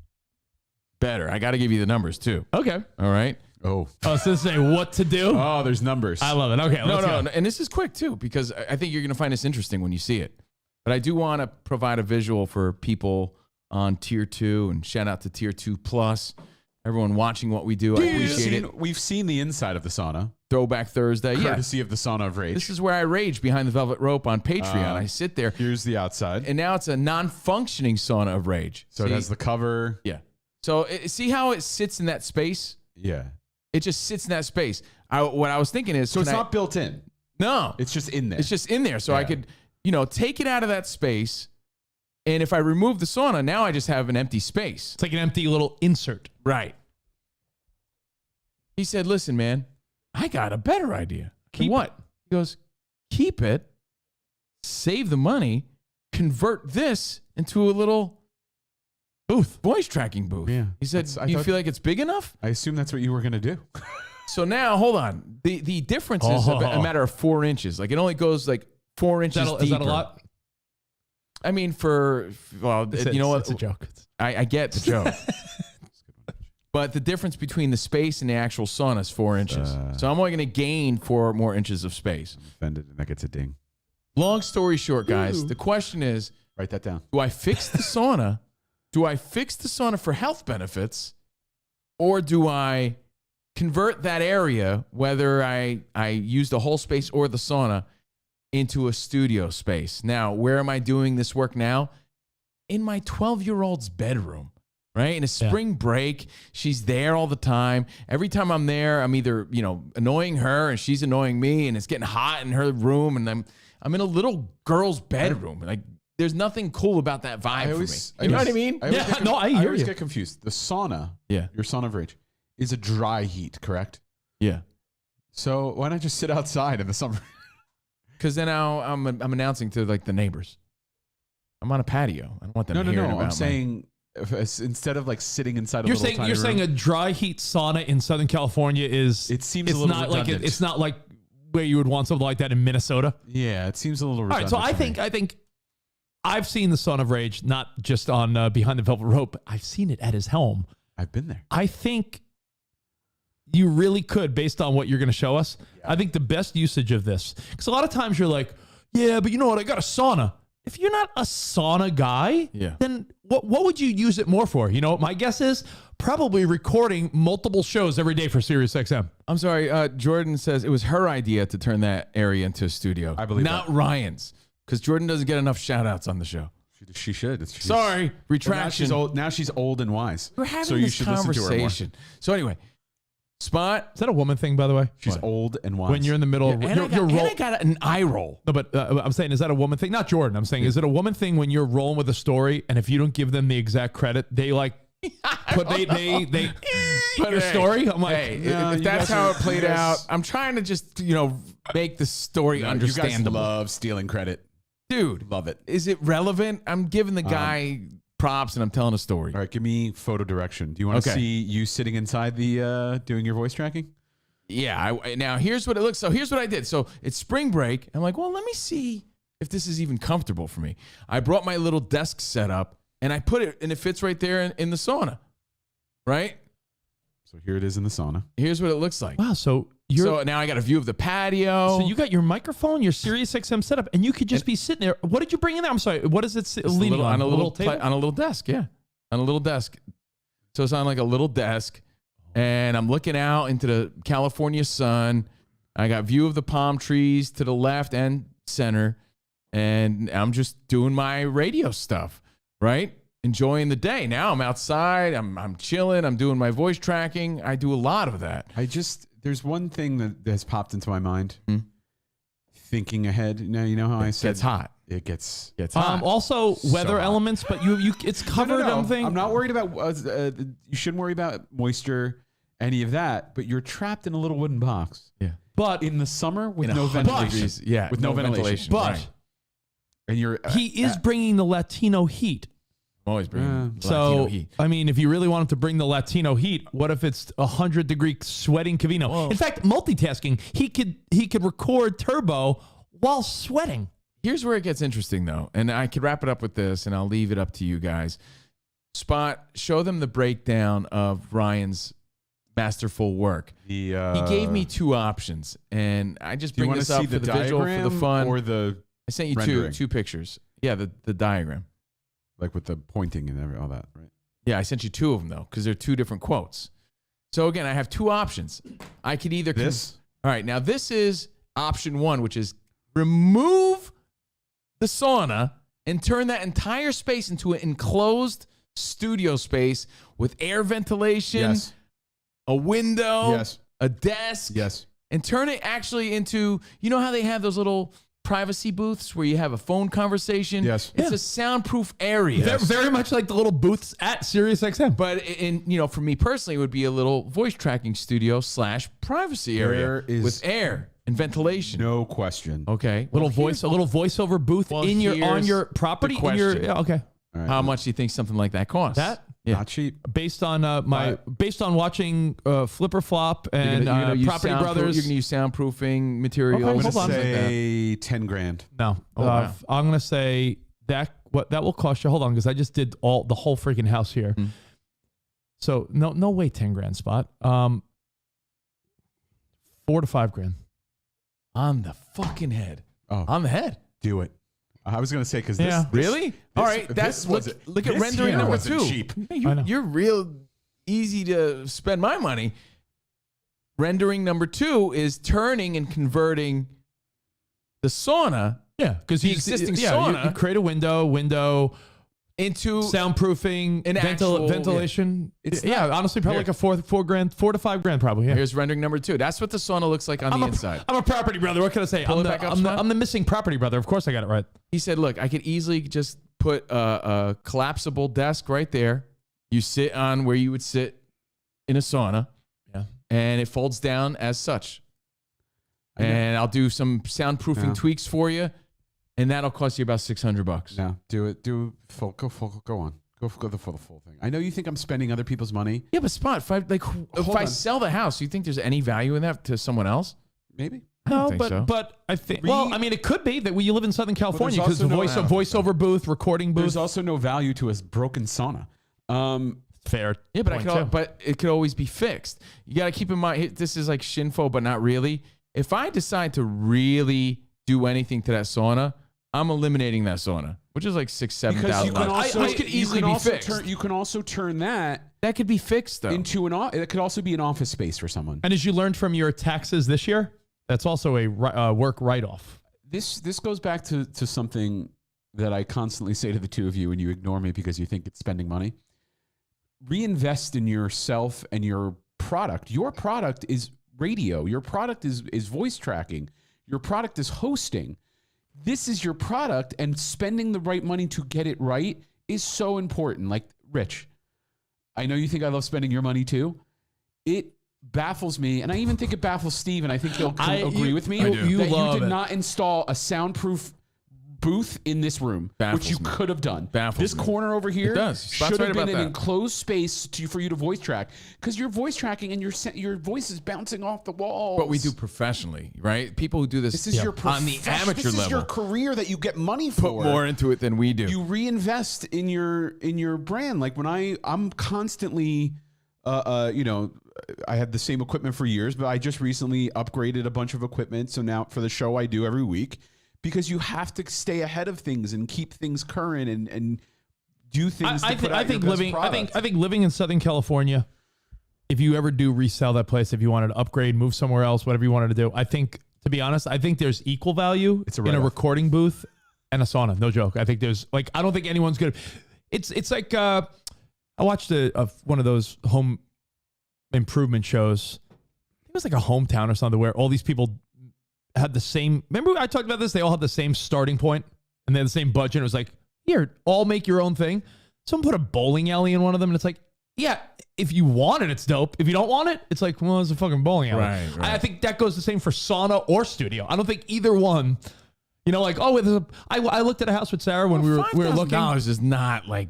better? I got to give you the numbers, too. Okay. All right. Oh. I was going to say what to do. Oh, there's numbers. I love it. Okay. Let's go. And this is quick, too, because I think you're going to find this interesting when you see it. But I do want to provide a visual for people on Tier 2, and shout out to Tier 2 Plus. Everyone watching what we do, I appreciate it. We've seen the inside of the sauna. Throwback Thursday. Courtesy of the Sauna of Rage. This is where I rage behind the velvet rope on Patreon. I sit there. Here's the outside. And now it's a non-functioning sauna of rage. So it has the cover. Yeah. So see how it sits in that space? Yeah. It just sits in that space. What I was thinking is... So it's not built in. No. It's just in there. It's just in there. So I could, take it out of that space. And if I remove the sauna, now I just have an empty space. It's like an empty little insert. Right. He said, listen, man, I got a better idea. Keep what? He goes, keep it, save the money, convert this into a little booth, voice tracking booth. Yeah. He said, do you feel like it's big enough? I assume that's what you were going to do. So now, hold on. The difference is a matter of 4 inches. Like, it only goes like 4 inches deeper. Is that a lot? I mean, you know what? It's a joke. I get the joke. But the difference between the space and the actual sauna is 4 inches. So I'm only going to gain 4 more inches of space. I'm offended, and that gets a ding. Long story short, guys, the question is, write that down. Do I fix the sauna? Do I fix the sauna for health benefits? Or do I convert that area, whether I use the whole space or the sauna, into a studio space? Now, where am I doing this work now? In my 12-year-old's bedroom. Right? In a spring break, she's there all the time. Every time I'm there, I'm either, annoying her and she's annoying me, and it's getting hot in her room, and I'm in a little girl's bedroom. Like, there's nothing cool about that vibe for me. You know what I mean? I hear I always you. get confused. The sauna, your sauna of rage, is a dry heat, correct? Yeah. So why not just sit outside in the summer? Because then now I'm announcing to like the neighbors. I'm on a patio. I don't want them hearing about I'm saying... instead of like sitting inside you're saying a dry heat sauna in Southern California is it seems a little not redundant. it's not like where you would want something like that in Minnesota. Yeah, it seems a little redundant. All right, so I think I've seen the Sauna of Rage not just on Behind the Velvet Rope. I've seen it at his home. I've been there. I think you really could, based on what you're going to show us. Yeah. I think the best usage of this, because a lot of times you're like, yeah, but you know what? I got a sauna. If you're not a sauna guy, then what would you use it more for? My guess is probably recording multiple shows every day for SiriusXM. I'm sorry. Jordan says it was her idea to turn that area into a studio. I believe not Ryan's, because Jordan doesn't get enough shout outs on the show. She should. Sorry. Retraction. Now she's old and wise. We're having this conversation. So anyway. Spot. Is that a woman thing, by the way? She's old and wise. When you're in the middle of... I got an eye roll. No, but I'm saying, is that a woman thing? Not Jordan. I'm saying, is it a woman thing when you're rolling with a story, and if you don't give them the exact credit, they like... they put your story? I'm like... Hey, if that's how it played out, I'm trying to just, make the story understandable. You guys love stealing credit. Dude. Love it. Is it relevant? I'm giving the guy... props and I'm telling a story. All right, give me photo direction. Do you want to see you sitting inside the doing your voice tracking? Yeah. Now here's what it looks. So here's what I did. So it's spring break. I'm like, well, let me see if this is even comfortable for me. I brought my little desk set up and I put it, and it fits right there in the sauna. Right. So here it is in the sauna. Here's what it looks like. Wow. So now I got a view of the patio. So you got your microphone, your SiriusXM setup, and you could just be sitting there. What did you bring in there? I'm sorry. What is it leaning on? A little table? On a little desk. Yeah. On a little desk. So it's on like a little desk, and I'm looking out into the California sun. I got view of the palm trees to the left and center, and I'm just doing my radio stuff, right? Enjoying the day. Now I'm outside. I'm chilling. I'm doing my voice tracking. I do a lot of that. There's one thing that has popped into my mind. Thinking ahead. Now, you know how I said it gets hot. It gets hot. Also, weather elements, but you it's covered. No. I'm not worried about. You shouldn't worry about moisture any of that, but you're trapped in a little wooden box. Yeah. But in the summer with no 100 ventilation. degrees. Yeah. With no ventilation. But right. And you're he is bringing the Latino heat. I'm always bringing Latino So, heat. I mean, if you really want him to bring the Latino heat, what if it's 100-degree sweating Covino? Whoa. In fact, multitasking, he could record turbo while sweating. Here's where it gets interesting, though, and I could wrap it up with this, and I'll leave it up to you guys. Spot, show them the breakdown of Ryan's masterful work. He gave me two options, and I just bring this up for the visual, for the fun. Or the I sent you rendering? two pictures. Yeah, the diagram. Like with the pointing and all that, right? Yeah, I sent you two of them, though, because they're two different quotes. So, again, I have two options. I could either... This? All right, now this is option one, which is remove the sauna and turn that entire space into an enclosed studio space with air ventilation, Yes. a window, Yes. a desk, Yes. and turn it actually into, you know how they have those little privacy booths where you have a phone conversation? Yes. It's a soundproof area. Very much like the little booths at SiriusXM. But for me personally, it would be a little voice tracking studio / privacy area with air and ventilation. No question. Okay. a little voiceover booth on your property. the question. Okay. All right. How much do you think something like that costs? That? Not cheap. Based on based on watching Flipper Flop You're and gonna use Property Brothers. You're going to use soundproofing materials. Okay, I'm hold going on. to say 10 grand. No, wow. I'm gonna say that that will cost you. Hold on, because I just did the whole freaking house here. So no way, 10 grand Spot. 4 to 5 grand. On the fucking head. Oh. On the head. Do it. I was going to say, because Yeah. Really? All right. Look at rendering number 2. Cheap. Yeah, I know. you're real easy to spend my money. Rendering number 2 is turning and converting the sauna Yeah, because The existing sauna- you create a window into soundproofing, An actual- ventilation. It's honestly, probably like a 4 grand, 4 to 5 grand, probably. Yeah. Here's rendering number 2. That's what the sauna looks like on the inside. I'm a property brother. What can I say? Pull it back up, Spot. I'm the missing property brother. Of course, I got it right. He said, look, I could easily just put a collapsible desk right there. You sit on where you would sit in a sauna. Yeah. And it folds down as such. And I'll do some soundproofing tweaks for you. And that'll cost you about $600. No, do it. Go on. Go for the full thing. I know you think I'm spending other people's money. Yeah, but Spot, if I sell the house, you think there's any value in that to someone else? Maybe. No, think so. but I think. Well, I mean, it could be that you live in Southern California because the voiceover booth, recording booth. There's also no value to a broken sauna. Fair. Yeah, but it could always be fixed. You got to keep in mind, this is like shinfo, but not really. If I decide to really do anything to that sauna, I'm eliminating that sauna, which is like $6,000-$7,000. Which could easily be fixed. You can also turn that could be fixed though into it could also be an office space for someone. And as you learned from your taxes this year, that's also a work write-off. This goes back to something that I constantly say to the two of you, and you ignore me because you think it's spending money. Reinvest in yourself and your product. Your product is radio. Your product is voice tracking. Your product is hosting. This is your product, and spending the right money to get it right is so important. Like, Rich, I know you think I love spending your money too. It baffles me, and I even think it baffles Steve, and I think he'll agree with me, that you did not install a soundproof booth in this room, which you could have done. This corner over here should have been an enclosed space for you to voice track, because you're voice tracking and your voice is bouncing off the walls. But we do professionally, right? People who do this is your on the amateur level. This is your career that you get money for. Put more into it than we do. You reinvest in your brand. Like when I'm constantly, I had the same equipment for years, but I just recently upgraded a bunch of equipment. So now for the show I do every week, because you have to stay ahead of things and keep things current and do things. I think living in Southern California, if you ever do resell that place, if you wanted to upgrade, move somewhere else, whatever you wanted to do, I think, to be honest, I think there's equal value in a recording booth and a sauna. No joke. I think there's I don't think anyone's good. It's like I watched one of those home improvement shows. It was like a Hometown or something where all these people had the same. Remember I talked about this? They all had the same starting point and they had the same budget. It was like, here, all make your own thing. Someone put a bowling alley in one of them, and it's like, Yeah, if you want it, it's dope. If you don't want it, it's like, well, it's a fucking bowling alley. Right. I think that goes the same for sauna or studio. I don't think either one, you know, like, oh, I looked at a house with Sarah when we were looking. $5,000 is not like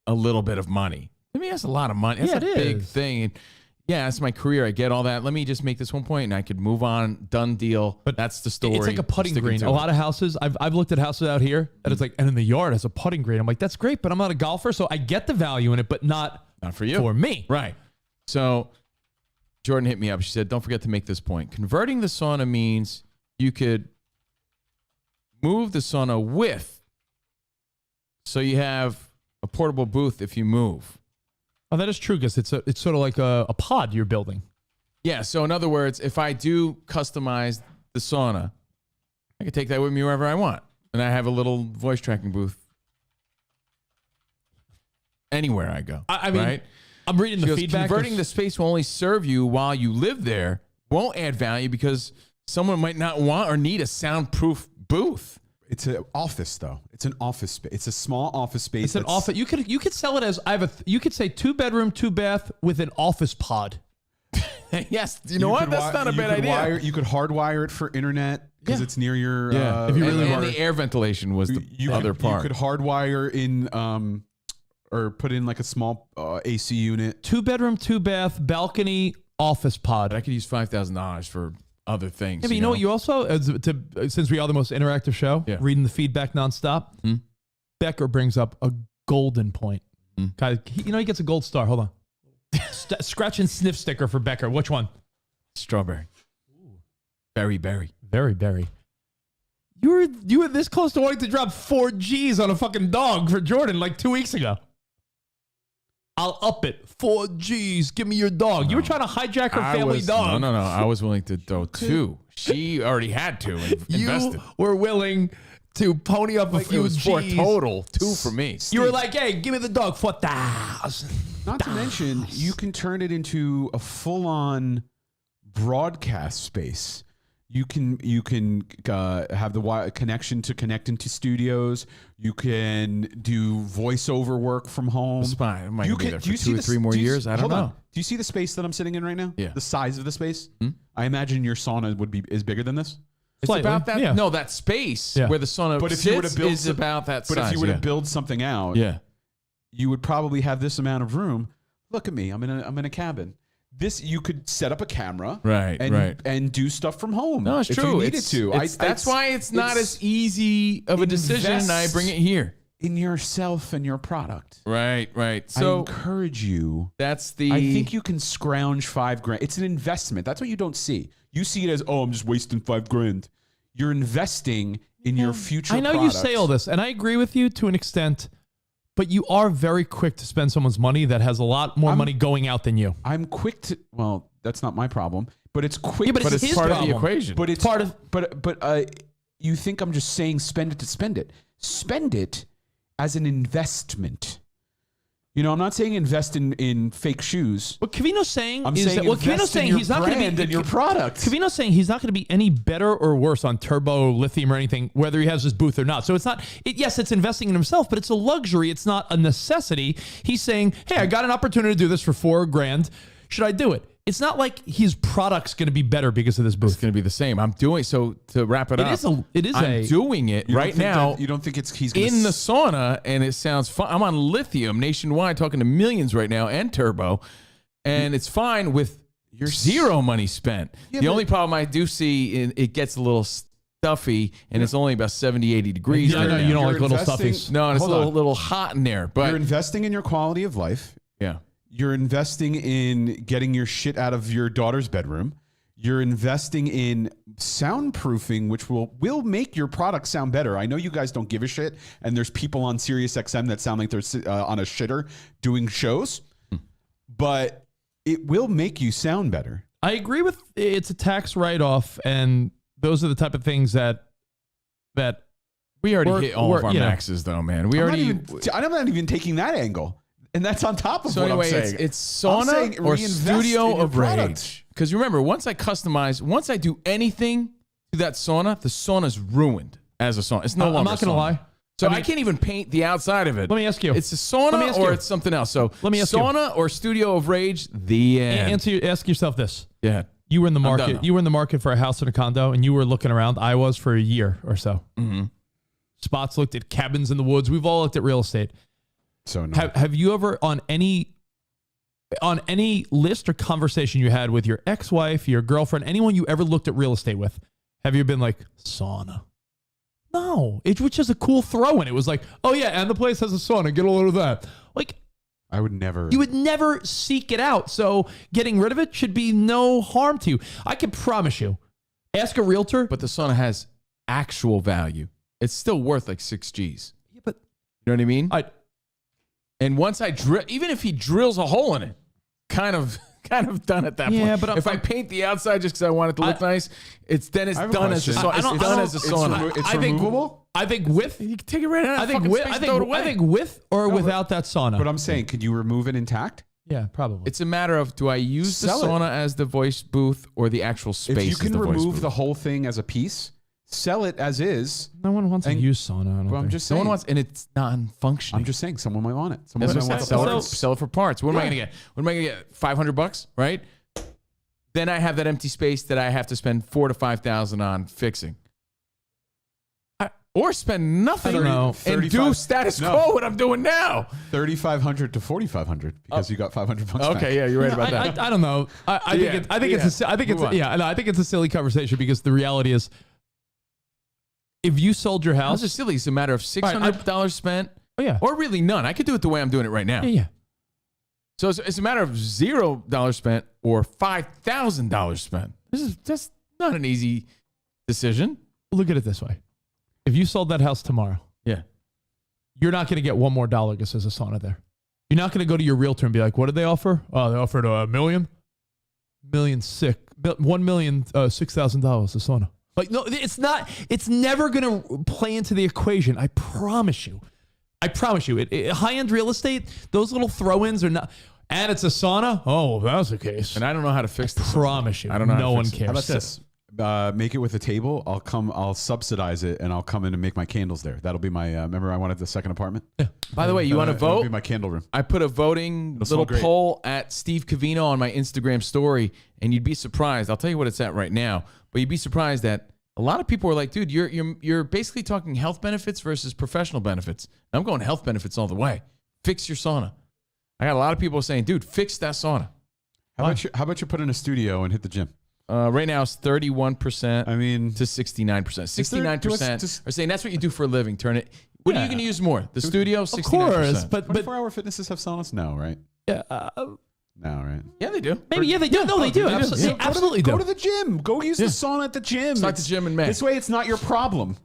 a little bit of money. I mean, that's a lot of money. That's a big thing. And yeah, that's my career. I get all that. Let me just make this one point and I could move on. Done deal. But that's the story. It's like a putting green. A lot of houses, I've looked at houses out here and it's like, and in the yard has a putting green. I'm like, that's great, but I'm not a golfer. So I get the value in it, but not for you. For me. Right. So Jordan hit me up. She said, don't forget to make this point. Converting the sauna means you could move the sauna with. So you have a portable booth if you move. Oh, that is true because it's sort of like a pod you're building. Yeah. So in other words, if I do customize the sauna, I can take that with me wherever I want. And I have a little voice tracking booth anywhere I go. I mean, right? I'm reading the feedback. Converting the space will only serve you while you live there. Won't add value because someone might not want or need a soundproof booth. It's an office, though. It's an office space. It's a small office space. It's an office. You could sell it as you could say 2-bedroom, 2-bath with an office pod. Yes, you know what? That's not a bad idea. You could hardwire it for internet because it's near your. If you really want. And the air ventilation was the other part. You could hardwire in, or put in like a small AC unit. 2-bedroom, 2-bath, balcony, office pod. But I could use $5,000 for other things. Yeah, but you know what? You also, since we are the most interactive show, reading the feedback nonstop, Becker brings up a golden point. Guy, he gets a gold star. Hold on. Scratch and sniff sticker for Becker. Which one? Strawberry. Berry. Very berry. You were this close to wanting to drop 4 G's on a fucking dog for Jordan like 2 weeks ago. I'll up it. 4 G's. Give me your dog. No. You were trying to hijack her family dog. No. I was willing to throw 2. She already had to invested. You were willing to pony up a few G's. 4 total. 2 for me. You were like, hey, give me the dog. 4,000. Not to mention, you can turn it into a full-on broadcast space. You can have the connection to connect into studios. You can do voiceover work from home. It's fine. I might be there for 2 or 3 more years. I don't know. Do you see the space that I'm sitting in right now? Yeah. The size of the space? I imagine your sauna is bigger than this. It's slightly, about that. Yeah. No, that space where the sauna is about that size. But if you were to build something out, you would probably have this amount of room. Look at me. I'm in a cabin. This you could set up a camera, and do stuff from home. No, it's true. If you needed to. That's why it's not as easy of a decision. I bring it here in yourself and your product. Right. So I encourage you. I think you can scrounge $5,000. It's an investment. That's what you don't see. You see it as, I'm just wasting $5,000. You're investing in your future. I know you say all this, and I agree with you to an extent. But you are very quick to spend someone's money that has a lot more money going out than you. I'm quick to. Well, that's not my problem. But it's quick. Yeah, but it's part problem. of the equation. But it's part of. But you think I'm just saying spend it to spend it? Spend it as an investment. I'm not saying invest in fake shoes. What Covino's saying Covino's saying he's not going to be in your product. Covino's saying he's not going to be any better or worse on turbo, lithium, or anything, whether he has his booth or not. So it's not. Yes, it's investing in himself, but it's a luxury. It's not a necessity. He's saying, "Hey, I got an opportunity to do this for $4,000. Should I do it?" It's not like his product's going to be better because of this booth. It's going to be the same. I'm doing so to wrap it up. I'm doing it right now. You don't think he's in the sauna, and it sounds fun. I'm on lithium nationwide, talking to millions right now, and turbo, and it's fine with your zero money spent. The only problem I do see, it gets a little stuffy, and it's only about 70, 80 degrees. I know you don't like little stuffies. No, and it's a little hot in there. But you're investing in your quality of life. Yeah. You're investing in getting your shit out of your daughter's bedroom. You're investing in soundproofing, which will make your product sound better. I know you guys don't give a shit, and there's people on SiriusXM that sound like they're on a shitter doing shows, but it will make you sound better. I agree with it's a tax write-off, and those are the type of things that we already hit all of our maxes, though, man. I'm not even taking that angle. And that's on top of what I'm saying. It's sauna or studio of rage. Because remember, once I do anything to that sauna, the sauna's ruined as a sauna. It's no longer. I'm not going to lie. So I can't even paint the outside of it. Let me ask you. It's a sauna or it's something else. So let me ask sauna or Studio of Rage, the end. Ask yourself this. Yeah. You were in the I'm market. done. You were in the market for a house and a condo, and you were looking around. I was for a year or so. Mm-hmm. Spots looked at cabins in the woods. We've all looked at real estate. So no. Have you ever on any list or conversation you had with your ex-wife, your girlfriend, anyone you ever looked at real estate with, have you been like, sauna? No, it was just a cool throw in. It was like, oh yeah, and the place has a sauna. Get a load of that. Like, I would never. You would never seek it out. So getting rid of it should be no harm to you. I can promise you. Ask a realtor. But the sauna has actual value. It's still worth like 6 G's. Yeah, but you know what I mean? And once I drill, even if he drills a hole in it, kind of done at that point. Yeah, but if I paint the outside just because I want it to look nice, it's done as a sauna. It's removable. I think with you can take it right out. I think with or without that sauna. But I'm saying, could you remove it intact? Yeah, probably. It's a matter of, do I use the sauna as the voice booth or the actual space? If you can as the voice remove booth? the whole thing as a piece, sell it as is. No one wants to use sauna. I don't I'm think. just saying. No one wants, and it's non-functioning. I'm just saying, someone might want it. Someone That's might what want I'm to saying. Sell it for parts. What am I going to get? What am I going to get? $500, right? Then I have that empty space that I have to spend $4,000 to $5,000 on fixing. Or spend nothing and do status quo what I'm doing now. $3,500 to $4,500 because you got $500 back. Okay, yeah, you're right about that. I don't know. I think it's a silly conversation because the reality is, if you sold your house, How's it silly? It's a matter of $600 spent. Oh yeah, or really none. I could do it the way I'm doing it right now. Yeah. So it's a matter of $0 spent or $5,000 spent. That's not an easy decision. Look at it this way. If you sold that house tomorrow, yeah, you're not going to get one more dollar because there's a sauna there. You're not going to go to your realtor and be like, what did they offer? Oh, they offered $1 million. $1,006,000 a sauna. Like, no, it's not. It's never going to play into the equation. I promise you. High-end real estate, those little throw-ins are not. And it's a sauna? Oh, if that's the case. And I don't know how to fix this. I promise you. I don't know. No one cares. How about this? Make it with a table. I'll subsidize it, and I'll come in and make my candles there. That'll be my. Remember, I wanted the second apartment. Yeah. By the way, you want to vote? That'll be my candle room. I put a voting little poll at Steve Covino on my Instagram story, and you'd be surprised. I'll tell you what it's at right now, but you'd be surprised that a lot of people are like, "Dude, you're basically talking health benefits versus professional benefits." I'm going health benefits all the way. Fix your sauna. I got a lot of people saying, "Dude, fix that sauna." How about you put in a studio and hit the gym? Right now it's 31%. I mean, to 69%. 69% are saying that's what you do for a living. Turn it. What are you going to use more? The studio, 69%. Of course, but 24-hour fitnesses have saunas? No, right? Yeah. No, right? Yeah, they do. Maybe, yeah, they do. No, they do. Absolutely, Yeah. absolutely do. Go to the gym. Go use the sauna at the gym. Start the gym in May. This way, it's not your problem.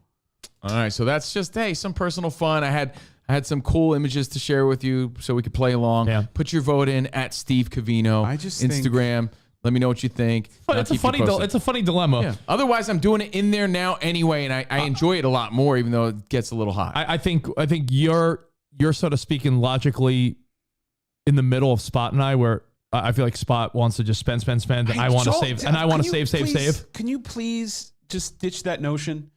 All right, so that's just some personal fun. I had some cool images to share with you so we could play along. Yeah. Put your vote in at Steve Covino. I just Instagram. Let me know what you think. But it's a funny dilemma. Yeah. Otherwise, I'm doing it in there now anyway, and I enjoy it a lot more, even though it gets a little hot. I think you're sort of speaking logically in the middle of Spot and I, where I feel like Spot wants to just spend, and I want to save, and I want to save. Can you please just ditch that notion?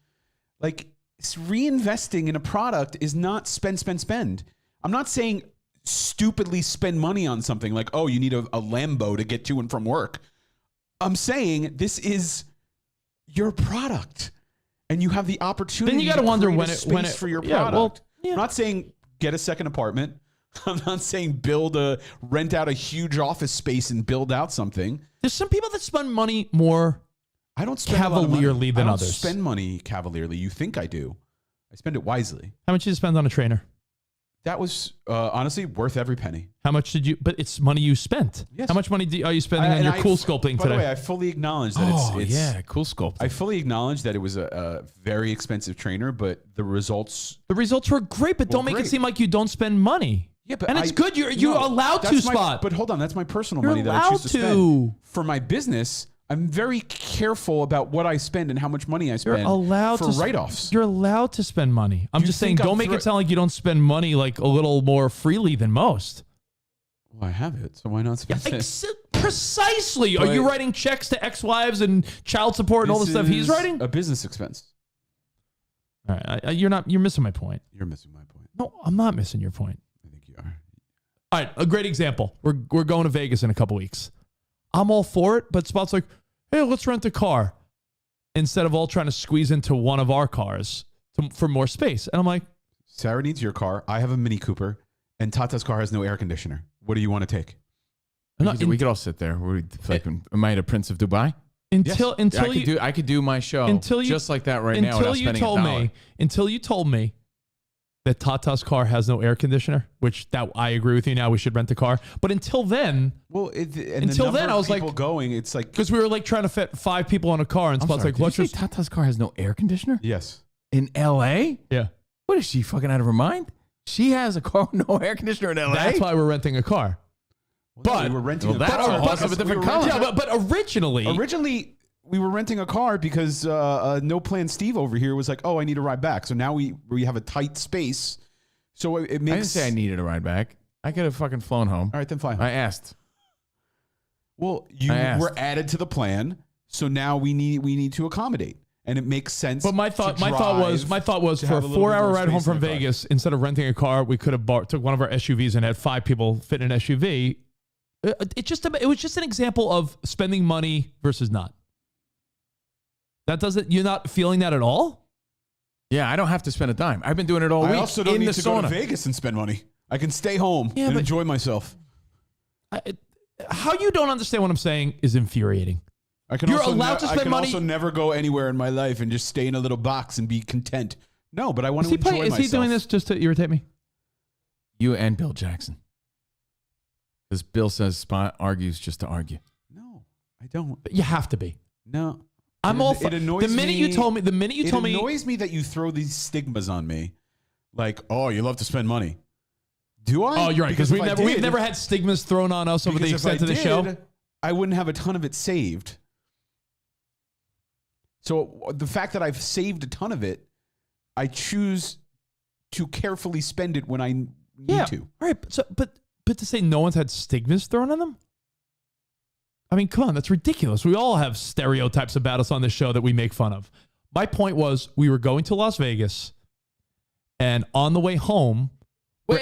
Like, reinvesting in a product is not spend. I'm not saying stupidly spend money on something like, oh, you need a Lambo to get to and from work. I'm saying this is your product, and you have the opportunity. Then you got to wonder when it for your yeah, product. well, yeah. I'm not saying get a second apartment. I'm not saying rent out a huge office space and build out something. There's some people that spend money more. I don't spend cavalierly than others. I don't spend money cavalierly. You think I do? I spend it wisely. How much did you spend on a trainer? That was honestly worth every penny. How much did you? But it's money you spent. Yes. How much money are you spending on your cool sculpting today? By the way, I fully acknowledge that it's cool sculpting. I fully acknowledge that it was a very expensive trainer, but the results were great. But don't make it seem like you don't spend money. Yeah, but it's good. You're allowed to, Spot. But hold on, that's my personal You're money that I choose to allowed spend. For my business, I'm very careful about what I spend and how much money I spend. You're allowed for write-offs. You're allowed to spend money. I'm just saying, don't make it sound like you don't spend money like a little more freely than most. Well, I have it, so why not spend it? Precisely. Are you writing checks to ex-wives and child support and all the stuff he's writing? A business expense. All right, you're missing my point. You're missing my point. No, I'm not missing your point. I think you are. All right, a great example. We're going to Vegas in a couple weeks. I'm all for it, but Spot's like, hey, let's rent a car instead of all trying to squeeze into one of our cars for more space. And I'm like, Sarah needs your car. I have a Mini Cooper, and Tata's car has no air conditioner. What do you want to take? We could all sit there. Am I the Prince of Dubai? I could do my show just like that right now without spending $1. Until you told me that Tata's car has no air conditioner, which that I agree with you now, we should rent a car. But until then, I was like, going, it's like, because we were like trying to fit 5 people in a car, and Spot's like, let's just. Tata's car has no air conditioner? Yes. In LA? Yeah. What is she fucking out of her mind? She has a car with no air conditioner in LA. That's why we're renting a car. But we were renting a car. That's a different color. Yeah, but originally we were renting a car because No Plan Steve over here was like, oh, I need a ride back. So now we have a tight space. So it makes. I didn't say I needed a ride back. I could have fucking flown home. All right, then fly home. I asked. Well, you were added to the plan, so now we need to accommodate, and it makes sense. But my thought was for a 4-hour ride home from Vegas, instead of renting a car, we could have took one of our SUVs and had 5 people fit in an SUV. It was just an example of spending money versus not. You're not feeling that at all? Yeah, I don't have to spend a dime. I've been doing it all week. I also don't need to go to Vegas and spend money. I can stay home and enjoy myself. How you don't understand what I'm saying is infuriating. You're allowed to spend money. I can also never go anywhere in my life and just stay in a little box and be content. No, but I want to enjoy myself. Is he doing this just to irritate me? You and Bill Jackson. Because Bill says Spot argues just to argue. No, I don't. You have to be. No. I'm all for it. Annoys the minute me, you told me. It annoys me that you throw these stigmas on me. Like, oh, you love to spend money. Do I? Oh, you're right. Because we've never had stigmas thrown on us over the extent of the show. I wouldn't have a ton of it saved. So the fact that I've saved a ton of it, I choose to carefully spend it when I need to. All right. So, but to say no one's had stigmas thrown on them? I mean, come on, that's ridiculous. We all have stereotypes about us on this show that we make fun of. My point was we were going to Las Vegas, and on the way home, we're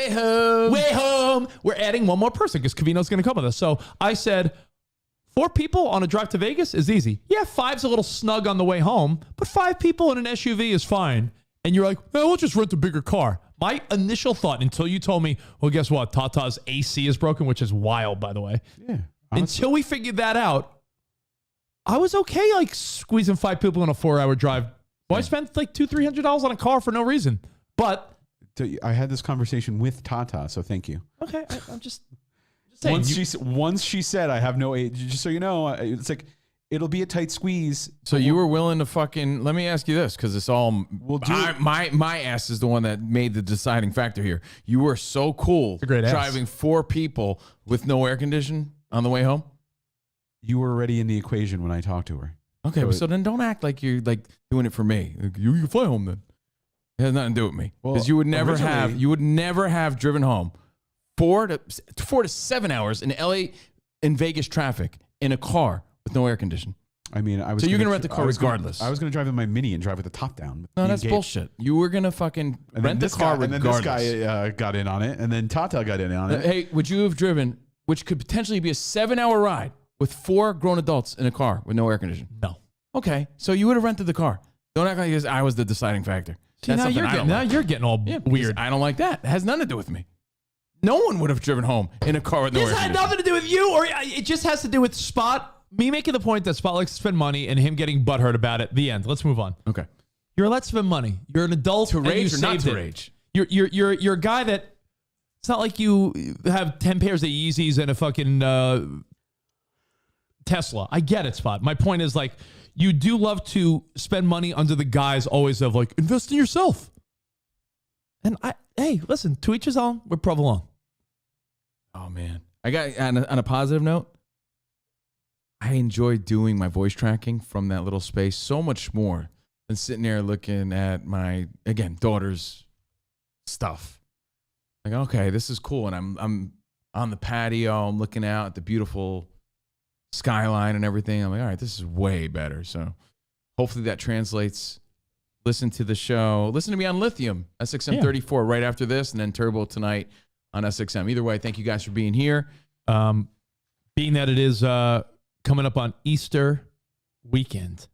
adding one more person because Covino's going to come with us. So I said, 4 people on a drive to Vegas is easy. Yeah, 5's a little snug on the way home, but 5 people in an SUV is fine. And you're like, well, we'll just rent a bigger car. My initial thought, until you told me, well, guess what? Tata's AC is broken, which is wild, by the way. Yeah. Honestly. Until we figured that out, I was okay like squeezing 5 people in a 4-hour drive. Well, I spent like $200-$300 on a car for no reason. But I had this conversation with Tata, so thank you. Okay, I'm just saying. Once she said, I have no age, just so you know, it's like, it'll be a tight squeeze. So you were willing to fucking, let me ask you this, because it's all, my ass is the one that made the deciding factor here. You were so cool driving 4 people with no air conditioning on the way home? You were already in the equation when I talked to her. Okay, so then don't act like you're like doing it for me. Like, you can fly home then. It has nothing to do with me. Because you would never have driven home 4 to 7 hours in LA in Vegas traffic in a car with no air conditioning. I mean, I was. So you're gonna rent the car regardless. I was gonna drive in my Mini and drive with the top down. No, that's bullshit. You were gonna fucking rent the car regardless. And then this guy got in on it, and then Tata got in on it. Hey, would you have driven, which could potentially be a 7-hour ride with 4 grown adults in a car with no air conditioning? No. Okay, so you would have rented the car. Don't act like I was the deciding factor. See, now you're getting all weird. I don't like that. It has nothing to do with me. No one would have driven home in a car with no air conditioning. This had nothing to do with you, or it just has to do with Spot. Me making the point that Spot likes to spend money and him getting butthurt about it. The end. Let's move on. Okay. You're allowed to spend money. You're an adult. To rage or not to rage? You're a guy that, it's not like you have 10 pairs of Yeezys and a fucking Tesla. I get it, Spot. My point is, like, you do love to spend money under the guise always of, like, invest in yourself. And hey, listen, to each his own. We're provolone. Oh, man. I got, on a positive note, I enjoy doing my voice tracking from that little space so much more than sitting there looking at my, again, daughter's stuff. Like, okay, this is cool. And I'm on the patio. I'm looking out at the beautiful skyline and everything. I'm like, all right, this is way better. So hopefully that translates listen to the show. Listen to me on Lithium, SXM 34, right after this, and then Turbo tonight on SXM. Either way, thank you guys for being here. Being that it is coming up on Easter weekend.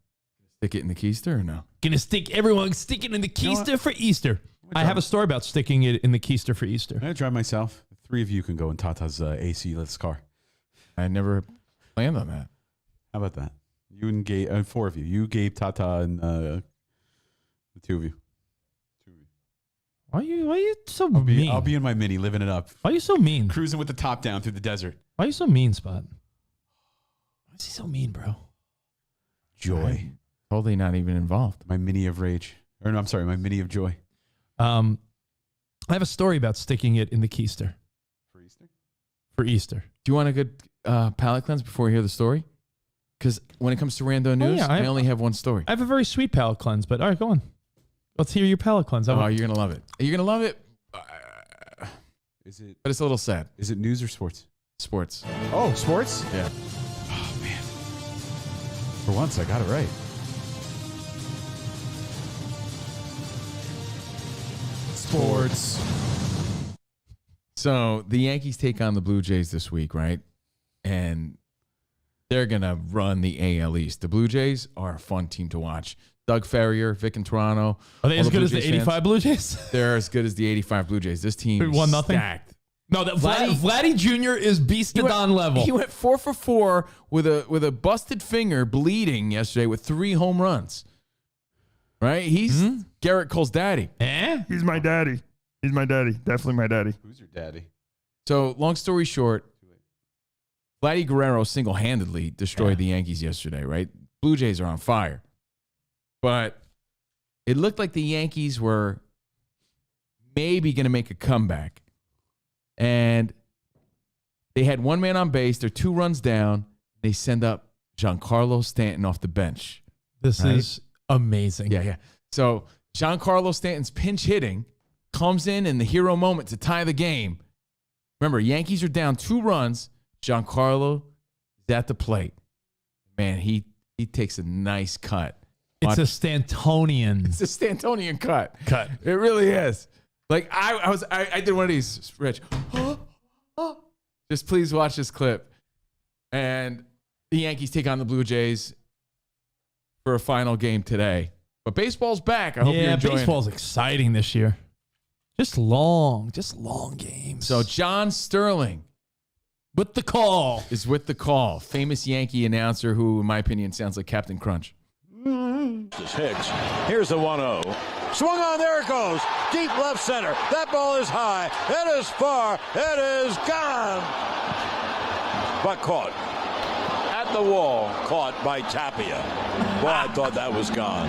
Stick it in the keister or no? Gonna stick it in the keister for Easter. I have a story about sticking it in the keister for Easter. I drive myself. The 3 of you can go in Tata's AC-less car. I never planned on that. How about that? You and Gabe, 4 of you. You, Gabe, Tata, and the 2 of you. Why are you so mean? I'll be in my Mini, living it up. Why are you so mean? Cruising with the top down through the desert. Why are you so mean, Spot? Why is he so mean, bro? Joy. Totally not even involved. My Mini of rage. Or no, I'm sorry, my Mini of joy. I have a story about sticking it in the keister. For Easter? For Easter. Do you want a good palate cleanse before we hear the story? Because when it comes to Rando News, I only have one story. I have a very sweet palate cleanse, but all right, go on. Let's hear your palate cleanse. Oh, you're going to love it. You're going to love it. Is it? But it's a little sad. Is it news or sports? Sports. Oh, sports? Yeah. Oh, man. For once, I got it right. Sports. So the Yankees take on the Blue Jays this week, right? And they're going to run the AL East. The Blue Jays are a fun team to watch. Doug Ferrier, Vic and Toronto. Are they as good as the 85 Blue Jays? They're as good as the 85 Blue Jays. This team is 1-0 stacked. No, Vladdy Jr. is beastadon level. He went 4 for 4 with a busted finger bleeding yesterday with 3 home runs. Right? He's Garrett Cole's daddy. He's my daddy. He's my daddy. Definitely my daddy. Who's your daddy? So, long story short, Vladdy Guerrero single-handedly destroyed the Yankees yesterday, right? Blue Jays are on fire. But it looked like the Yankees were maybe going to make a comeback. And they had one man on base. They're 2 runs down. They send up Giancarlo Stanton off the bench. This is amazing. Yeah. So Giancarlo Stanton's pinch hitting comes in the hero moment to tie the game. Remember, Yankees are down 2 runs. Giancarlo is at the plate. Man, he takes a nice cut. It's a Stantonian. It's a Stantonian cut. It really is. Like I did one of these, Rich. Just please watch this clip. And the Yankees take on the Blue Jays for a final game today. But baseball's back. I hope you're enjoying baseball's exciting this year. Just long games. So John Sterling with the call. Is with the call. Famous Yankee announcer who, in my opinion, sounds like Captain Crunch. This Hicks. Here's the 1-0. Swung on, there it goes. Deep left center. That ball is high. It is far. It is gone. But caught. At the wall. Caught by Tapia. Boy, I thought that was gone.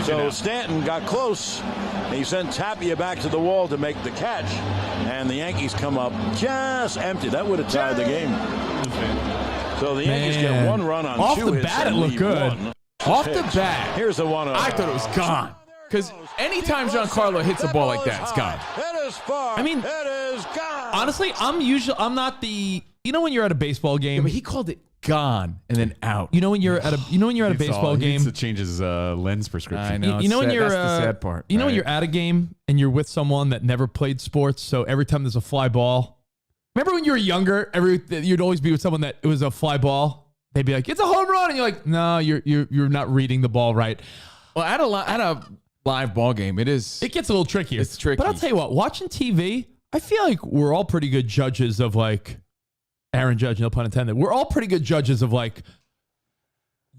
So Stanton got close. He sent Tapia back to the wall to make the catch. And the Yankees come up just empty. That would have tied the game. So the Yankees get 1 run on 2 hits. Off the bat, it looked good. Off the bat. Here's the 1-0. I thought it was gone. Because anytime Giancarlo hits a ball like that, it's gone. It is far. I mean, it is gone. Honestly, I'm not the, when you're at a baseball game. Yeah, but he called it gone and then out. When you're at a baseball game. He needs to change his lens prescription. I know. When that's the sad part. When you're at a game and you're with someone that never played sports, so every time there's a fly ball. Remember when you were younger, you'd always be with someone that it was a fly ball. They'd be like, "It's a home run," and you're like, "No, you're not reading the ball right." Well, at a live ball game, it gets a little trickier. It's tricky. But I'll tell you what, watching TV, I feel like we're all pretty good judges of like Aaron Judge, no pun intended. We're all pretty good judges of like,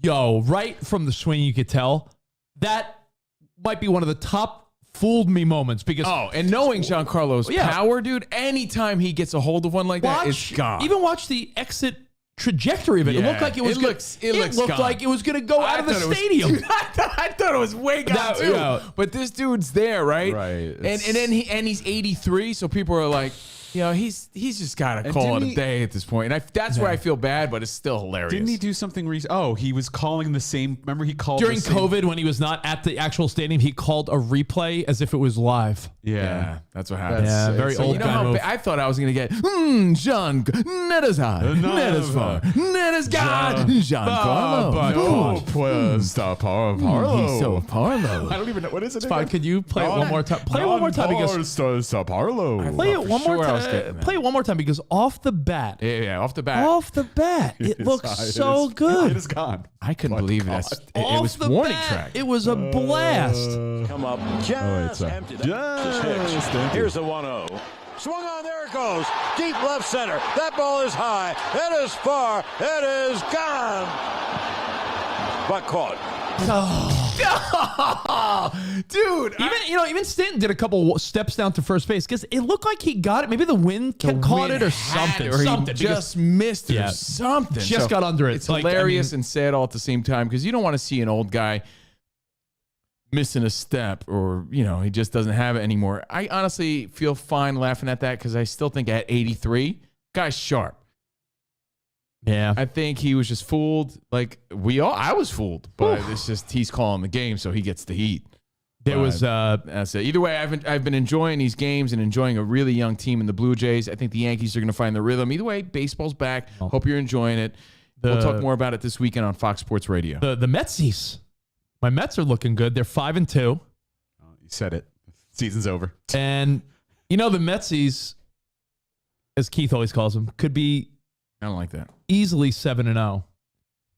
right from the swing, you could tell that might be one of the top fooled me moments because and knowing Giancarlo's power, dude, anytime he gets a hold of one like that, it's gone. Even watch the exit trajectory of it. It looked like it was like it was going to go out of the stadium. I thought it was way gone too. But this dude's there, right? Right. And then he's 83, so people are like, You know, he's just got to call it a day at this point. And that's where I feel bad, but it's still hilarious. Didn't he do something recent? Oh, he was calling the same. Remember, he called during COVID when he was not at the actual stadium. He called a replay as if it was live. Yeah, that's what happened. Very old. You know how I thought I was going to get Jean, net is high, net is far, net is God, Giancarlo. He's so Parlo. I don't even know what is it. Fine. Could you play it one more time? Play it one more time because Parlo. play it one more time. Play it one more time because off the bat, off the bat, it looks so good. It is gone. I couldn't believe this. It was warning track. It was a blast. Come up just empty. Here's the 1-0. Swung on, there it goes. Deep left center. That ball is high. It is far. It is gone. But caught. Dude, Even Stanton did a couple steps down to first base because it looked like he got it. Maybe the wind caught it or something. He just missed it or something. Just got under it. It's hilarious and sad all at the same time because you don't want to see an old guy missing a step or, he just doesn't have it anymore. I honestly feel fine laughing at that because I still think at 83, guy's sharp. Yeah. I think he was just fooled. I was fooled, but it's just he's calling the game, so he gets the heat. That's it. Either way, I've been enjoying these games and enjoying a really young team in the Blue Jays. I think the Yankees are going to find the rhythm. Either way, baseball's back. Hope you're enjoying it. We'll talk more about it this weekend on Fox Sports Radio. The Metsies. My Mets are looking good. They're 5-2. You said it. Season's over. And the Metsies, as Keith always calls them, could be I don't like that. Easily 7-0.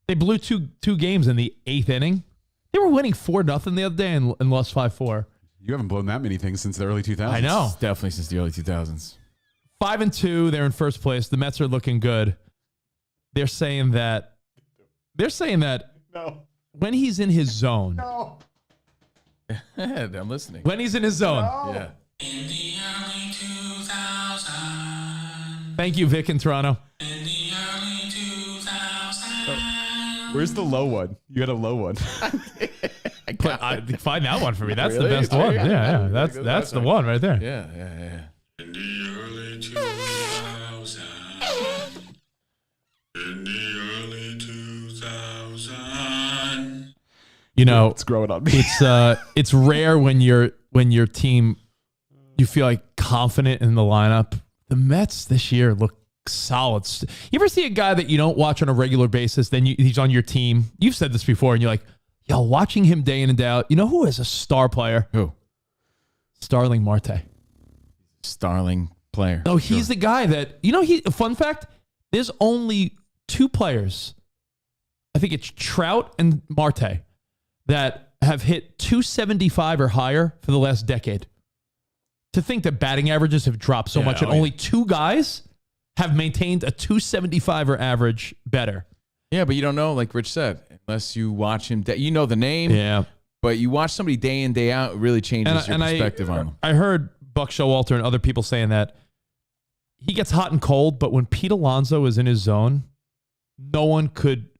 They blew two games in the 8th inning. They were winning 4-0 the other day and lost 5-4. You haven't blown that many things since the early 2000s. I know. Definitely since the early 2000s. 5-2. They're in first place. The Mets are looking good. They're saying that. No. When he's in his zone. No. I'm listening. When he's in his zone. No. Yeah. In the early 2000s. Thank you, Vic in Toronto. In the early 2000s. Where's the low one? You got a low one. Find that one for me. That's really? The best one. Yeah. That's the one right there. Yeah. In the early 2000s. In the early 2000s. It's growing on me. It's rare when your team, you feel like confident in the lineup. The Mets this year look solid. You ever see a guy that you don't watch on a regular basis, then he's on your team? You've said this before, and you're like, yo, watching him day in and day out. You know who is a star player? Who? Starling Marte. Starling player. No, he's the guy that, fun fact, there's only 2 players, I think it's Trout and Marte, that have hit 275 or higher for the last decade. To think that batting averages have dropped so much and only 2 guys have maintained a 275 or average better. Yeah, but you don't know, like Rich said, unless you watch him. You know the name. Yeah. But you watch somebody day in, day out, it really changes your perspective on them. I heard Buck Showalter and other people saying that he gets hot and cold, but when Pete Alonso is in his zone, no one could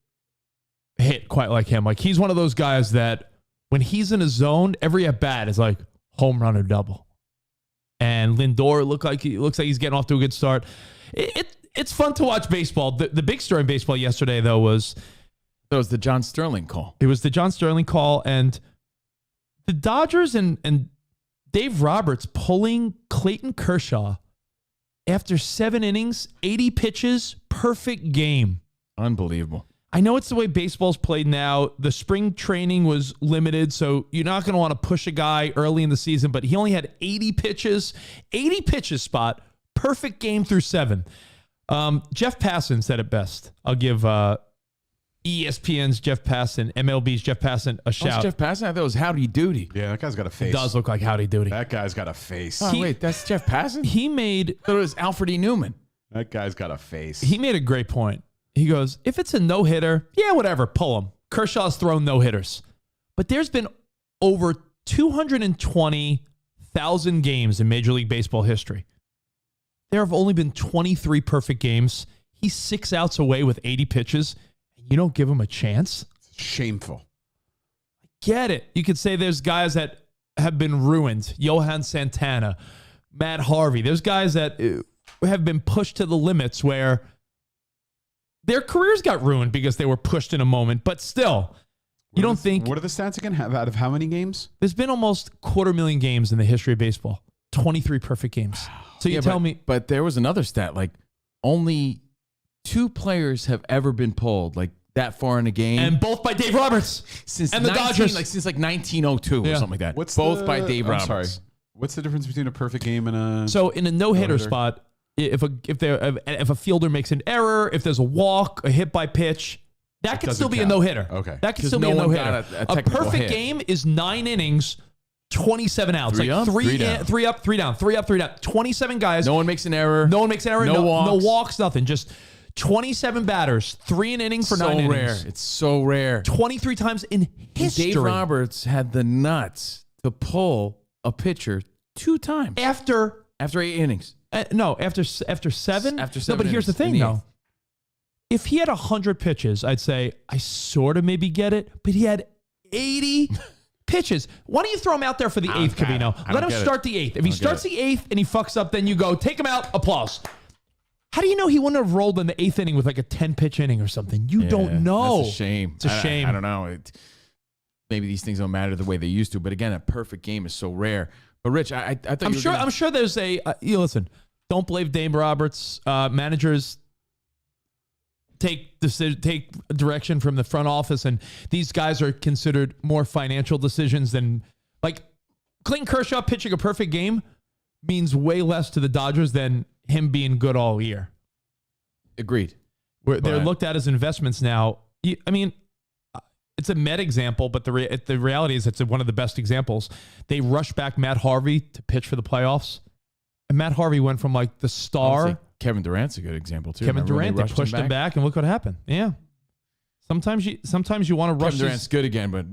hit quite like him. Like, he's one of those guys that when he's in his zone, every at-bat is like home run or double. And Lindor looks like he's getting off to a good start. It's fun to watch baseball. The big story in baseball yesterday, though, was the John Sterling call. It was the John Sterling call, and the Dodgers and Dave Roberts pulling Clayton Kershaw after 7 innings, 80 pitches, perfect game. Unbelievable. I know it's the way baseball's played now. The spring training was limited, so you're not going to want to push a guy early in the season, but he only had 80 pitches. 80 pitches, Spot. Perfect game through 7. Jeff Passan said it best. I'll give ESPN's Jeff Passan, MLB's Jeff Passan a shout. Jeff Passan? I thought it was Howdy Doody. Yeah, that guy's got a face. It does look like Howdy Doody. That guy's got a face. Oh, wait, that's Jeff Passan? He made... I thought it was Alfred E. Newman. That guy's got a face. He made a great point. He goes, if it's a no-hitter, yeah, whatever, pull him. Kershaw's thrown no-hitters. But there's been over 220,000 games in Major League Baseball history. There have only been 23 perfect games. He's 6 outs away with 80 pitches, and you don't give him a chance? It's shameful. I get it. You could say there's guys that have been ruined. Johan Santana, Matt Harvey. There's guys that have been pushed to the limits where their careers got ruined because they were pushed in a moment. But still, you don't think... What are the stats again? Out of how many games? There's been almost 250,000 games in the history of baseball. 23 perfect games. So you tell me... But there was another stat, like only 2 players have ever been pulled like that far in a game. And both by Dave Roberts. Since and the Dodgers. Since 1902 or something like that. Both by Dave Roberts. Sorry. What's the difference between a perfect game and a... So in a no-hitter spot, if a fielder makes an error, if there's a walk, a hit by pitch, that could still be a no-hitter. Okay. That could still be a no-hitter. A perfect game is 9 innings, 27 outs. 3 up, 3 down. 3 up, 3 down, 3 up, 3 down. 27 guys. No one makes an error. No one makes an error. No walks. No walks, nothing. Just 27 batters, 3 an inning for 9 innings. Rare. It's so rare. 23 times in history. Dave Roberts had the nuts to pull a pitcher 2 times. After 8 innings. After 7? After 7 No, but here's the thing, innings. though. If he had 100 pitches, I'd say I sort of maybe get it, but he had 80 pitches. Why don't you throw him out there for the 8th, Covino? Let him start the 8th. If he starts the 8th and he fucks up, then you go, take him out, applause. How do you know he wouldn't have rolled in the 8th inning with like a 10-pitch inning or something? You don't know. That's a shame. It's a shame. I don't know. Maybe these things don't matter the way they used to, but again, a perfect game is so rare. But Rich, I thought I'm sure there's a listen. Don't blame Dave Roberts. Managers take direction from the front office, and these guys are considered more financial decisions than like Clayton Kershaw pitching a perfect game means way less to the Dodgers than him being good all year. Agreed. They're looked at as investments now. I mean, it's a meta example, but the reality is it's one of the best examples. They rushed back Matt Harvey to pitch for the playoffs. And Matt Harvey went from like the star. Kevin Durant's a good example too. Kevin Durant, they pushed him back, and look what happened. Yeah. Sometimes you want to rush. Kevin Durant's good again, but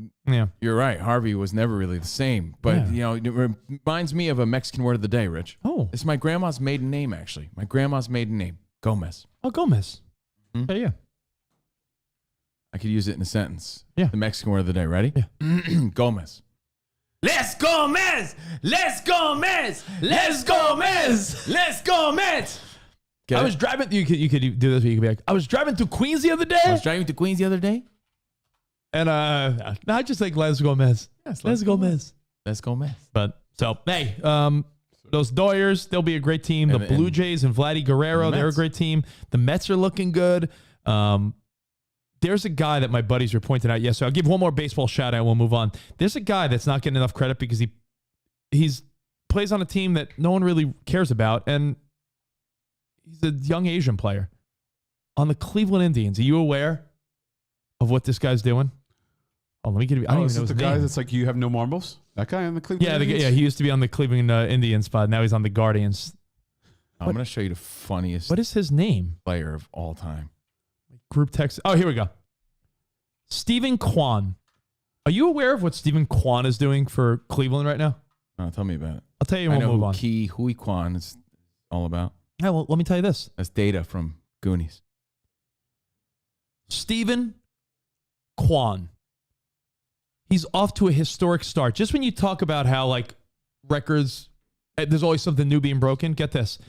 you're right. Harvey was never really the same. But it reminds me of a Mexican word of the day, Rich. Oh, it's my grandma's maiden name, actually. My grandma's maiden name, Gomez. Oh, Gomez. Mm-hmm. Yeah. I could use it in a sentence. Yeah. The Mexican word of the day. Ready? Yeah. Gomez. Let's go, Mez! Let's go, Mez! Let's go, Mez! Let's go, Mez! I was driving. You could do this. You could be like, I was driving to Queens the other day. And I just like let's go, Mez. Yes, let's go, Mez. Let's go, Mez. But so hey, those Doyers, they'll be a great team. The Blue Jays and Vladdy Guerrero, they're a great team. The Mets are looking good. There's a guy that my buddies were pointing out yesterday. I'll give one more baseball shout out and we'll move on. There's a guy that's not getting enough credit because he's plays on a team that no one really cares about, and he's a young Asian player on the Cleveland Indians. Are you aware of what this guy's doing? Oh, let me get. I don't even know his name. Guy that's like you have no marbles. That guy on the Cleveland. Yeah, he used to be on the Cleveland Indians spot. Now he's on the Guardians. I'm going to show you the funniest. What is his name? Player of all time. Group text. Oh, here we go. Stephen Kwan. Are you aware of what Stephen Kwan is doing for Cleveland right now? Oh, tell me about it. I'll tell you when we'll move on. Hui Kwan is all about. Yeah, well, let me tell you this. That's Data from Goonies. Stephen Kwan. He's off to a historic start. Just when you talk about how like records, there's always something new being broken. Get this.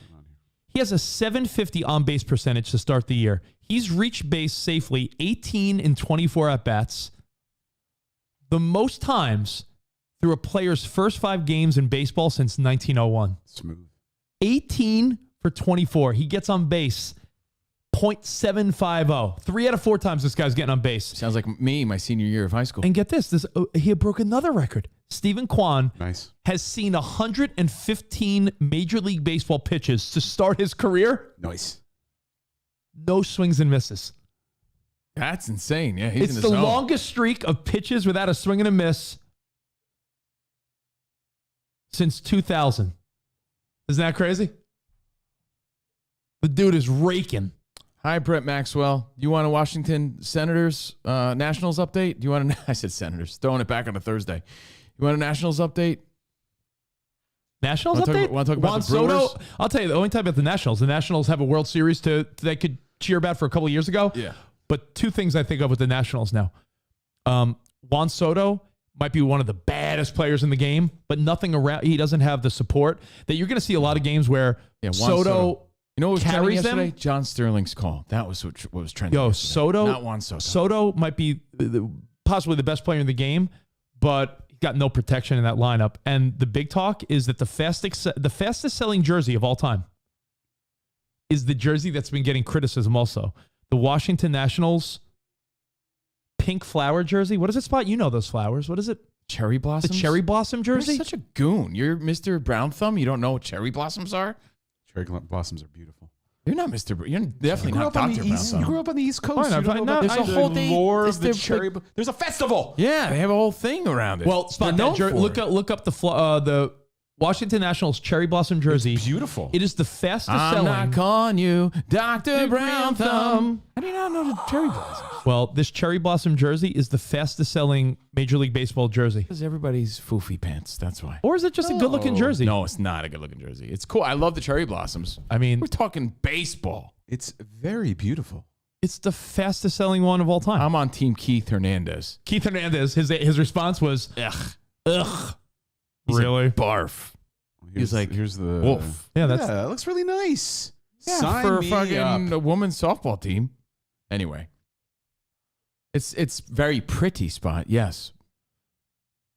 He has a 750 on-base percentage to start the year. He's reached base safely 18 in 24 at-bats. The most times through a player's first 5 games in baseball since 1901. Smooth. 18 for 24. He gets on base .750. 3 out of 4 times this guy's getting on base. Sounds like me, my senior year of high school. And get this he broke another record. Stephen Kwan has seen 115 Major League Baseball pitches to start his career. Nice. No swings and misses. That's insane. Yeah, he's it's in the zone. longest streak of pitches without a swing and a miss since 2000. Isn't that crazy? The dude is raking. Hi, Brett Maxwell. You want a Washington Senators Nationals update? Do you want I said Senators. Throwing it back on a Thursday. You want a Nationals update? Nationals update? Want to talk about Juan the Brewers? Soto? I'll tell you, the only time about the Nationals. The Nationals have a World Series they could cheer about for a couple of years ago. Yeah. But 2 things I think of with the Nationals now. Juan Soto might be one of the baddest players in the game, but nothing around. He doesn't have the support that you're going to see a lot of games where Soto You know what was trending carries them. yesterday? John Sterling's call. That was what was trending. Yo, yesterday. Soto. Not Juan Soto. Soto might be possibly the best player in the game, but he got no protection in that lineup. And the big talk is that the fastest selling jersey of all time is the jersey that's been getting criticism also. The Washington Nationals pink flower jersey. What is it, Spot? You know those flowers. What is it? Cherry blossoms? The cherry blossom jersey? You're such a goon. You're Mr. Brown Thumb. You don't know what cherry blossoms are? Cherry blossoms are beautiful. You're not Mr. You're definitely not on Dr. the Brown East, Thumb. you grew up on the East Coast. Fine, You don't know about there's a whole thing. lore of the There's cherry. There's a festival. Yeah, they have a whole thing around it. Well, Spot, look up the Washington Nationals cherry blossom jersey. It's beautiful. It is the fastest I'm selling. not calling you Dr. Brown Thumb. How do you not know the cherry blossoms? Well, this cherry blossom jersey is the fastest selling Major League Baseball jersey. Because everybody's foofy pants. That's why. Or is it just a good looking jersey? No, it's not a good looking jersey. It's cool. I love the cherry blossoms. I mean, we're talking baseball. It's very beautiful. It's the fastest selling one of all time. I'm on team Keith Hernandez. Keith Hernandez, his response was, ugh. He's Really? like, barf. He's like, here's the wolf. Yeah, that looks really nice. Yeah, Sign for me fucking up. a women's softball team. Anyway, it's very pretty, Spot. Yes,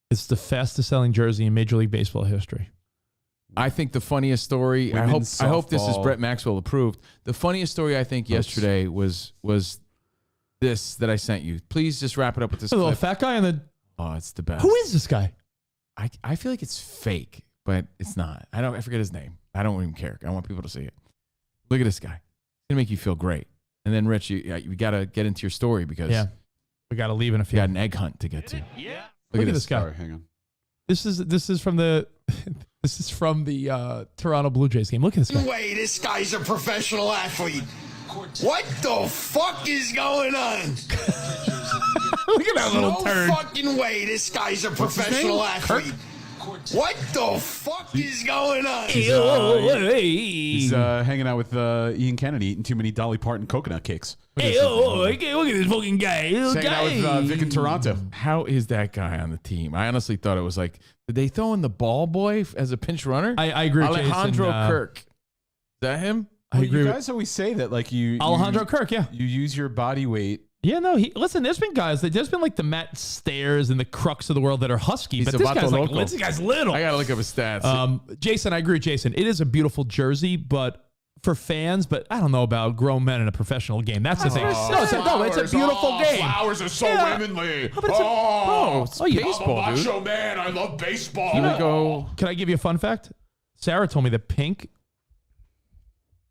it's the fastest selling jersey in Major League Baseball history. I think the funniest story. I hope this is Brett Maxwell approved. The funniest story I think yesterday was this that I sent you. Please just wrap it up with this. The little clip. fat guy on the. Oh, it's the best. Who is this guy? I feel like it's fake, but it's not. I forget his name. I don't even care. I want people to see it. Look at this guy. It's gonna make you feel great. And then Rich, you gotta get into your story because we gotta leave in a few. You got an egg hunt to get to. Yeah. Look at this guy. Sorry, hang on. This is from the Toronto Blue Jays game. Look at this guy. Way, this guy's a professional athlete. What the fuck is going on? Look at that little turd. No fucking way, this guy's a professional athlete. What the fuck is going on? He's hanging out with Ian Kennedy, eating too many Dolly Parton coconut cakes. Look at this fucking guy. He's hanging out with Vic in Toronto. How is that guy on the team? I honestly thought it was like, did they throw in the ball boy as a pinch runner? I agree with Alejandro Jason, Kirk. Is that him? Well, you guys always say that, like Alejandro Kirk, yeah. You use your body weight. Yeah, no. Listen, there's been guys. There's been like the Matt Stairs and the Crux of the world that are husky, but this guy's little. I gotta look up his stats. Jason, I agree with Jason. It is a beautiful jersey, but for fans, but I don't know about grown men in a professional game. That's the thing. No, it's a beautiful game. Flowers are so womanly. It's baseball, I'm a dude. macho man. I love baseball. Here we go. Can I give you a fun fact? Sarah told me that pink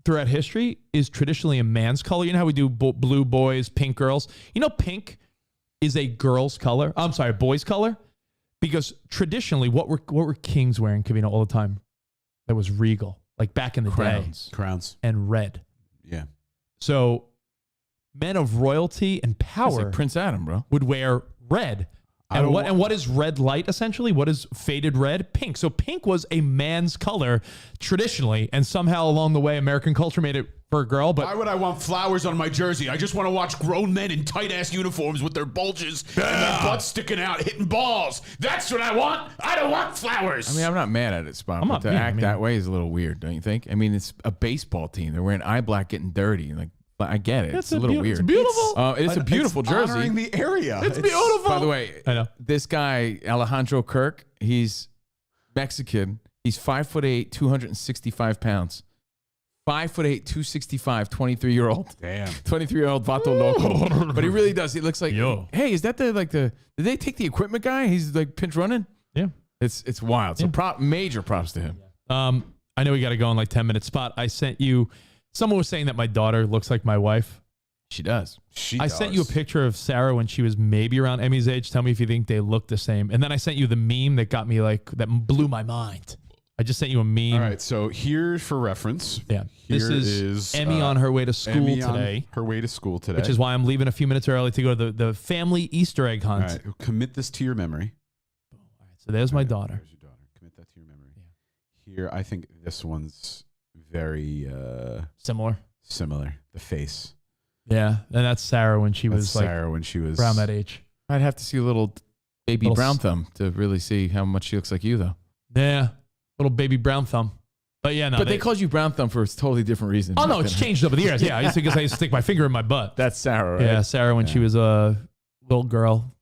throughout history is traditionally a man's color. You know how we do blue boys, pink girls? You know, pink is a girl's color. I'm sorry, boy's color. Because traditionally, what were kings wearing, Covino, all the time? That was regal. Like back in the day. Crowns. And red. Yeah. So men of royalty and power like Prince Adam, bro, would wear red. And what is red light essentially? What is faded red? Pink. So pink was a man's color traditionally, and somehow along the way, American culture made it for a girl. But why would I want flowers on my jersey? I just want to watch grown men in tight ass uniforms with their bulges and their butts sticking out, hitting balls. That's what I want. I don't want flowers. I mean, I'm not mad at it, Spot. But to act that way is a little weird, don't you think? I mean, it's a baseball team. They're wearing eye black, getting dirty, like. I get it. It's a little weird. It's beautiful. It's a beautiful jersey. Honoring the area. It's beautiful. By the way, I know this guy Alejandro Kirk. He's Mexican. He's 5'8", 265 pounds. 5'8", 265, 23-year-old. Damn. 23-year-old Vato Loco. But he really does. He looks like. Hey, is that the Did they take the equipment guy? He's like pinch running. Yeah. It's wild. So major props to him. I know we got to go in like 10 minutes. Spot. I sent you. Someone was saying that my daughter looks like my wife. She does. I sent you a picture of Sarah when she was maybe around Emmy's age. Tell me if you think they look the same. And then I sent you the meme that got me that blew my mind. I just sent you a meme. All right, so here's for reference. Yeah. This is Emmy on her way to school today. Her way to school today. Which is why I'm leaving a few minutes early to go to the family Easter egg hunt. All right, commit this to your memory. All right, so there's my daughter. There's your daughter. Commit that to your memory. Yeah. Here, I think this one's very similar. The face. Yeah, and that's Sarah when she was around that age. I'd have to see a little baby brown thumb to really see how much she looks like you, though. Yeah, little baby brown thumb. But yeah, no. But they called you brown thumb for a totally different reason. Oh, no, it's changed over the years. Yeah, I used to stick my finger in my butt. That's Sarah, right? Yeah, Sarah when she was a little girl.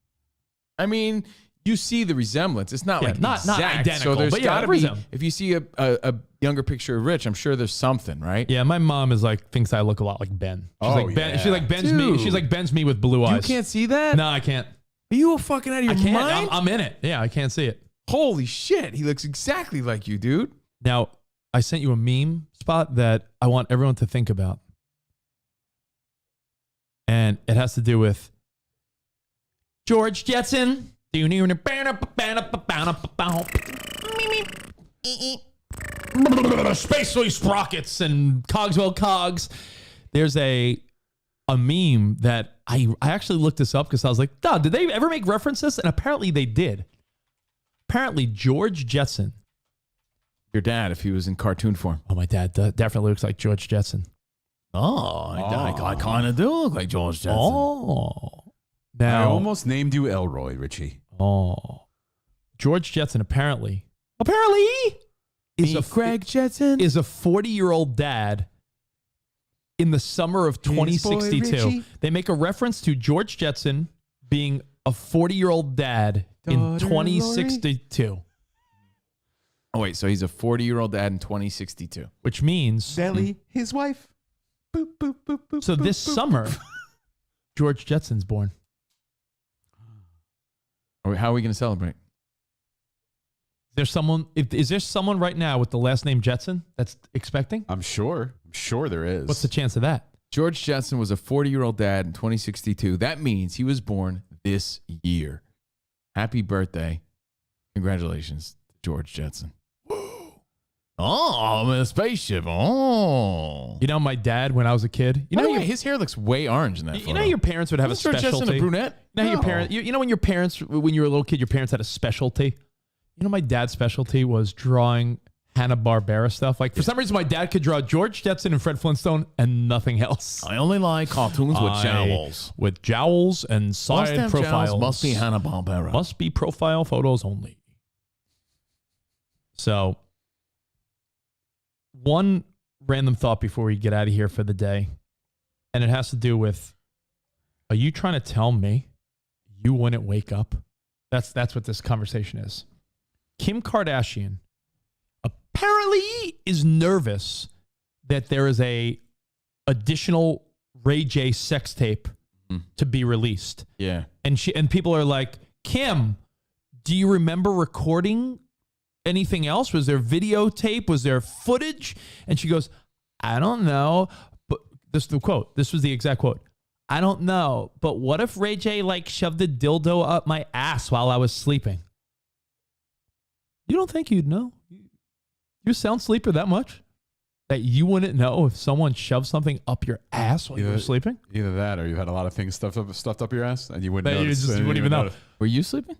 I mean, you see the resemblance. It's not like not exact, identical, so there's but yeah, gotta be. If you see a younger picture of Rich, I'm sure there's something, right? Yeah, my mom is like thinks I look a lot like Ben. She's like Ben. yeah. She like Ben's me. Dude. She's like Ben's me with blue eyes. You can't see that? No, I can't. Are you a fucking out of your I can't. mind? I'm in it. Yeah, I can't see it. Holy shit, he looks exactly like you, dude. Now, I sent you a meme spot that I want everyone to think about. And it has to do with George Jetson. Spacely sprockets and Cogswell Cogs. There's a meme that I actually looked this up because I was like, did they ever make references? And apparently they did. Apparently George Jetson. Your dad, if he was in cartoon form. Oh, my dad definitely looks like George Jetson. I kind of do look like George Jetson. Oh. I Now, almost named you Elroy, Richie. George Jetson apparently Greg Jetson is a 40-year-old dad in the summer of 2062. They make a reference to George Jetson being a 40-year-old dad in 2062. Oh, wait, so he's a 40-year-old dad in 2062. Which means... Sally, his wife. Boop, boop, boop, boop, So boop, this boop. summer, George Jetson's born. How are we going to celebrate? Is there someone right now with the last name Jetson that's expecting? I'm sure there is. What's the chance of that? George Jetson was a 40-year-old dad in 2062. That means he was born this year. Happy birthday. Congratulations, George Jetson. Oh, I'm in a spaceship. Oh. You know, my dad, when I was a kid, his hair looks way orange in that photo. You know, your parents would have a George Jetson specialty. a brunette? You know, your parents. You know, when you were a little kid, your parents had a specialty. You know, my dad's specialty was drawing Hanna-Barbera stuff. Like for some reason, my dad could draw George Jetson and Fred Flintstone and nothing else. I only like cartoons with jowls. With jowls and side profiles. Must be Hanna-Barbera. Must be profile photos only. So, one random thought before we get out of here for the day, and it has to do with, are you trying to tell me you wouldn't wake up? That's what this conversation is. Kim Kardashian apparently is nervous that there is a additional Ray J sex tape to be released. Yeah. And people are like, Kim, do you remember recording anything else? Was there videotape? Was there footage? And she goes, I don't know. But this is the quote. This was the exact quote. I don't know. But what if Ray J shoved a dildo up my ass while I was sleeping? You don't think you'd know? You sound sleeper that much that you wouldn't know if someone shoved something up your ass while you were sleeping? Either that or you've had a lot of things stuffed up your ass and you wouldn't That notice. you wouldn't even know. Were you sleeping?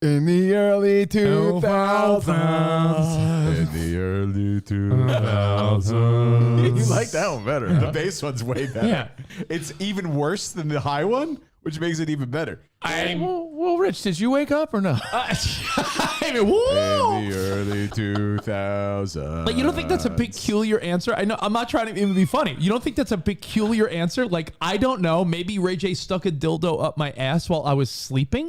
In the early 2000s. In the early 2000s. You like that one better. The bass one's way better. Yeah. It's even worse than the high one, which makes it even better. Well, Rich, did you wake up or no? I mean, whoa! In the early 2000s. But you don't think that's a peculiar answer? I know I'm not trying to even be funny. You don't think that's a peculiar answer? Like, I don't know. Maybe Ray J stuck a dildo up my ass while I was sleeping?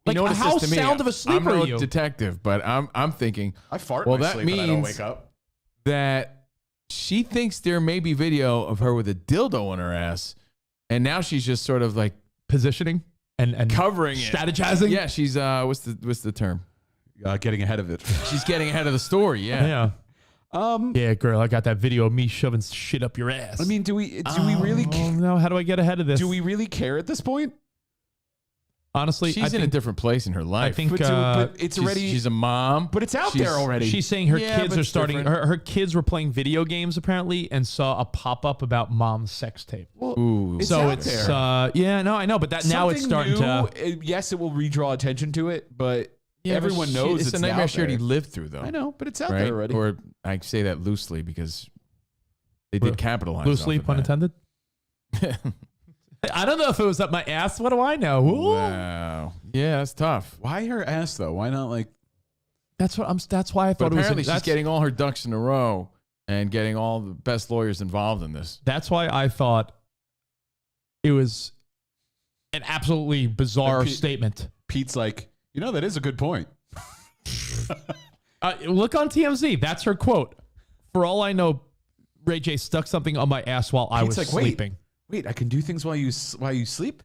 Like, You know what it how says to me? sound of a sleeper I'm are no you? detective, but I'm thinking. I fart well, in my that sleep means and I don't wake up. that she thinks there may be video of her with a dildo in her ass, and now she's just sort of like positioning and covering strategizing. Yeah, she's what's the term? Getting ahead of it. She's getting ahead of the story. Yeah. Yeah, girl, I got that video of me shoving shit up your ass. I mean, do we really no, how do I get ahead of this? do we really care at this point? Honestly, She's in a different place in her life. I think But it's already she's a mom, but it's out there already. She's saying her Yeah, kids but are it's starting. different. Her kids were playing video games apparently, and saw a pop up about mom's sex tape. Ooh. It's so out it's there. yeah, no, I know, but that now it's Something starting to. new, yes, it will redraw attention to it, but Yeah, but everyone knows it's a nightmare she already lived through, though. I know, but it's out right? there already. Or I say that loosely because they did capitalize. Loosely, off of pun intended. I don't know if it was up my ass. What do I know? Ooh. Wow. Yeah, that's tough. Why her ass though? Why not like? That's why I thought But it was. apparently she's getting all her ducks in a row and getting all the best lawyers involved in this. That's why I thought it was an absolutely bizarre statement. Pete's like, that is a good point. Look on TMZ. That's her quote. For all I know, Ray J stuck something on my ass while I was sleeping. Wait, I can do things while you sleep?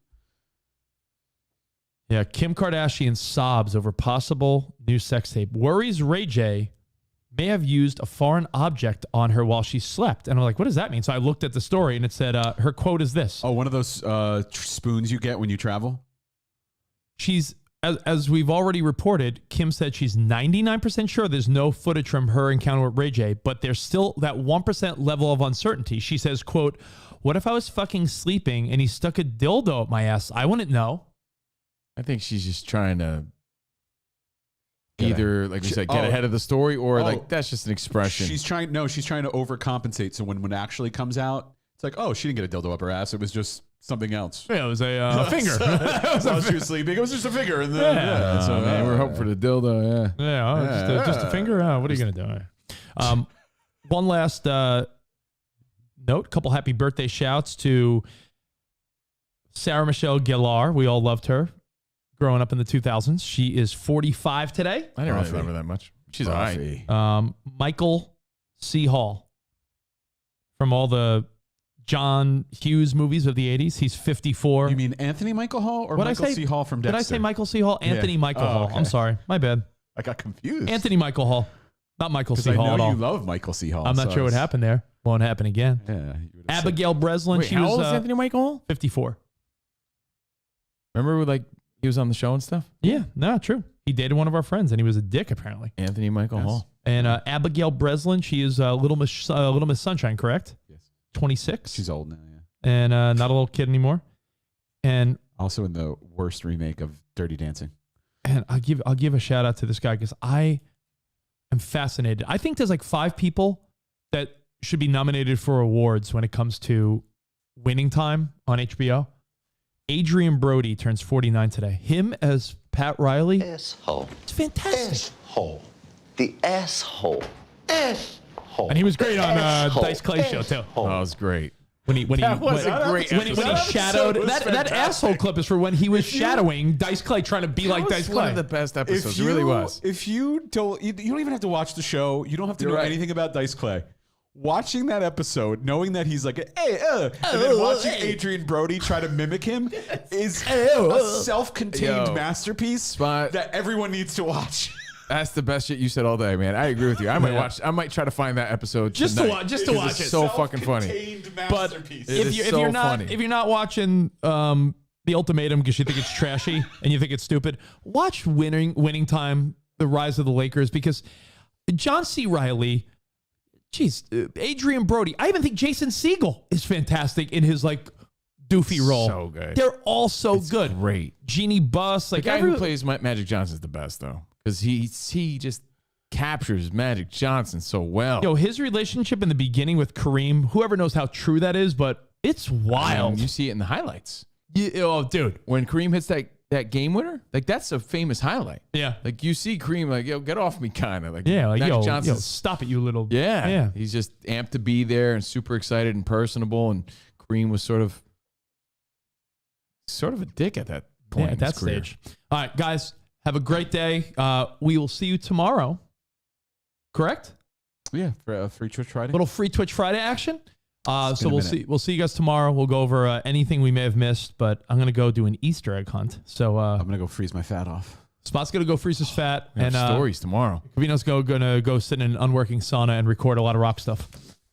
Yeah, Kim Kardashian sobs over possible new sex tape. Worries Ray J may have used a foreign object on her while she slept. And I'm like, what does that mean? So I looked at the story and it said her quote is this. Oh, one of those spoons you get when you travel? She's, as we've already reported, Kim said she's 99% sure there's no footage from her encounter with Ray J, but there's still that 1% level of uncertainty. She says, quote, what if I was fucking sleeping and he stuck a dildo up my ass? I wouldn't know. I think she's just trying to either, like we said, get ahead of the story, or like that's just an expression. She's trying to overcompensate. So when it actually comes out, it's like, oh, she didn't get a dildo up her ass. It was just something else. Yeah, it was a finger. While she was sleeping, it was just a finger. And then, so we're hoping for the dildo. Just a finger. What are you gonna do? One last note. Couple happy birthday shouts to Sarah Michelle Gellar. We all loved her growing up in the 2000s. She is 45 today. I didn't really remember that much. She's all right. Michael C. Hall from all the John Hughes movies of the 80s. He's 54. You mean Anthony Michael Hall or Michael C. Hall from Dexter? Did I say Michael C. Hall? Anthony Michael Hall. Okay. I'm sorry. My bad. I got confused. Anthony Michael Hall. Not Michael C. Hall I at know all. you love Michael C. Hall. I'm not sure what happened there. Won't happen again. Yeah. Abigail Breslin. Wait, how old is Anthony Michael Hall? 54. Remember, he was on the show and stuff? Yeah, no, true. He dated one of our friends, and he was a dick, apparently. Anthony Michael Hall. And Abigail Breslin, she is Little Miss Sunshine, correct? Yes. 26. She's old now, yeah. And not a little kid anymore. And also in the worst remake of Dirty Dancing. And I'll give a shout out to this guy because I am fascinated. I think there's like 5 people that should be nominated for awards when it comes to Winning Time on HBO. Adrian Brody turns 49 today. Him as Pat Riley. Asshole. It's fantastic. Asshole. The asshole. Asshole. And he was great on Dice Clay show too. Oh, it was great. When he shadowed that asshole clip is for when he was shadowing Dice Clay, trying to be like Dice Clay. One of the best episodes. It really was. If you don't even have to watch the show. You don't have to know anything about Dice Clay. Watching that episode, knowing that he's like, hey, and then watching Adrian Brody try to mimic him is a self-contained masterpiece that everyone needs to watch. That's the best shit you said all day, man. I agree with you. I might watch. I might try to find that episode just tonight. to watch it. It's so fucking funny. But if you're not watching The Ultimatum because you think it's trashy and you think it's stupid, watch Winning Time: The Rise of the Lakers, because John C. Reilly. Jeez, Adrian Brody. I even think Jason Segel is fantastic in his like doofy role. So good. They're all so good. Great. Jeannie Buss, like the guy who plays Magic Johnson is the best though, because he just captures Magic Johnson so well. Yo, his relationship in the beginning with Kareem. Whoever knows how true that is, but it's wild. You see it in the highlights. Yeah, oh, dude, when Kareem hits that game winner, like that's a famous highlight. Yeah, like you see Kareem like, yo, get off me, kind of like, yeah, like Magic yo, Johnson, stop it, you little, yeah. He's just amped to be there and super excited and personable, and Kareem was sort of a dick at that point. Yeah, at that stage. All right, guys, have a great day. We will see you tomorrow. Correct? Yeah, for a free Twitch Friday. Little free Twitch Friday action. So we'll see you guys tomorrow. We'll go over anything we may have missed, but I'm gonna go do an Easter egg hunt. So I'm gonna go freeze my fat off. Spot's gonna go freeze his fat, and stories tomorrow. Covino's gonna go sit in an unworking sauna and record a lot of rock stuff.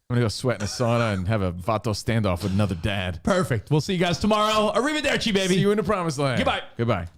I'm gonna go sweat in a sauna and have a Vato standoff with another dad. Perfect. We'll see you guys tomorrow. Arrivederci, baby. See you in the promised land. Goodbye. Goodbye.